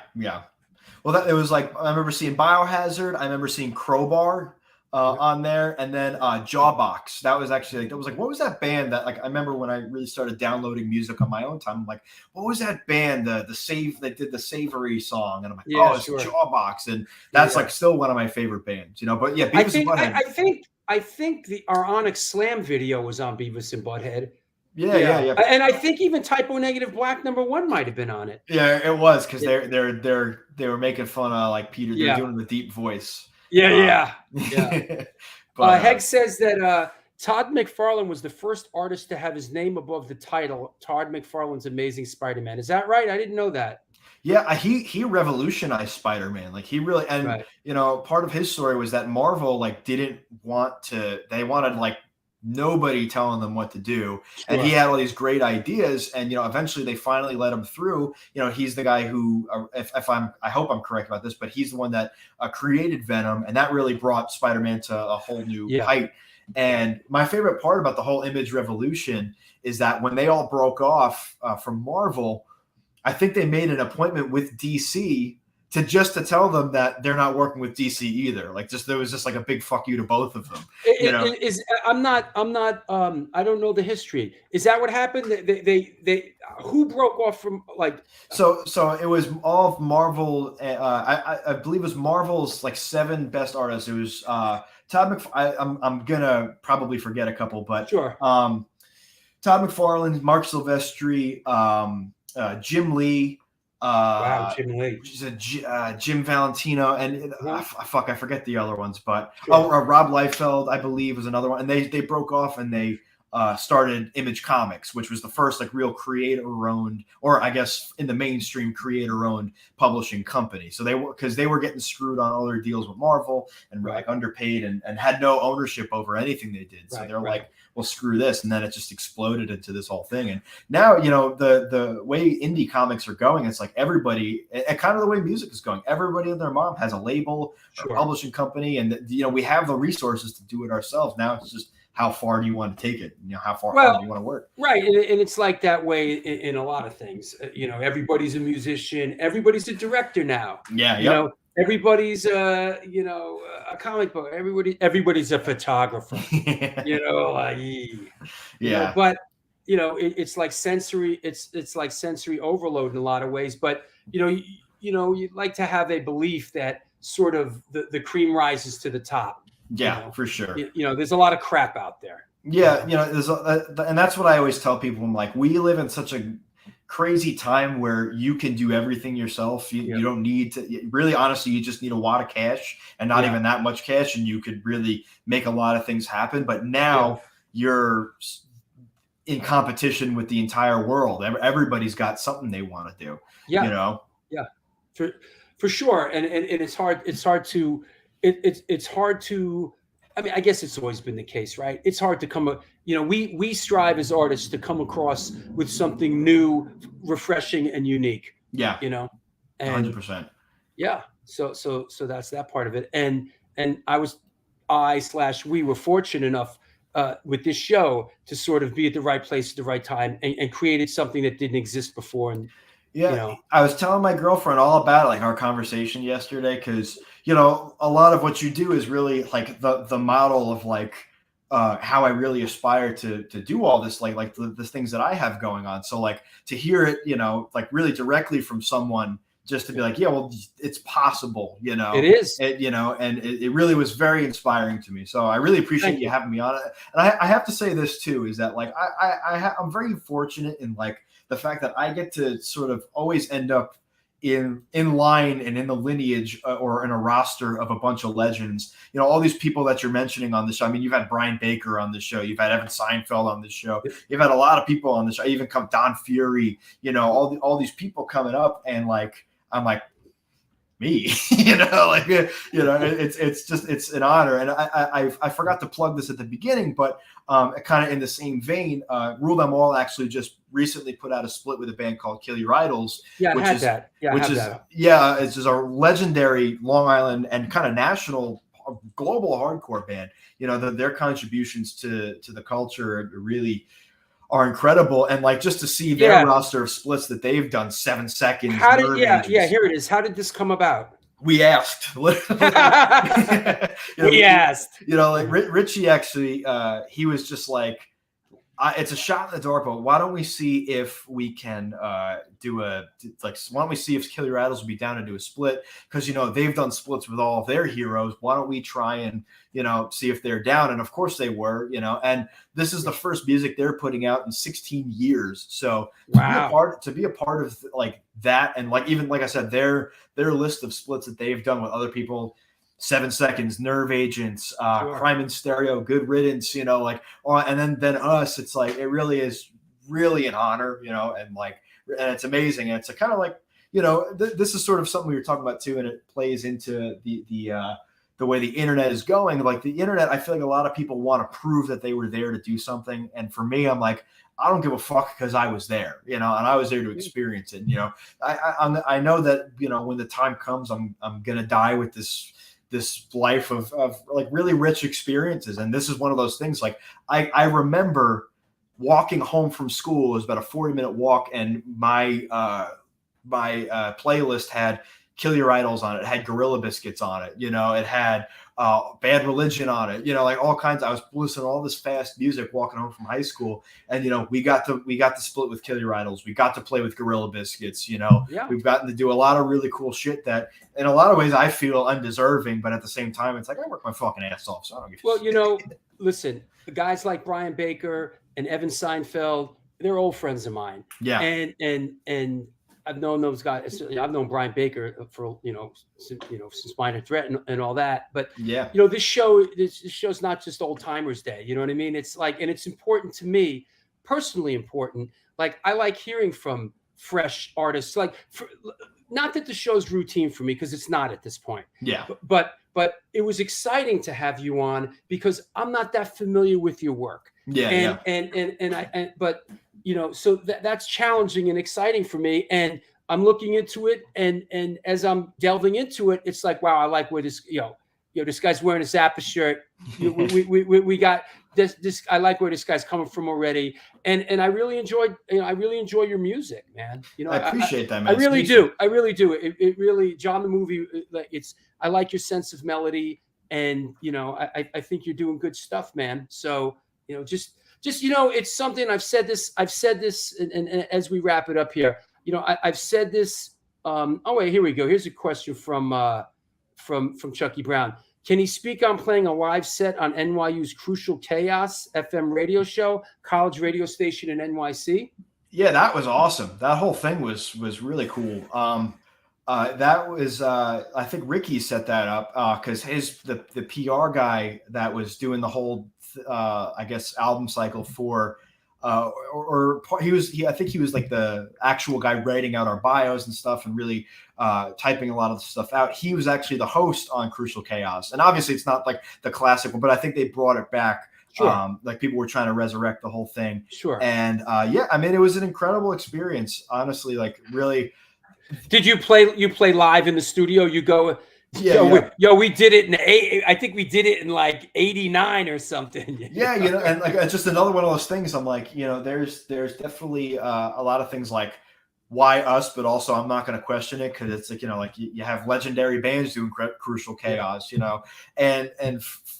Well, it was like, I remember seeing Biohazard. I remember seeing Crowbar on there, and then Jawbox. That was actually what was that band that, like, I remember when I really started downloading music on my own time. I'm like, what was that band? The Save that did the Savory song, and I'm like, it's Jawbox, and that's like still one of my favorite bands, But yeah, I think our Onyx Slam video was on Beavis and Butthead. Yeah. And I think even Typo Negative Black #1 might have been on it. Yeah, it was because they were making fun of like Peter. They're doing the deep voice. Yeah. But, Heg says that Todd McFarlane was the first artist to have his name above the title Todd McFarlane's Amazing Spider-Man. Is that right? I didn't know that. Yeah, he revolutionized Spider-Man. Like he really, and part of his story was that Marvel didn't want to. They wanted nobody telling them what to do. Sure. And he had all these great ideas, and eventually they finally let him through. He's the guy who, I hope I'm correct about this, but he's the one that created Venom, and that really brought Spider-Man to a whole new height. And my favorite part about the whole Image revolution is that when they all broke off from Marvel, I think they made an appointment with DC to tell them that they're not working with DC either. There was just a big fuck you to both of them. I don't know the history. Is that what happened? They who broke off from So it was all of Marvel. I believe it was Marvel's 7 best artists. It was Todd I'm gonna probably forget a couple, but sure. Todd McFarlane, Mark Silvestri, Jim Lee. Jim Lee. Jim Valentino, and I forget the other ones, but sure. Rob Liefeld, I believe, was another one. And they broke off and they started Image Comics, which was the first real creator-owned, or I guess in the mainstream creator-owned publishing company. So they were getting screwed on all their deals with Marvel and were underpaid and had no ownership over anything they did. So they're like, well, screw this. And then it just exploded into this whole thing. And now, the way indie comics are going, it's everybody, and kind of the way music is going, everybody and their mom has a label or a publishing company. And, we have the resources to do it ourselves. Now it's just, how far do you want to take it? How far do you want to work? Right. And it's like that way in a lot of things. Everybody's a musician. Everybody's a director now. Yeah. Everybody's a comic book. Everybody's a photographer. But it's like sensory. It's like sensory overload in a lot of ways. But you'd like to have a belief that sort of the cream rises to the top. Yeah, for sure. There's a lot of crap out there. Yeah, there's and that's what I always tell people. I'm like, we live in such a crazy time where you can do everything yourself. You don't need to really, honestly, you just need a wad of cash and not even that much cash, and you could really make a lot of things happen. But now you're in competition with the entire world. Everybody's got something they want to do. Yeah. For sure. And it's hard to, I mean, I guess it's always been the case, right? It's hard to come up, we strive as artists to come across with something new, refreshing, and unique. Yeah. And 100%. Yeah. So that's that part of it. And we were fortunate enough with this show to sort of be at the right place at the right time and created something that didn't exist before. And I was telling my girlfriend all about our conversation yesterday, because a lot of what you do is really the model of how I really aspire to do all this, like the things that I have going on. So like to hear it, like really directly from someone, just to be like, yeah, well, it's possible, It is, and it really was very inspiring to me. So I really appreciate you having me on it. And I have to say this too, is that like I'm very fortunate in like the fact that I get to sort of always end up in line and in the lineage or in a roster of a bunch of legends. All these people that you're mentioning on the show. I mean, you've had Brian Baker on the show. You've had Evan Seinfeld on the show. You've had a lot of people on the show. Even come Don Fury. All these people coming up, and like I'm like me. It's an honor. And I forgot to plug this at the beginning, but kind of in the same vein, Rule Them All actually just recently put out a split with a band called Kill Your Idols. It's just a legendary Long Island and kind of national, global hardcore band. Their contributions to the culture really are incredible, and like just to see their roster of splits that they've done, 7 seconds. Here it is. How did this come about? We asked. Richie actually, he was just like, it's a shot in the dark, but why don't we see if we can why don't we see if Kill Your Idols would be down to do a split? Because, they've done splits with all of their heroes. Why don't we try and, see if they're down? And of course they were, and this is the first music they're putting out in 16 years. So to be a part of like that, and like, even like I said, their list of splits that they've done with other people, 7 Seconds, Nerve Agents, Crime in Stereo, Good Riddance, and then us, it's like, it really is really an honor, and it's amazing. And it's a kind of like, this is sort of something we were talking about too, and it plays into the way the internet is going. Like the internet, I feel like a lot of people want to prove that they were there to do something. And for me, I'm like, I don't give a fuck, because I was there, and I was there to experience it. I know that, when the time comes, I'm going to die with this life of like really rich experiences. And this is one of those things. Like I remember walking home from school. It was about a 40-minute walk, and my playlist had Kill Your Idols on it. It had Gorilla Biscuits on it. It had Bad Religion on it. Like all kinds. I was listening to all this fast music walking home from high school, and we got to split with Kill Your Idols. We got to play with Gorilla Biscuits. We've gotten to do a lot of really cool shit that, in a lot of ways, I feel undeserving, but at the same time, it's like I work my fucking ass off. So I don't give a shit. Listen, the guys like Brian Baker and Evan Seinfeld, they're old friends of mine. Yeah, and I've known those guys. I've known Brian Baker for since Minor Threat and all that. But this show's not just Old Timers Day. You know what I mean? It's like, and it's important to me, personally important. Like I like hearing from fresh artists. Like, not that the show's routine for me, because it's not at this point. Yeah. But it was exciting to have you on, because I'm not that familiar with your work. Yeah. But so that's challenging and exciting for me. And I'm looking into it. And as I'm delving into it, it's like, wow, I like where this, this guy's wearing a Zappa shirt. We got this. I like where this guy's coming from already. And I really enjoyed, I really enjoy your music, man. I appreciate that, man. I really do. It really, John the movie, I like your sense of melody, and, I think you're doing good stuff, man. So, just it's something I've said this, and as we wrap it up here, I've said this. Wait, here we go. Here's a question from Chucky Brown. Can he speak on playing a live set on NYU's Crucial Chaos FM radio show, college radio station in NYC? Yeah, that was awesome. That whole thing was really cool. That was I think Ricky set that up, because the PR guy that was doing the whole I guess album cycle for I think he was like the actual guy writing out our bios and stuff, and really typing a lot of the stuff out. He was actually the host on Crucial Chaos, and obviously it's not like the classic one, but I think they brought it back. Sure. Like people were trying to resurrect the whole thing. Sure. And I mean, it was an incredible experience, honestly. Like, really. Did you play live in the studio? You go. We did it in I think we did it in like 89 or something. Yeah, and like it's just another one of those things. I'm like, there's definitely a lot of things like why us, but also I'm not going to question it because it's like, you know, like you have legendary bands doing Crucial Chaos, you know, and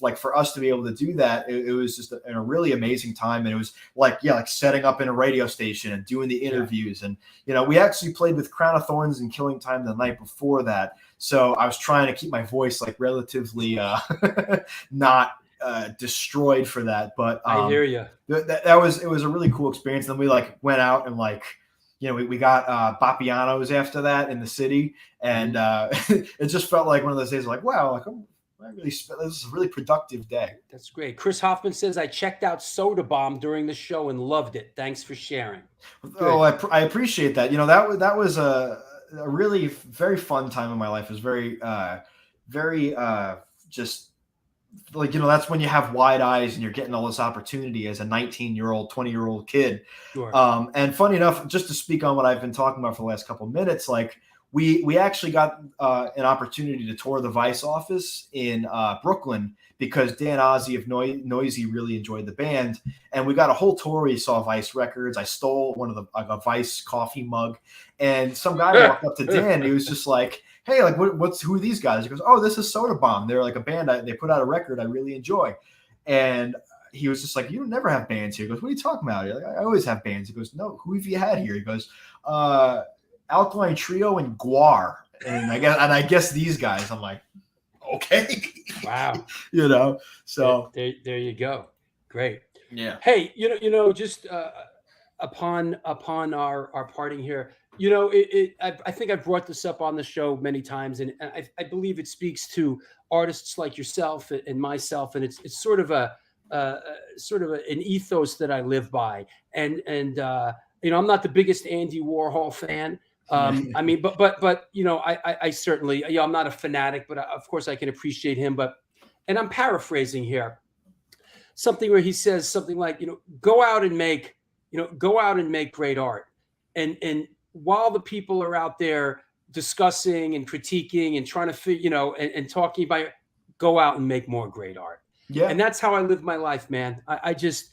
like for us to be able to do that, it was just a really amazing time. And it was like, yeah, like setting up in a radio station and doing the interviews. And, you know, we actually played with Crown of Thorns and Killing Time the night before that. So I was trying to keep my voice like relatively not destroyed for that. But I hear you. It was a really cool experience. And then we like went out and like, you know, we got Bappiano's after that in the city, and it just felt like one of those days like, wow, like this is a really productive day. That's great. Chris Hoffman says, I checked out Soda Bomb during the show and loved it. Thanks for sharing. Oh, I appreciate that. You know, that was a really very fun time in my life. It was very just like, you know, that's when you have wide eyes and you're getting all this opportunity as a 19-year-old, 20-year-old kid. Sure. And funny enough, just to speak on what I've been talking about for the last couple of minutes, like we actually got an opportunity to tour the Vice office in Brooklyn because Dan Ozzie of Noisy really enjoyed the band. And we got a whole tour where you saw Vice records. I stole one of a Vice coffee mug, and some guy walked up to Dan and he was just like, hey, like who are these guys? He goes, oh, this is Soda Bomb. They're like a band. They put out a record I really enjoy. And he was just like, you never have bands here. He goes, what are you talking about? Like, I always have bands. He goes, no, who have you had here? He goes, Alkaline Trio and Guar. And I guess these guys. I'm like, okay. Wow. You know, so there you go. Great. Yeah. Hey, you know, just upon our parting here, you know, I think I've brought this up on the show many times, and I believe it speaks to artists like yourself and myself, and it's sort of an ethos that I live by. And you know, I'm not the biggest Andy Warhol fan. I mean, but you know, I certainly, you know, I'm not a fanatic, but of course I can appreciate him. And I'm paraphrasing here, something where he says something like, you know, go out and make great art, and while the people are out there discussing and critiquing and trying to, you know, and talking about it, go out and make more great art. Yeah. And that's how I live my life, man. I just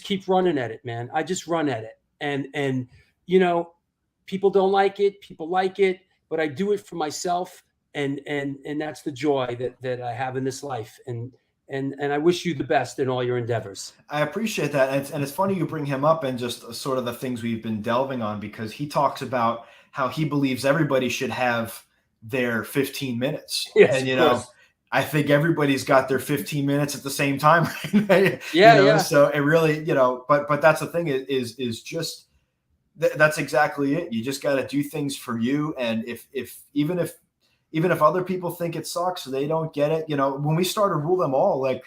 keep running at it, man. I just run at it. And, you know, people don't like it. People like it, but I do it for myself. And that's the joy that I have in this life. And I wish you the best in all your endeavors. I appreciate that. And it's funny you bring him up and just sort of the things we've been delving on, because he talks about how he believes everybody should have their 15 minutes. Yes, and, you know, I think everybody's got their 15 minutes at the same time. Right? Yeah, you know? yeah. So it really, you know, but that's the thing is just that's exactly it. You just got to do things for you. And even if other people think it sucks, they don't get it. You know, when we started Rule Them All, like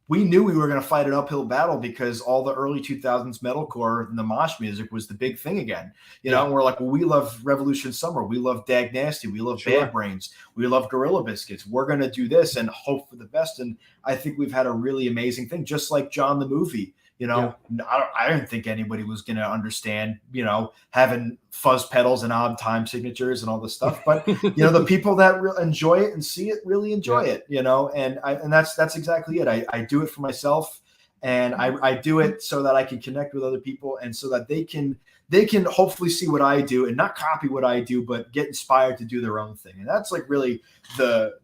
we knew we were going to fight an uphill battle because all the early 2000s metalcore and the mosh music was the big thing again. You know, and we're like, well, we love Revolution Summer. We love Dag Nasty. We love Bad Brains. We love Gorilla Biscuits. We're going to do this and hope for the best. And I think we've had a really amazing thing, just like John the movie. You know, I didn't think anybody was going to understand, you know, having fuzz pedals and odd time signatures and all this stuff. But, you know, the people that enjoy it and see it really enjoy it, you know, and that's exactly it. I do it for myself, and I do it so that I can connect with other people and so that they can hopefully see what I do and not copy what I do, but get inspired to do their own thing. And that's like really the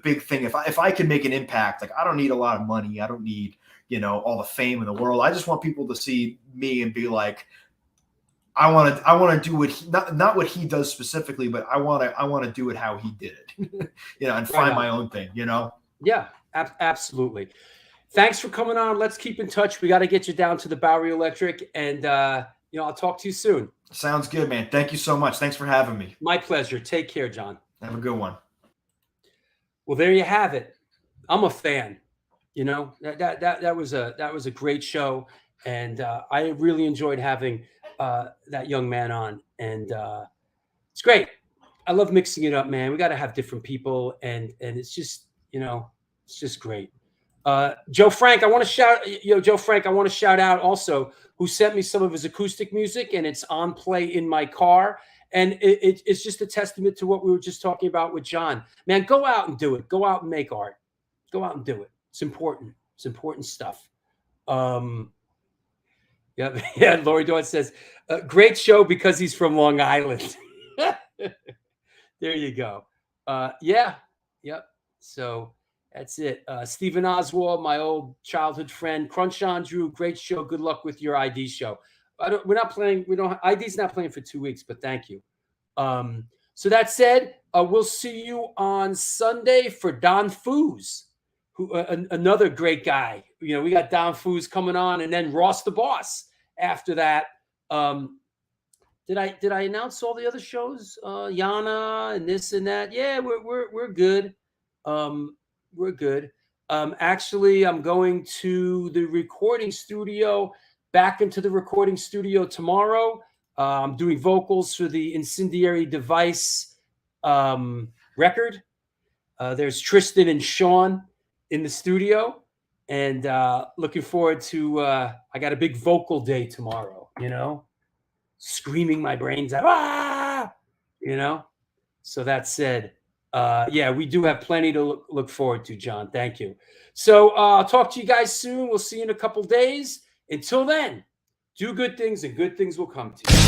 big thing. If I can make an impact, like I don't need a lot of money. I don't need, you know, all the fame in the world. I just want people to see me and be like, I want to do what he, not what he does specifically, but I want to do it how he did it, you know, and find my own thing, you know? Yeah, absolutely. Thanks for coming on. Let's keep in touch. We got to get you down to the Bowery Electric, and, you know, I'll talk to you soon. Sounds good, man. Thank you so much. Thanks for having me. My pleasure. Take care, John. Have a good one. Well, there you have it. I'm a fan. You know, that was a great show, and I really enjoyed having that young man on, and it's great. I love mixing it up, man. We got to have different people, and it's just, you know, it's just great. Joe Frank, I want to shout out also, who sent me some of his acoustic music, and it's on play in my car. And it's just a testament to what we were just talking about with John. Man, go out and do it. Go out and make art. Go out and do it. It's important. It's important stuff. Yep. Yeah. Lori Dawn says, great show because he's from Long Island. There you go. Yeah. Yep. So that's it. Stephen Oswald, my old childhood friend. Crunch on Drew. Great show. Good luck with your ID show. We're not playing. ID's not playing for 2 weeks, but thank you. So that said, we'll see you on Sunday for Don Foos, who another great guy. You know, we got Don Foos coming on, and then Ross the Boss after that. Did I announce all the other shows? Yana and this and that. Yeah, we're good. We're good. Actually, I'm going to the recording studio, back into the recording studio tomorrow. I'm doing vocals for the Incendiary Device record. There's Tristan and Sean in the studio, and looking forward to. I got a big vocal day tomorrow. You know, screaming my brains out. Ah! You know. So that said, yeah, we do have plenty to look forward to, John. Thank you. So I'll talk to you guys soon. We'll see you in a couple days. Until then, do good things and good things will come to you.